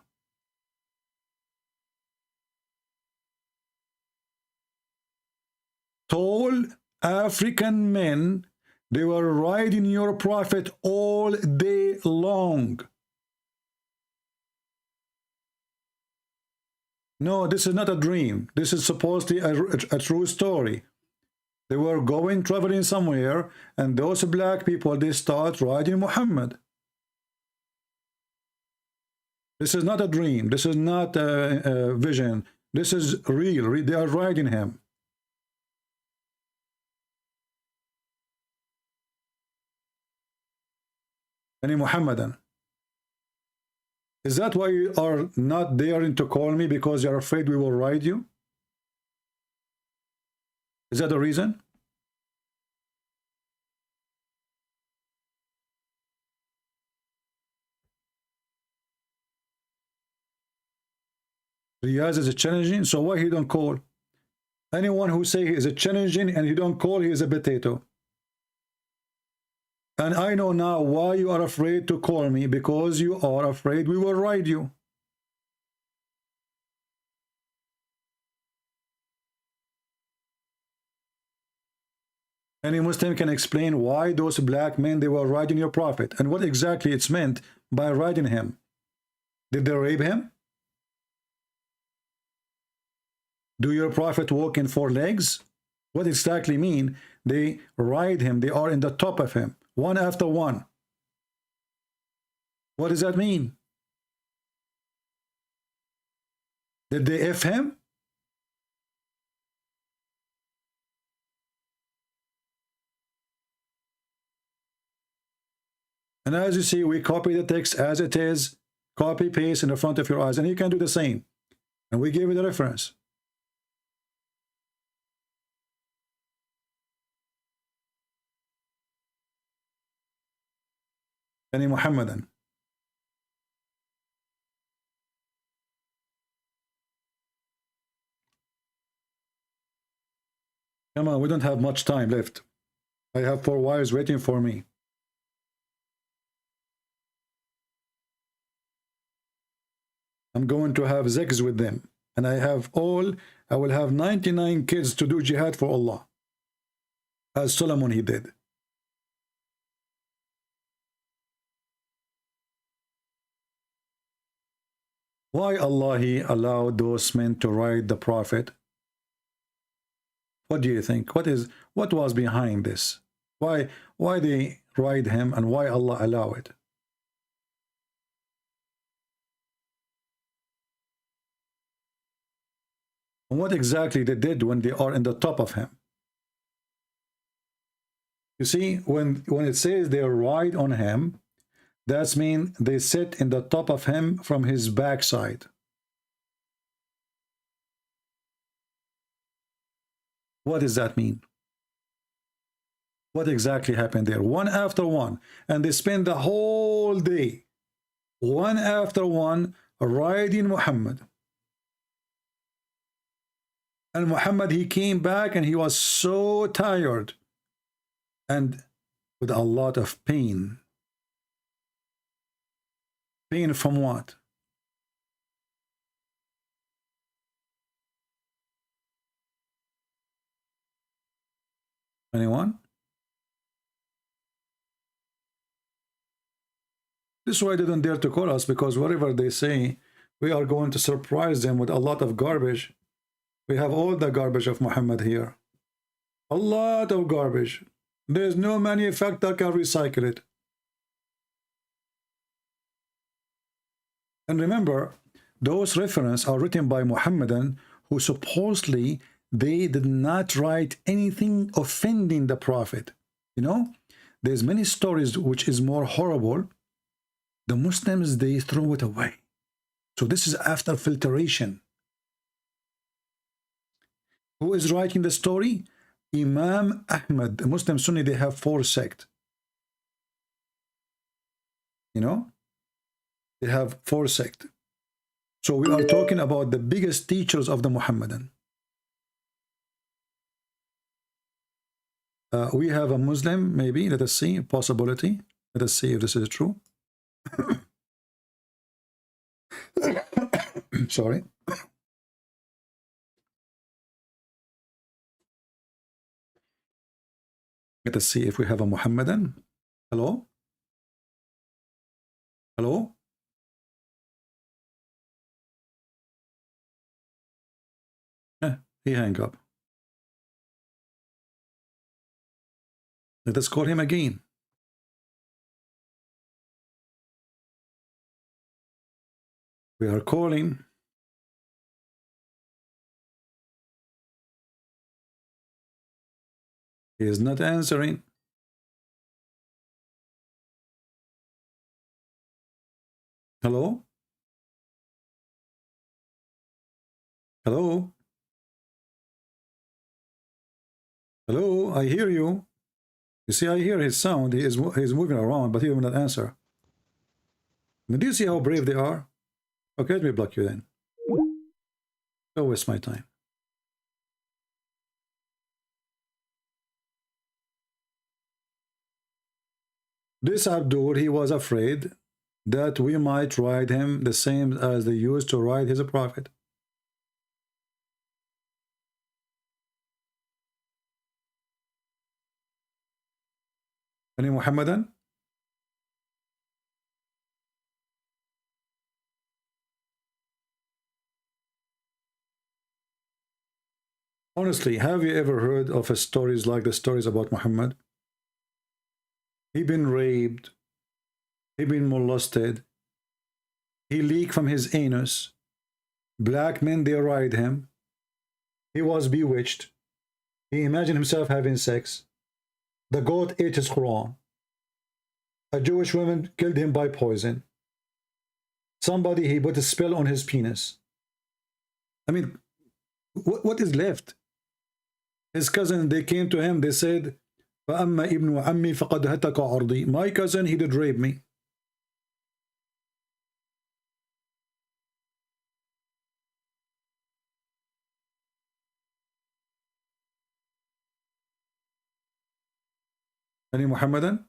Tall African men, they were riding your prophet all day long. No, this is not a dream. This is supposedly a true story. They were traveling somewhere, and those black people, they start riding Muhammad. This is not a dream. This is not a vision. This is real. They are riding him. Any Muhammadan? Is that why you are not daring to call me, because you're afraid we will ride you? Is that the reason? Riyaz is a challenging, so why he don't call? Anyone who say he is a challenging and he don't call, he is a potato. And I know now why you are afraid to call me, because you are afraid we will ride you. Any Muslim can explain why those black men, they were riding your prophet, and what exactly it's meant by riding him. Did they rape him? Do your prophet walk in 4 legs? What exactly mean they ride him? They are in the top of him, one after one. What does that mean? Did they F him? And as you see, we copy the text as it is, copy, paste in the front of your eyes, and you can do the same. And we give you the reference. Any Muhammadan? Come on, we don't have much time left. I have 4 wives waiting for me. I'm going to have sex with them, and I will have 99 kids to do jihad for Allah, as Solomon he did. Why Allah he allowed those men to ride the prophet? What do you think? What was behind this? Why they ride him, and why Allah allow it? And what exactly they did when they are in the top of him? You see, when it says they ride on him, that means they sit in the top of him from his backside. What does that mean? What exactly happened there? One after one. And they spend the whole day, one after one, riding Muhammad. And Muhammad, he came back and he was so tired and with a lot of pain. Pain from what? Anyone? This is why they don't dare to call us, because whatever they say, we are going to surprise them with a lot of garbage. We have all the garbage of Muhammad here. A lot of garbage. There's no manufacturer can recycle it. And remember, those references are written by Muhammadan who supposedly they did not write anything offending the Prophet. You know, there's many stories which is more horrible. The Muslims, they throw it away. So this is after filtration. Who is writing the story? Imam Ahmad. The Muslim Sunni, they have 4 sects. You know? They have 4 sects. So we are talking about the biggest teachers of the Muhammadan. We have a Muslim, maybe. Let us see. Possibility. Let us see if this is true. Sorry. Let us see if we have a Muhammadan. Hello? Hello? He hang up. Let us call him again. We are calling. He is not answering. Hello? Hello? Hello? I hear you. You see, I hear his sound. He is moving around, but he will not answer. Do you see how brave they are? Okay, let me block you then. Don't waste my time. This Abdul, he was afraid that we might ride him the same as they used to ride his prophet. Any Muhammadan? Honestly, have you ever heard of stories like the stories about Muhammad? He been raped, he been molested, he leaked from his anus, black men, they ride him, he was bewitched, he imagined himself having sex, the goat ate his Quran, a Jewish woman killed him by poison, somebody, he put a spell on his penis. I mean, what is left? His cousin, they came to him, they said, فَأَمَّا إِبْنُ عَمِّي فَقَدْ هَتَكَ عَرْضِي. My cousin, he did rape me. Any Muhammadan?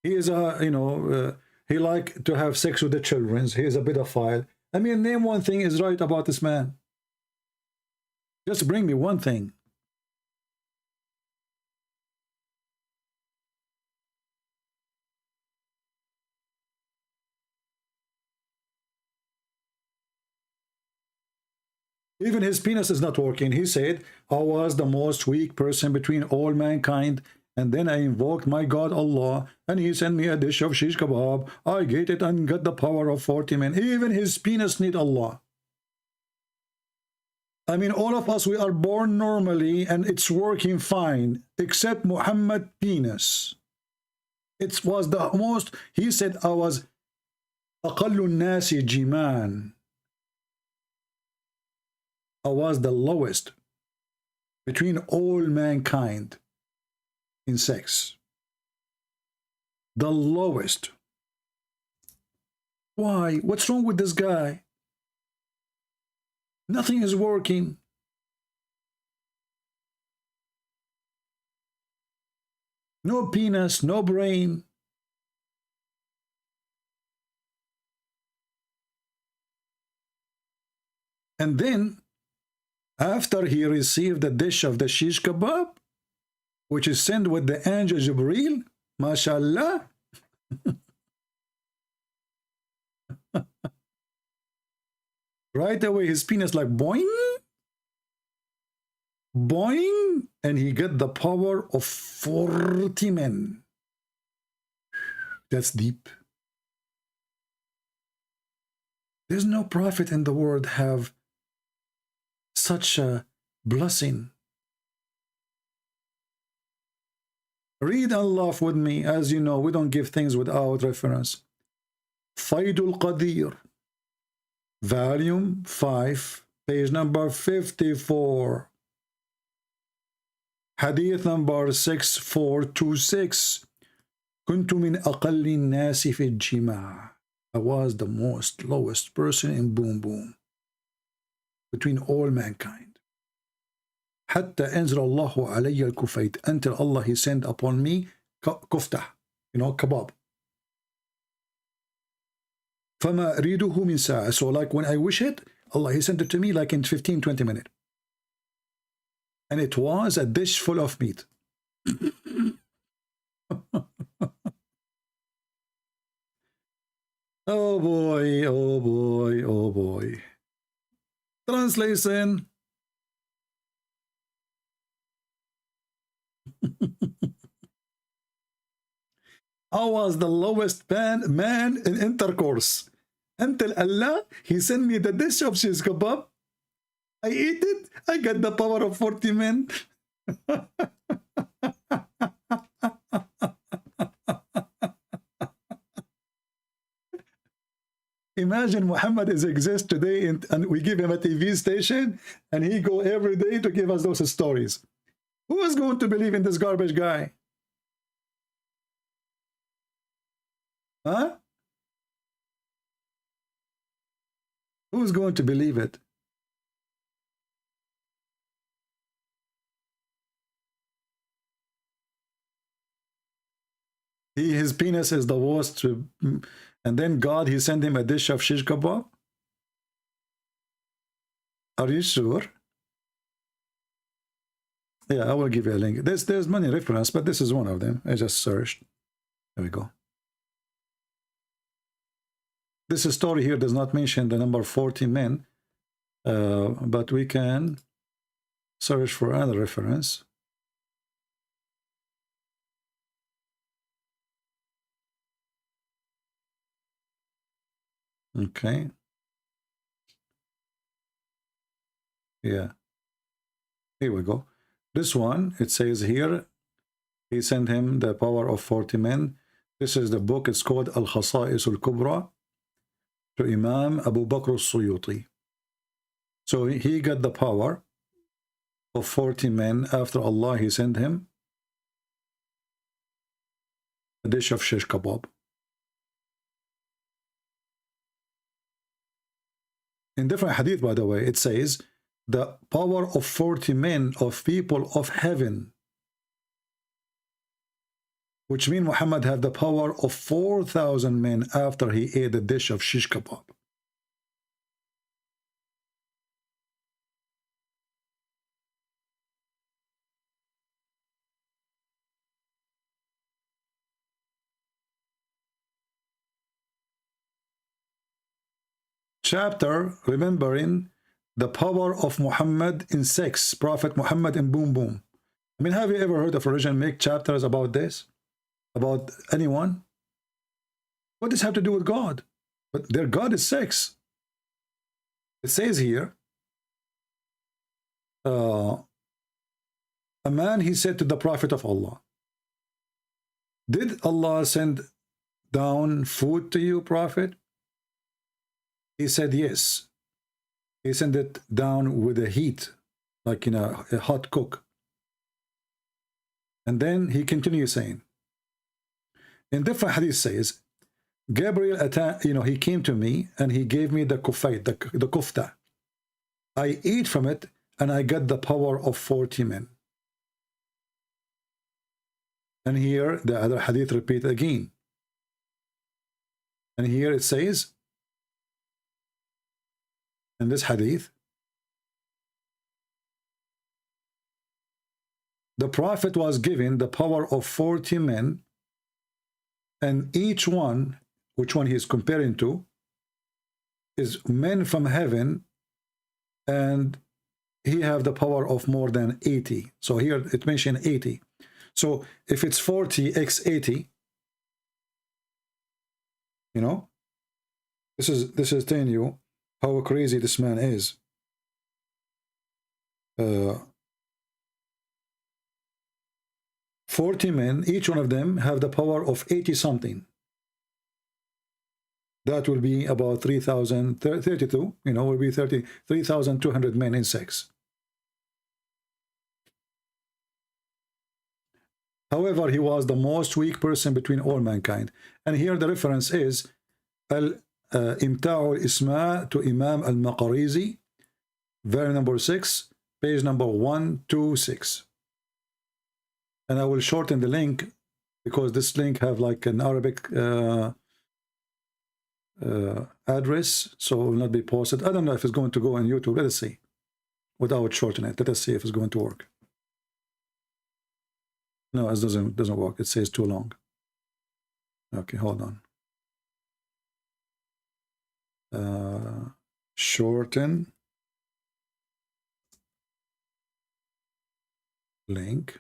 He is a, you know, he like to have sex with the children. He is a pedophile. I mean, name one thing is right about this man. Just bring me one thing. Even his penis is not working. He said, I was the most weak person between all mankind, and then I invoked my God Allah, and he sent me a dish of shish kebab. I ate it and got the power of 40 men. Even his penis need Allah. I mean, all of us, we are born normally, and it's working fine, except Muhammad penis. It was the most, he said, I was أقل الناس جمال. I was the lowest between all mankind in sex. The lowest. Why? What's wrong with this guy? Nothing is working. No penis, no brain. And then, after he received the dish of the shish kebab, which is sent with the angel Jibreel, mashallah, right away his penis like boing, boing, and he get the power of 40 men. That's deep. There's no prophet in the world have such a blessing. Read and laugh with me. As you know, we don't give things without reference. Faidul Qadir, volume 5, page number 54. Hadith number 6426. كنت من أقل الناس في الجماع. I was the most lowest person in boom boom between all mankind. حتى أنزل الله علي الكفيت, until Allah he sent upon me كفتة, kebab. فما أريده من ساعة. So like when I wish it, Allah he sent it to me like in 15-20 minutes. And it was a dish full of meat. Oh boy, oh boy, oh boy. Translation. I was the lowest man in intercourse until Allah he sent me the dish of shish kebab. I eat it. I got the power of 40 men. Imagine Muhammad exists today and we give him a TV station and he go every day to give us those stories. Who is going to believe in this garbage guy? Huh? Who's going to believe it? His penis is the worst. And then God, he sent him a dish of shish kebab. Are you sure? Yeah, I will give you a link. There's many references, but this is one of them. I just searched. There we go. This story here does not mention the number 40 men, but we can search for another reference. Okay. Yeah. Here we go. This one, it says here, he sent him the power of 40 men. This is the book. It's called Al-Khasa'is Al-Kubra to Imam Abu Bakr al-Suyuti. So he got the power of 40 men after Allah, he sent him a dish of shish kebab. In different hadith, by the way, it says the power of 40 men of people of heaven, which means Muhammad had the power of 4,000 men after he ate a dish of shish kebab. Chapter remembering the power of Muhammad in sex, Prophet Muhammad in boom boom. I mean, have you ever heard of religion make chapters about this? About anyone? What does this have to do with God? But their God is sex. It says here, a man, he said to the Prophet of Allah, did Allah send down food to you, Prophet? He said, yes. He sent it down with a heat, like in a hot cook. And then he continues saying, in different hadith says, Gabriel, he came to me and he gave me the kufayt, the kufta. I ate from it and I got the power of 40 men. And here the other hadith repeat again. And here it says, in this hadith, the Prophet was given the power of 40 men, and each one, which one he is comparing to, is men from heaven, and he have the power of more than 80. So here it mentioned 80. So if it's 40 x 80, you know, this is telling you how crazy this man is. 40 men, each one of them have the power of 80 something. That will be about 3,032, you know, will be 3,200 men in sex. However, he was the most weak person between all mankind. And here the reference is Imta'u al-Isma to Imam al-Maqarizi, volume number 6, page number 126. And I will shorten the link because this link have like an Arabic address, so it will not be posted. I don't know if it's going to go on YouTube. Let us see. Without shortening it, let us see if it's going to work. No, it doesn't work. It says too long. Okay, hold on. Shorten link.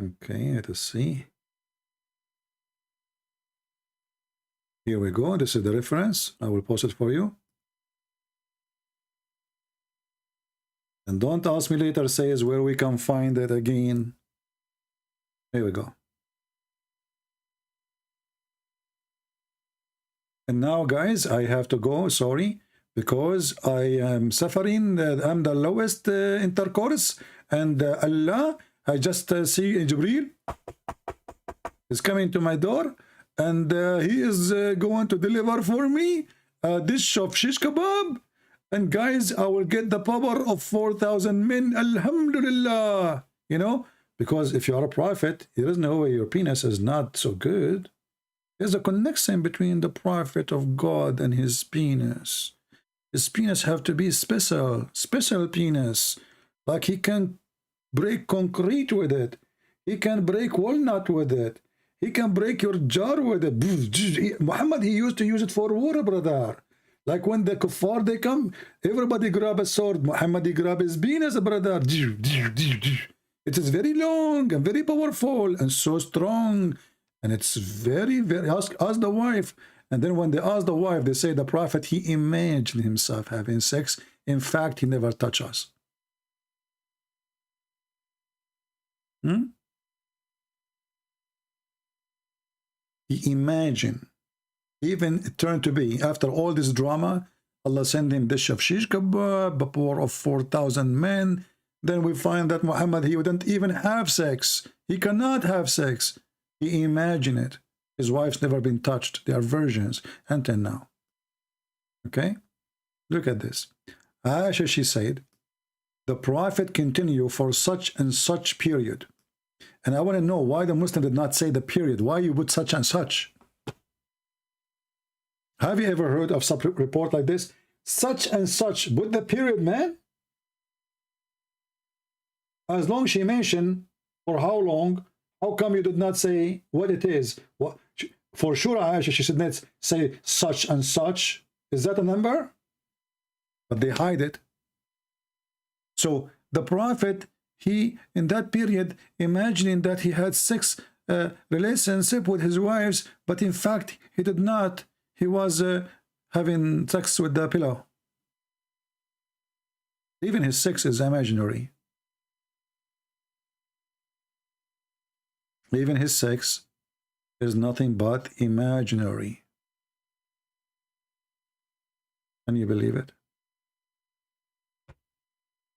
Okay, let us see. Here we go. This is the reference. I will post it for you. And don't ask me later, says where we can find it again. Here we go. And now, guys, I have to go, sorry, because I am suffering. I'm the lowest intercourse. And Allah, I just see Jibreel is coming to my door. And he is going to deliver for me a dish of shish kebab. And guys, I will get the power of 4,000 men. Alhamdulillah. You know, because if you are a prophet, there is no way your penis is not so good. There's a connection between the prophet of God and his penis. His penis have to be special penis. Like he can break concrete with it. He can break walnut with it. He can break your jar with it. Muhammad, he used to use it for war, brother. Like when the kuffar, they come, everybody grab a sword. Muhammad, he grab his penis, brother. It is very long and very powerful and so strong. And it's very, very, ask the wife. And then when they ask the wife, they say the prophet, he imagined himself having sex. In fact, he never touched us. He imagined. Even it turned to be, after all this drama, Allah sent him dish of shish kebab, a power of 4,000 men. Then we find that Muhammad, he wouldn't even have sex. He cannot have sex. He imagined it. His wife's never been touched. They are virgins until now. Okay? Look at this. Aisha, she said, the Prophet continued for such and such period. And I want to know why the Muslim did not say the period. Why you put such and such? Have you ever heard of some report like this? Such and such. Put the period, man. As long as she mentioned for how long, how come you did not say what it is? What, for sure, Aisha, she should not say such and such. Is that a number? But they hide it. So the Prophet, he, in that period, imagining that he had sex relationship with his wives, but in fact, he did not. He was having sex with the pillow. Even his sex is imaginary. Even his sex is nothing but imaginary. Can you believe it?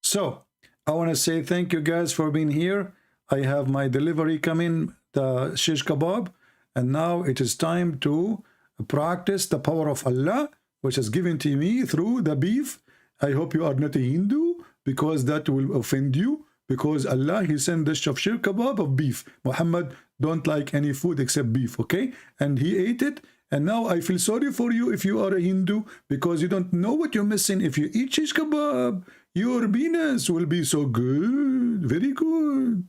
So I want to say thank you guys for being here. I have my delivery coming, the shish kebab, and now it is time to practice the power of Allah, which is given to me through the beef. I hope you are not a Hindu, because that will offend you, because Allah, he sent the shish kebab of beef. Muhammad don't like any food except beef, okay? And he ate it, and now I feel sorry for you if you are a Hindu, because you don't know what you're missing. If you eat shish kebab, your penis will be so good, very good.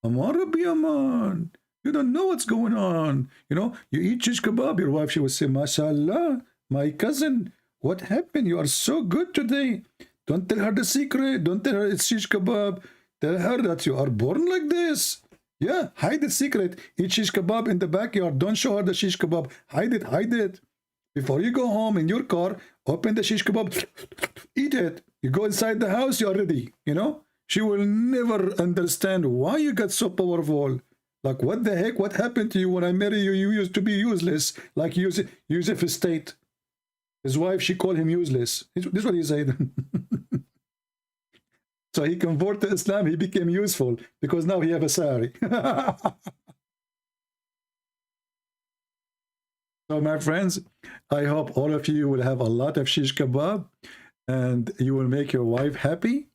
Aman Rabbi Aman. You don't know what's going on. You know, you eat shish kebab, your wife, she will say, MashaAllah, my cousin, what happened? You are so good today. Don't tell her the secret. Don't tell her it's shish kebab. Tell her that you are born like this. Yeah, hide the secret. Eat shish kebab in the backyard. Don't show her the shish kebab. Hide it, hide it. Before you go home in your car, open the shish kebab, eat it. You go inside the house, you're ready. You know, she will never understand why you got so powerful. Like, what the heck? What happened to you when I married you? You used to be useless, like Yusuf State. His wife, she called him useless. This is what he said. So he converted to Islam, he became useful, because now he have a sari. So my friends, I hope all of you will have a lot of shish kebab, and you will make your wife happy.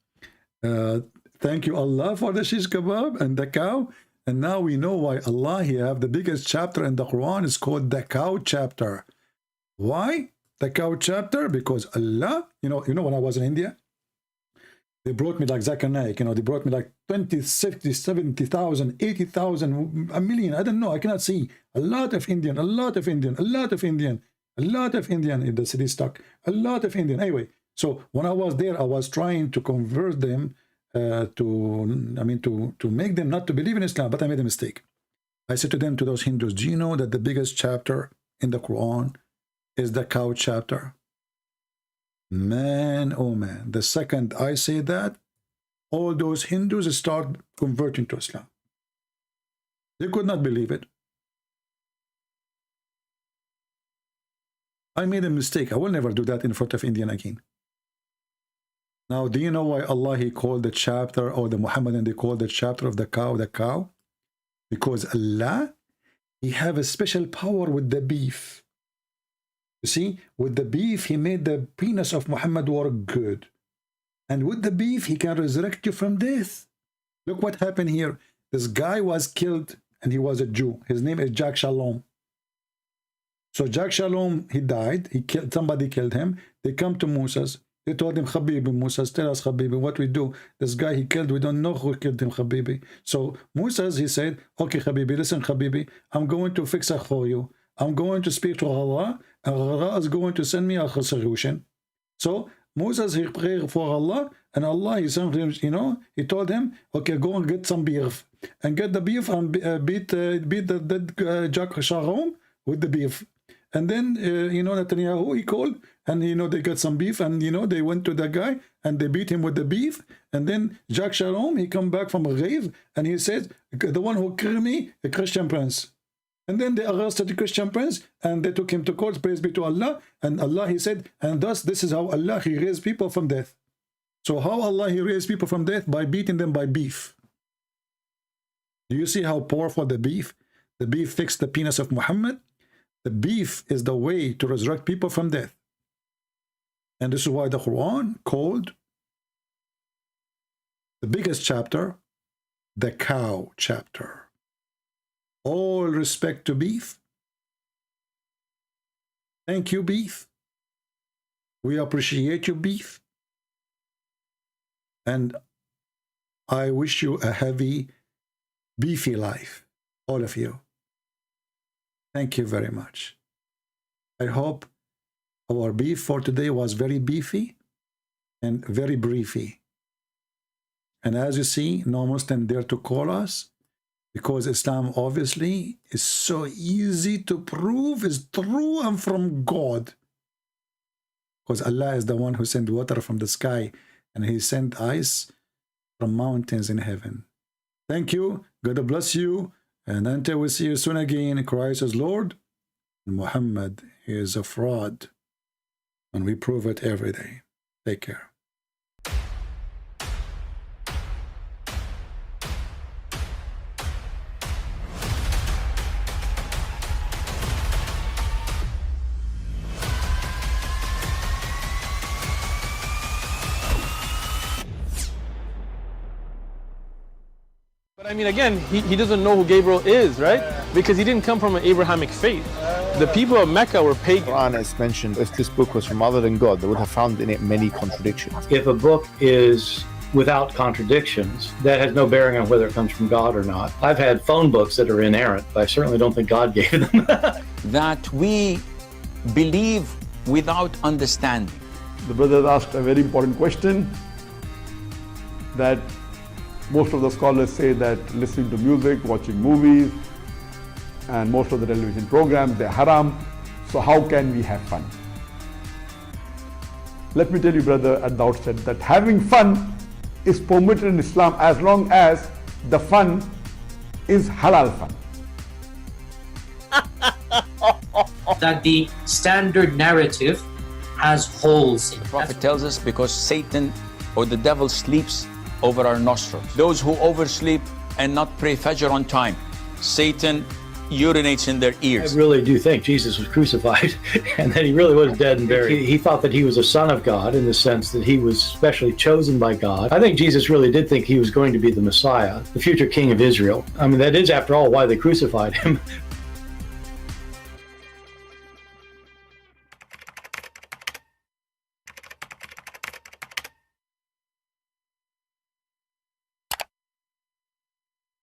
Thank you Allah for the shish kebab and the cow. And now we know why Allah, he have the biggest chapter in the Quran is called the cow chapter. Why the cow chapter? Because Allah, you know when I was in India, they brought me like Zakir Naik, you know, they brought me like 20, 60, 70,000, 80,000, a million, I don't know, I cannot see. A lot of Indian, a lot of Indian, a lot of Indian, a lot of Indian in the city stock, a lot of Indian. Anyway, so when I was there, I was trying to convert them to make them not to believe in Islam, but I made a mistake. I said to them, to those Hindus, do you know that the biggest chapter in the Quran is the cow chapter? Man, oh man, the second I say that, all those Hindus start converting to Islam. They could not believe it. I made a mistake. I will never do that in front of Indian again. Now, do you know why Allah, he called the chapter, or the Muhammadan, they called the chapter of the cow? Because Allah, he have a special power with the beef. You see, with the beef, he made the penis of Muhammad work good. And with the beef, he can resurrect you from death. Look what happened here. This guy was killed, and he was a Jew. His name is Jack Shalom. So Jack Shalom, he died. Somebody killed him. They come to Moses. They told him, Habibi, Moses, tell us, Habibi, what we do. This guy he killed, we don't know who killed him, Habibi. So Moses, he said, okay, Habibi, listen, Habibi, I'm going to fix it for you. I'm going to speak to Allah, and Allah is going to send me a solution. So Moses, he prayed for Allah, and Allah, he sent him, you know, he told him, okay, go and get some beef, and get the beef and beat the dead Jack Shalom with the beef. And then, you know, Netanyahu, he called, and, you know, they got some beef, and, you know, they went to the guy, and they beat him with the beef. And then Jack Shalom, he come back from a grave, and he said, the one who killed me, a Christian prince. And then they arrested the Christian prince, and they took him to court, praise be to Allah. And Allah, he said, and thus, this is how Allah, he raised people from death. So how Allah, he raised people from death? By beating them by beef. Do you see how powerful the beef? The beef fixed the penis of Muhammad. The beef is the way to resurrect people from death. And this is why the Quran called the biggest chapter the cow chapter. All respect to beef. Thank you, beef. We appreciate you, beef. And I wish you a heavy, beefy life, all of you. Thank you very much. I hope our beef for today was very beefy and very briefy. And as you see, no Muslim dare to call us, because Islam obviously is so easy to prove is true and from God. Because Allah is the one who sent water from the sky, and he sent ice from mountains in heaven. Thank you. God bless you. And until we see you soon again, Christ is Lord, and Muhammad is a fraud. And we prove it every day. Take care. But I mean, again, he doesn't know who Gabriel is, right? Because he didn't come from an Abrahamic faith. The people of Mecca were pagan. The Quran has mentioned if this book was from other than God, they would have found in it many contradictions. If a book is without contradictions, that has no bearing on whether it comes from God or not. I've had phone books that are inerrant, but I certainly don't think God gave them. That we believe without understanding. The brother asked a very important question, that most of the scholars say that listening to music, watching movies, and most of the television programs, they're haram. So how can we have fun? Let me tell you, brother, at the outset that having fun is permitted in Islam as long as the fun is halal fun. That the standard narrative has holes in it. The Prophet tells us because Satan or the devil sleeps over our nostrils. Those who oversleep and not pray Fajr on time, Satan urinates in their ears. I really do think Jesus was crucified and that he really was dead and buried. He thought that he was a son of God in the sense that he was specially chosen by God. I think Jesus really did think he was going to be the Messiah, the future king of Israel. I mean, that is, after all, why they crucified him.